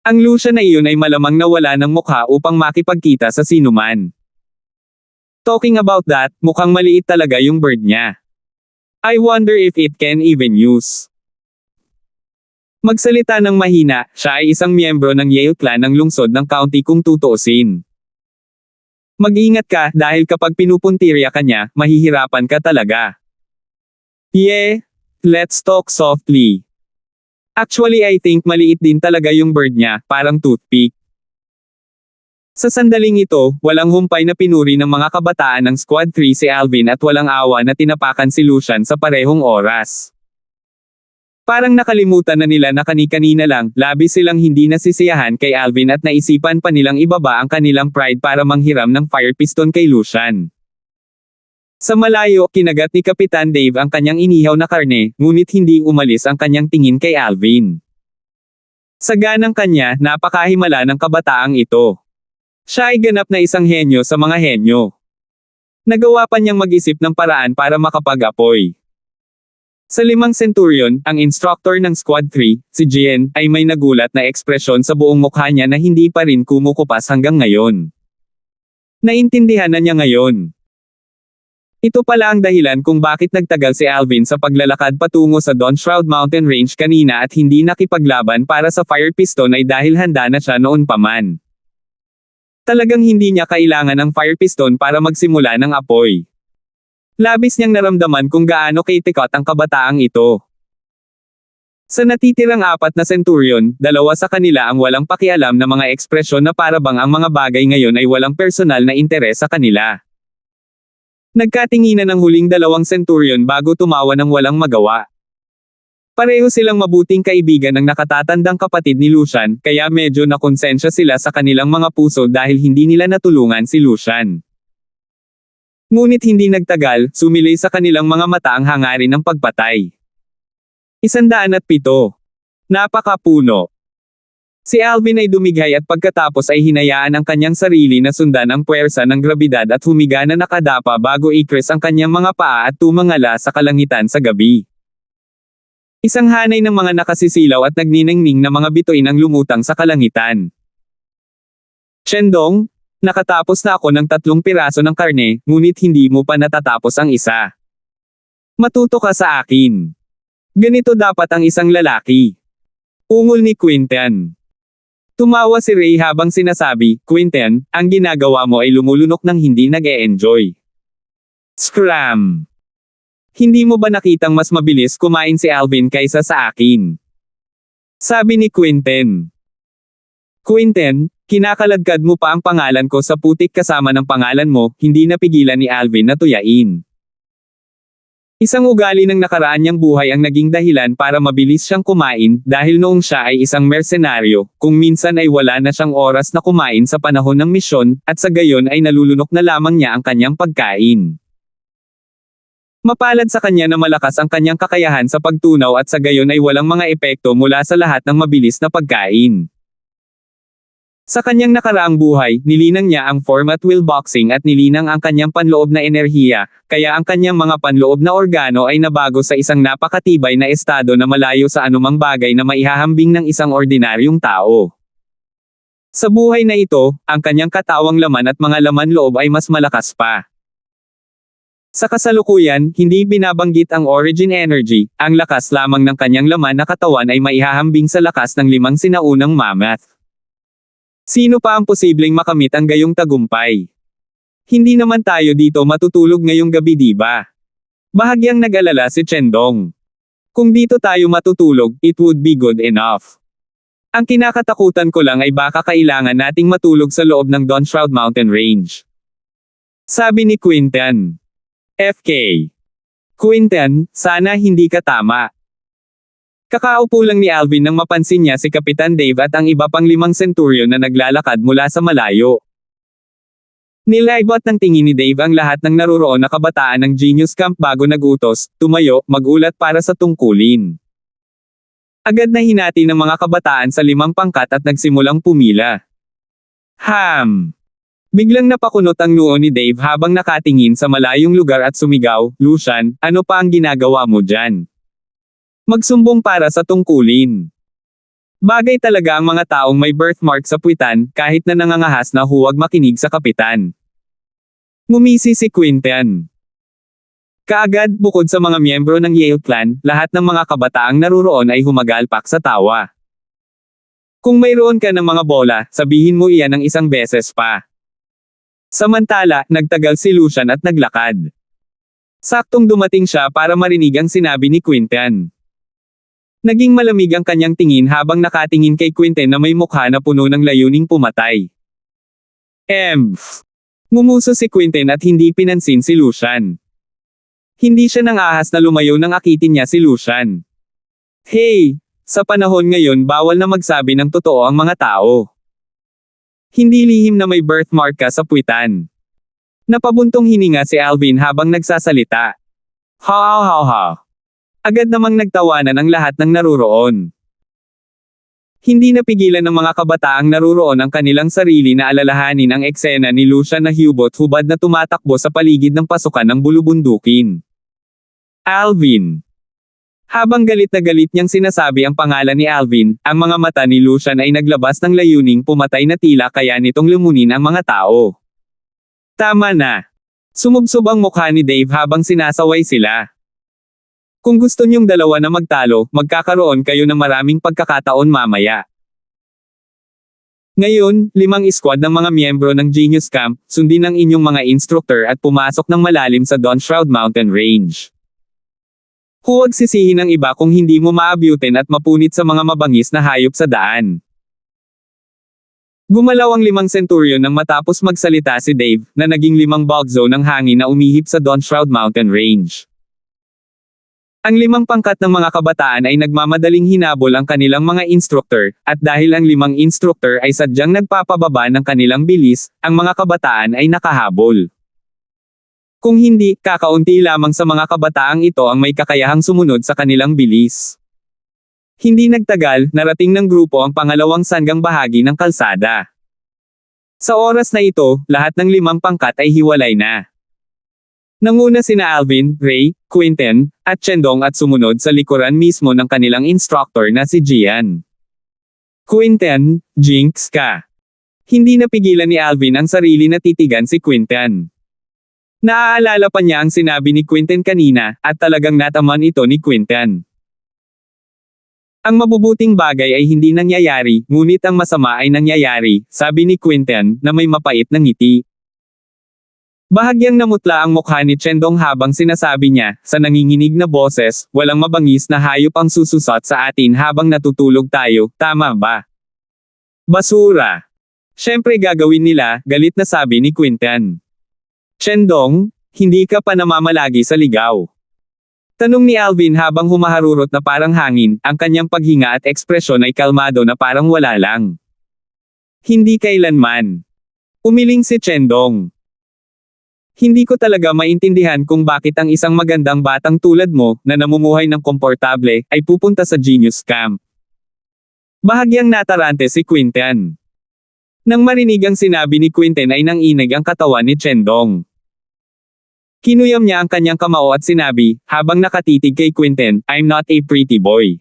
Ang Lucian na iyon ay malamang nawala ng mukha upang makipagkita sa sinuman. Talking about that, mukhang maliit talaga yung bird niya. I wonder if it can even use. Magsalita ng mahina, siya ay isang miyembro ng Yale Clan ng lungsod ng county kung tutuusin. Mag-ingat ka dahil kapag pinupuntirya ka niya, mahihirapan ka talaga. Yeah, let's talk softly. Actually I think maliit din talaga yung bird niya, parang toothpick. Sa sandaling ito, walang humpay na pinuri ng mga kabataan ng Squad 3 si Alvin at walang awa na tinapakan si Lucian sa parehong oras. Parang nakalimutan na nila na kani-kanina lang, labis silang hindi nasisiyahan kay Alvin at naisipan pa nilang ibaba ang kanilang pride para manghiram ng fire piston kay Lucian. Sa malayo, kinagat ni Kapitan Dave ang kanyang inihaw na karne, ngunit hindi umalis ang kanyang tingin kay Alvin. Sa ganang kanya, napakahimala ng kabataang ito. Siya ay ganap na isang henyo sa mga henyo. Nagawa pa niyang mag-isip ng paraan para makapag-apoy. Sa 5 Centurion, ang instructor ng Squad 3, si Jien, ay may nagulat na ekspresyon sa buong mukha niya na hindi pa rin kumukupas hanggang ngayon. Naintindihan na niya ngayon. Ito pala ang dahilan kung bakit nagtagal si Alvin sa paglalakad patungo sa Don Shroud Mountain Range kanina at hindi nakipaglaban para sa fire piston ay dahil handa na siya noon pa man. Talagang hindi niya kailangan ng fire piston para magsimula ng apoy. Labis niyang naramdaman kung gaano kaitikot ang kabataang ito. Sa natitirang 4 na Centurion, 2 sa kanila ang walang pakialam na mga ekspresyon na parabang ang mga bagay ngayon ay walang personal na interes sa kanila. Nagkatinginan ng huling 2 Centurion bago tumawa ng walang magawa. Pareho silang mabuting kaibigan ng nakatatandang kapatid ni Lucian, kaya medyo nakonsensya sila sa kanilang mga puso dahil hindi nila natulungan si Lucian. Ngunit hindi nagtagal, sumilay sa kanilang mga mata ang hangarin ng pagpatay. 107. Napakapuno. Si Alvin ay dumighay at pagkatapos ay hinayaan ang kanyang sarili na sundan ang puwersa ng grabidad at humiga na nakadapa bago ikres ang kanyang mga paa at tumangala sa kalangitan sa gabi. Isang hanay ng mga nakasisilaw at nagniningning na mga bituin ang lumutang sa kalangitan. Shendong, nakatapos na ako ng 3 piraso ng karne, ngunit hindi mo pa natatapos ang isa. Matuto ka sa akin. Ganito dapat ang isang lalaki. Ungol ni Quinten. Tumawa si Ray habang sinasabi, Quinten, ang ginagawa mo ay lumulunok ng hindi nag-e-enjoy. Scram! Hindi mo ba nakitang mas mabilis kumain si Alvin kaysa sa akin? Sabi ni Quinten. Quinten, kinakaladkad mo pa ang pangalan ko sa putik kasama ng pangalan mo, hindi napigilan ni Alvin na tuyain. Isang ugali ng nakaraan niyang buhay ang naging dahilan para mabilis siyang kumain, dahil noong siya ay isang mersenaryo, kung minsan ay wala na siyang oras na kumain sa panahon ng misyon, at sa gayon ay nalulunok na lamang niya ang kanyang pagkain. Mapalad sa kanya na malakas ang kanyang kakayahan sa pagtunaw at sa gayon ay walang mga epekto mula sa lahat ng mabilis na pagkain. Sa kanyang nakaraang buhay, nilinang niya ang form at will boxing at nilinang ang kanyang panloob na enerhiya, kaya ang kanyang mga panloob na organo ay nabago sa isang napakatibay na estado na malayo sa anumang bagay na maihahambing ng isang ordinaryong tao. Sa buhay na ito, ang kanyang katawang laman at mga laman loob ay mas malakas pa. Sa kasalukuyan, hindi binabanggit ang origin energy, ang lakas lamang ng kanyang laman na katawan ay maihahambing sa lakas ng 5 sinaunang mammoth. Sino pa ang posibleng makamit ang gayong tagumpay? Hindi naman tayo dito matutulog ngayong gabi, di ba? Bahagyang nag-alala si Chendong. Kung dito tayo matutulog, it would be good enough. Ang kinakatakutan ko lang ay baka kailangan nating matulog sa loob ng Don Shroud Mountain Range. Sabi ni Quinten. FK. Quinten, sana hindi ka tama. Kakaupo lang ni Alvin nang mapansin niya si Kapitan Dave at ang iba pang 5 Centurion na naglalakad mula sa malayo. Nilaibot ng tingin ni Dave ang lahat ng naruroon na kabataan ng Genius Camp bago nagutos, tumayo, magulat para sa tungkulin. Agad na hinati ng mga kabataan sa 5 pangkat at nagsimulang pumila. Biglang napakunot ang noo ni Dave habang nakatingin sa malayong lugar at sumigaw, Lucian, ano pa ang ginagawa mo dyan? Magsumbong para sa tungkulin. Bagay talaga ang mga taong may birthmark sa puwitan, kahit na nangangahas na huwag makinig sa kapitan. Ngumisi si Quinten. Kaagad, bukod sa mga miyembro ng Yale Clan, lahat ng mga kabataang naruroon ay humagalpak sa tawa. Kung mayroon ka ng mga bola, sabihin mo iyan ng isang beses pa. Samantala, nagtagal si Lucian at naglakad. Saktong dumating siya para marinig ang sinabi ni Quinten. Naging malamig ang kanyang tingin habang nakatingin kay Quinten na may mukha na puno ng layuning pumatay. Ngumuso si Quinten at hindi pinansin si Lucian. Hindi siya nang ahas na lumayo nang akitin niya si Lucian. Hey! Sa panahon ngayon bawal na magsabi ng totoo ang mga tao. Hindi lihim na may birthmark ka sa puwitan. Napabuntong hininga si Alvin habang nagsasalita. Ha. Agad namang nagtawanan ang lahat ng naruroon. Hindi napigilan ng mga kabataang naruroon ang kanilang sarili na alalahanin ang eksena ni Lucian na hubot-hubad na tumatakbo sa paligid ng pasukan ng bulubundukin. Alvin. Habang galit na galit niyang sinasabi ang pangalan ni Alvin, ang mga mata ni Lucian ay naglabas ng layuning pumatay na tila kaya nitong lumunin ang mga tao. Tama na. Sumubsob ang mukha ni Dave habang sinasaway sila. Kung gusto niyong dalawa na magtalo, magkakaroon kayo ng maraming pagkakataon mamaya. Ngayon, 5 squad ng mga miyembro ng Genius Camp, sundin ang inyong mga instructor at pumasok ng malalim sa Dawnshroud Mountain Range. Huwag sisihin ng iba kung hindi mo maabutin at mapunit sa mga mabangis na hayop sa daan. Gumalaw ang 5 centurion nang matapos magsalita si Dave, na naging 5 bugzo ng hangin na umihip sa Dawnshroud Mountain Range. Ang 5 pangkat ng mga kabataan ay nagmamadaling hinabol ang kanilang mga instructor, at dahil ang 5 instructor ay sadyang nagpapababa ng kanilang bilis, ang mga kabataan ay nakahabol. Kung hindi, kakaunti lamang sa mga kabataang ito ang may kakayahang sumunod sa kanilang bilis. Hindi nagtagal, narating ng grupo ang pangalawang sanggang bahagi ng kalsada. Sa oras na ito, lahat ng 5 pangkat ay hiwalay na. Nanguna sina Alvin, Ray, Quinten, at Chendong at sumunod sa likuran mismo ng kanilang instructor na si Gian. Quinten, jinx ka. Hindi napigilan ni Alvin ang sarili na titigan si Quinten. Naaalala pa niya ang sinabi ni Quinten kanina, at talagang nataman ito ni Quinten. Ang mabubuting bagay ay hindi nangyayari, ngunit ang masama ay nangyayari, sabi ni Quinten, na may mapait na ngiti. Bahagyang namutla ang mukha ni Chendong habang sinasabi niya, sa nanginginig na boses, walang mabangis na hayop ang sususot sa atin habang natutulog tayo, tama ba? Basura. Siyempre gagawin nila, galit na sabi ni Quinten. Chendong, hindi ka pa namamalagi sa ligaw. Tanong ni Alvin habang humaharurot na parang hangin, ang kanyang paghinga at ekspresyon ay kalmado na parang wala lang. Hindi kailanman. Umiling si Chendong. Hindi ko talaga maintindihan kung bakit ang isang magandang batang tulad mo, na namumuhay ng komportable, ay pupunta sa Genius Camp. Bahagyang natarante si Quinten. Nang marinig ang sinabi ni Quinten ay nanginig ang katawan ni Chendong. Kinuyam niya ang kanyang kamao at sinabi, habang nakatitig kay Quinten, I'm not a pretty boy.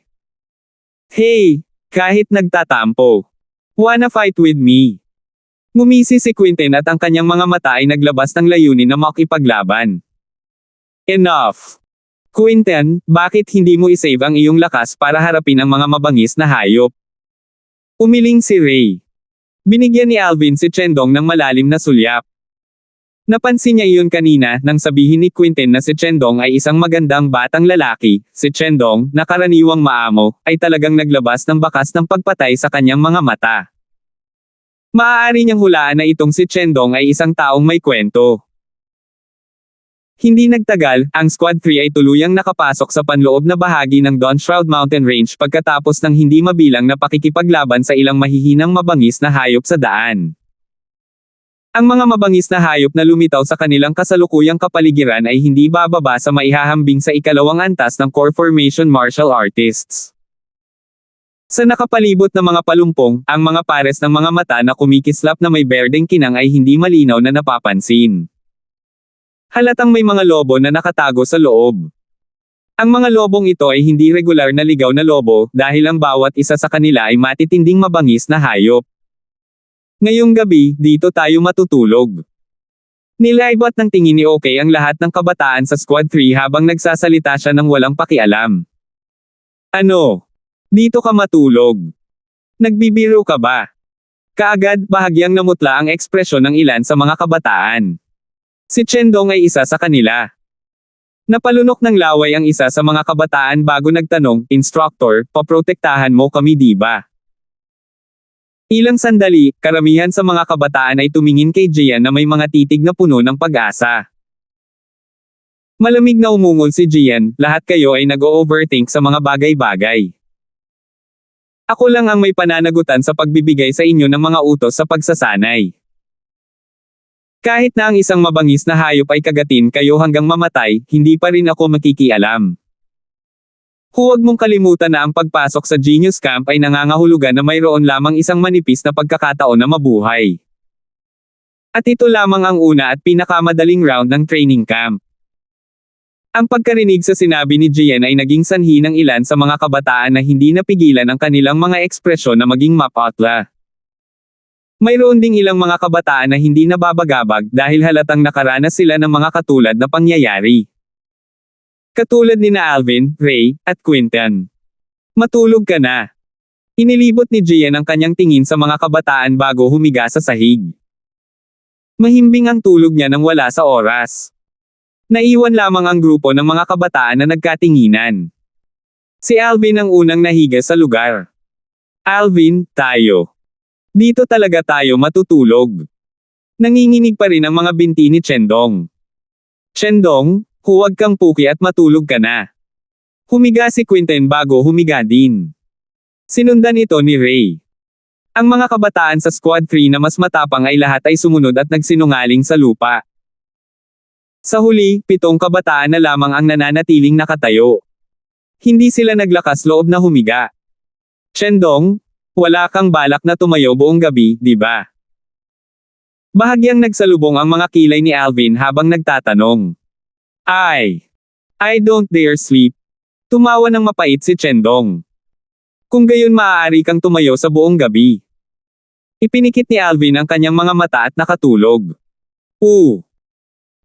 Hey! Kahit nagtatampo. Wanna fight with me? Ngumisi si Quinten at ang kanyang mga mata ay naglabas ng layunin na makipaglaban. Enough! Quinten, bakit hindi mo isave ang iyong lakas para harapin ang mga mabangis na hayop? Umiling si Ray. Binigyan ni Alvin si Chendong ng malalim na sulyap. Napansin niya iyon kanina nang sabihin ni Quinten na si Chendong ay isang magandang batang lalaki. Si Chendong, na karaniwang maamo, ay talagang naglabas ng bakas ng pagpatay sa kanyang mga mata. Maaari niyang hulaan na itong si Chendong ay isang taong may kwento. Hindi nagtagal, ang Squad 3 ay tuluyang nakapasok sa panloob na bahagi ng Dawnshroud Mountain Range pagkatapos ng hindi mabilang na pakikipaglaban sa ilang mahihinang mabangis na hayop sa daan. Ang mga mabangis na hayop na lumitaw sa kanilang kasalukuyang kapaligiran ay hindi bababa sa maihahambing sa ikalawang antas ng core formation martial artists. Sa nakapalibot na mga palumpong, ang mga pares ng mga mata na kumikislap na may berdeng kinang ay hindi malinaw na napapansin. Halatang may mga lobo na nakatago sa loob. Ang mga lobong ito ay hindi regular na ligaw na lobo, dahil ang bawat isa sa kanila ay matitinding mabangis na hayop. Ngayong gabi, dito tayo matutulog. Nilaibot ng tingin ni OK ang lahat ng kabataan sa Squad 3 habang nagsasalita siya ng walang pakialam. Ano? Dito ka matulog? Nagbibiro ka ba? Kaagad, bahagyang namutla ang ekspresyon ng ilan sa mga kabataan. Si Chendong ay isa sa kanila. Napalunok ng laway ang isa sa mga kabataan bago nagtanong, "Instructor, paprotektahan mo kami di ba?" Ilang sandali, karamihan sa mga kabataan ay tumingin kay Jian na may mga titig na puno ng pag-asa. Malamig na umungol si Jian, "Lahat kayo ay nag-o-overthink sa mga bagay-bagay. Ako lang ang may pananagutan sa pagbibigay sa inyo ng mga utos sa pagsasanay. Kahit na ang isang mabangis na hayop ay kagatin kayo hanggang mamatay, hindi pa rin ako makikialam. Huwag mong kalimutan na ang pagpasok sa Genius Camp ay nangangahulugan na mayroon lamang isang manipis na pagkakataon na mabuhay. At ito lamang ang una at pinakamadaling round ng training camp." Ang pagkarinig sa sinabi ni Jian ay naging sanhi ng ilan sa mga kabataan na hindi napigilan ang kanilang mga ekspresyon na maging mapatla. Mayroon ding ilang mga kabataan na hindi nababagabag dahil halatang nakaranas sila ng mga katulad na pangyayari. Katulad ni na Alvin, Ray, at Quinton. "Matulog ka na." Inilibot ni Jian ang kanyang tingin sa mga kabataan bago humiga sa sahig. Mahimbing ang tulog niya nang wala sa oras. Naiwan lamang ang grupo ng mga kabataan na nagkatinginan. Si Alvin ang unang nahiga sa lugar. "Alvin, tayo. Dito talaga tayo matutulog." Nanginginig pa rin ang mga binti ni Chendong. "Chendong, huwag kang puki at matulog ka na." Humiga si Quinton bago humiga din. Sinundan ito ni Ray. Ang mga kabataan sa Squad 3 na mas matapang ay lahat ay sumunod at nagsinungaling sa lupa. Sa huli, 7 kabataan na lamang ang nananatiling nakatayo. Hindi sila naglakas loob na humiga. "Chendong, wala kang balak na tumayo buong gabi, di ba?" Bahagyang nagsalubong ang mga kilay ni Alvin habang nagtatanong. I don't dare sleep." Tumawa ng mapait si Chendong. "Kung gayon maaari kang tumayo sa buong gabi." Ipinikit ni Alvin ang kanyang mga mata at nakatulog.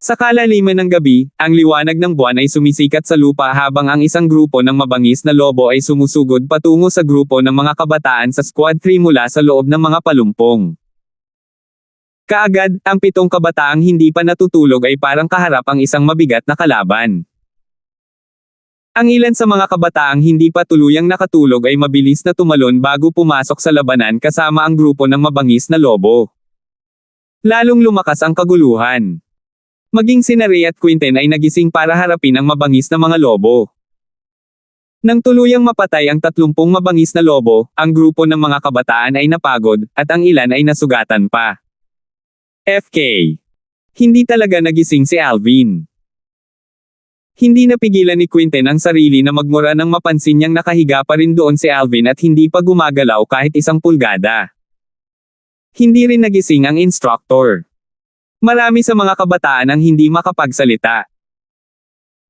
Sa kalaliman ng gabi, ang liwanag ng buwan ay sumisikat sa lupa habang ang isang grupo ng mabangis na lobo ay sumusugod patungo sa grupo ng mga kabataan sa Squad 3 mula sa loob ng mga palumpong. Kaagad, ang 7 kabataang hindi pa natutulog ay parang kaharap ang isang mabigat na kalaban. Ang ilan sa mga kabataang hindi pa tuluyang nakatulog ay mabilis na tumalon bago pumasok sa labanan kasama ang grupo ng mabangis na lobo. Lalong lumakas ang kaguluhan. Maging sina Ray at Quinton ay nagising para harapin ang mabangis na mga lobo. Nang tuluyang mapatay ang 30 mabangis na lobo, ang grupo ng mga kabataan ay napagod, at ang ilan ay nasugatan pa. FK. Hindi talaga nagising si Alvin. Hindi napigilan ni Quinton ang sarili na magmura nang mapansin niyang nakahiga pa rin doon si Alvin at hindi pa gumagalaw kahit 1 pulgada. Hindi rin nagising ang instructor. Marami sa mga kabataan ang hindi makapagsalita.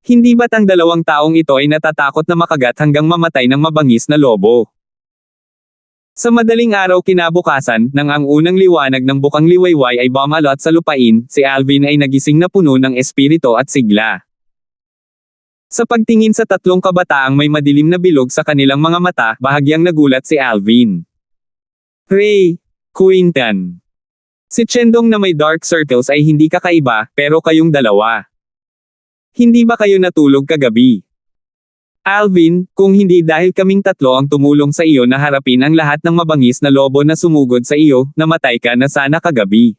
Hindi ba't ang 2 taong ito ay natatakot na makagat hanggang mamatay ng mabangis na lobo? Sa madaling araw kinabukasan, nang ang unang liwanag ng bukang liwayway ay bumalot sa lupain, si Alvin ay nagising na puno ng espiritu at sigla. Sa pagtingin sa 3 kabataang may madilim na bilog sa kanilang mga mata, bahagyang nagulat si Alvin. "Ray, Quinton. Si Chendong na may dark circles ay hindi kakaiba, pero kayong dalawa. Hindi ba kayo natulog kagabi?" "Alvin, kung hindi dahil kaming 3 ang tumulong sa iyo na harapin ang lahat ng mabangis na lobo na sumugod sa iyo, namatay ka na sana kagabi."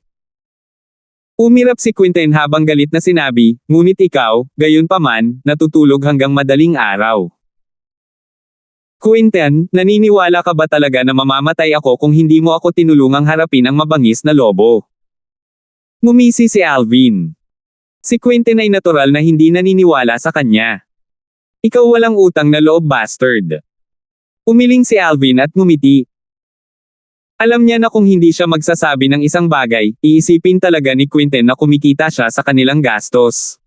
Umirap si Quinton habang galit na sinabi, "Ngunit ikaw, gayunpaman, natutulog hanggang madaling araw." "Quinton, naniniwala ka ba talaga na mamamatay ako kung hindi mo ako tinulungang harapin ang mabangis na lobo?" Ngumisi si Alvin. Si Quinton ay natural na hindi naniniwala sa kanya. "Ikaw walang utang na loob bastard." Umiling si Alvin at ngumiti. Alam niya na kung hindi siya magsasabi ng isang bagay, iisipin talaga ni Quinton na kumikita siya sa kanilang gastos.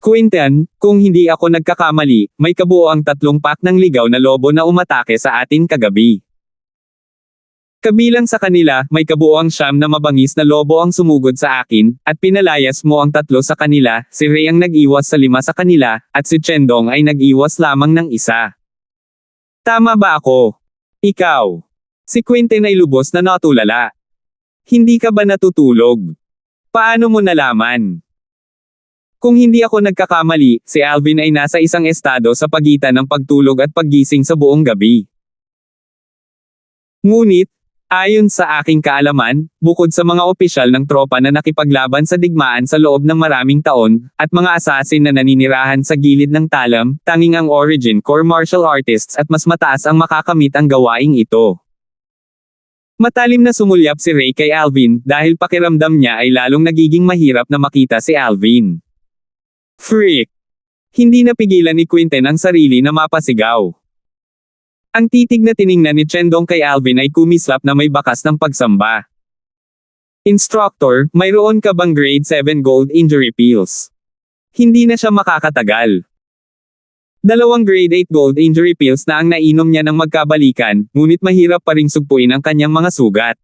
"Quinton, kung hindi ako nagkakamali, may kabuoang 3 pack ng ligaw na lobo na umatake sa atin kagabi. Kabilang sa kanila, may kabuoang 9 na mabangis na lobo ang sumugod sa akin, at pinalayas mo ang 3 sa kanila, si Ray ang nag-iwas sa 5 sa kanila, at si Chendong ay nag-iwas lamang ng 1. Tama ba ako?" "Ikaw. Si Quentin ay lubos na natulala. Hindi ka ba natutulog? Paano mo nalaman? Kung hindi ako nagkakamali, si Alvin ay nasa isang estado sa pagitan ng pagtulog at paggising sa buong gabi. Ngunit, ayon sa aking kaalaman, bukod sa mga opisyal ng tropa na nakipaglaban sa digmaan sa loob ng maraming taon, at mga assassin na naninirahan sa gilid ng talam, tanging ang Origin Core martial artists at mas mataas ang makakamit ang gawaing ito. Matalim na sumulyap si Ray kay Alvin dahil pakiramdam niya ay lalong nagiging mahirap na makita si Alvin. Freak! Hindi napigilan ni Quentin ang sarili na mapasigaw. Ang titig na tiningnan ni Chendong kay Alvin ay kumislap na may bakas ng pagsamba. Instructor, mayroon ka bang grade 7 gold injury pills? Hindi na siya makakatagal. 2 grade 8 gold injury pills na ang nainom niya ng magkabalikan, ngunit mahirap pa ring sugpuin ang kanyang mga sugat.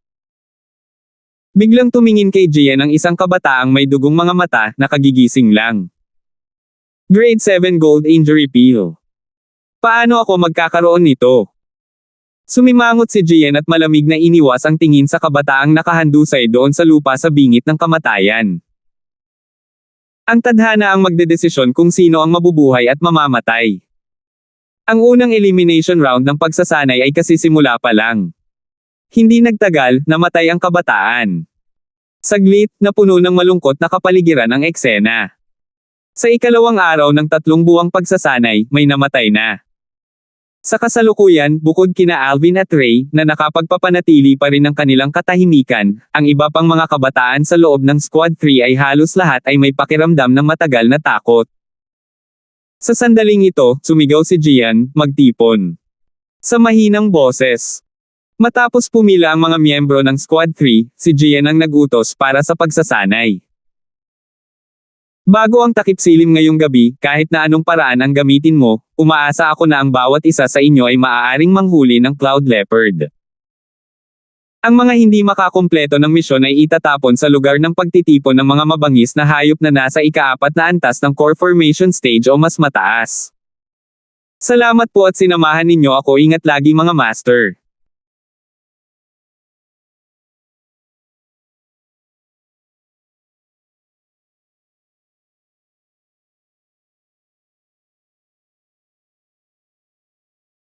Biglang tumingin kay Jian ang isang kabataang may dugong mga mata na kagigising lang. Grade 7 gold injury pill. Paano ako magkakaroon nito? Sumimangot si Jian at malamig na iniwas ang tingin sa kabataang nakahandusay doon sa lupa sa bingit ng kamatayan. Ang tadhana ang magdedesisyon kung sino ang mabubuhay at mamamatay. Ang unang elimination round ng pagsasanay ay kasisimula pa lang. Hindi nagtagal, namatay ang kabataan. Saglit, napuno ng malungkot na kapaligiran ang eksena. Sa ikalawang araw ng 3 buwang pagsasanay, may namatay na. Sa kasalukuyan, bukod kina Alvin at Ray, na nakapagpapanatili pa rin ng kanilang katahimikan, ang iba pang mga kabataan sa loob ng Squad 3 ay halos lahat ay may pakiramdam ng matagal na takot. Sa sandaling ito, sumigaw si Jian, magtipon. Sa mahinang boses. Matapos pumila ang mga miyembro ng Squad 3, si Jian ang nagutos para sa pagsasanay. Bago ang takip silim ngayong gabi, kahit na anong paraan ang gamitin mo, umaasa ako na ang bawat isa sa inyo ay maaaring manghuli ng Cloud Leopard. Ang mga hindi makakumpleto ng misyon ay itatapon sa lugar ng pagtitipon ng mga mabangis na hayop na nasa ika-4 na antas ng core formation stage o mas mataas. Salamat po at sinamahan ninyo ako. Ingat lagi mga master.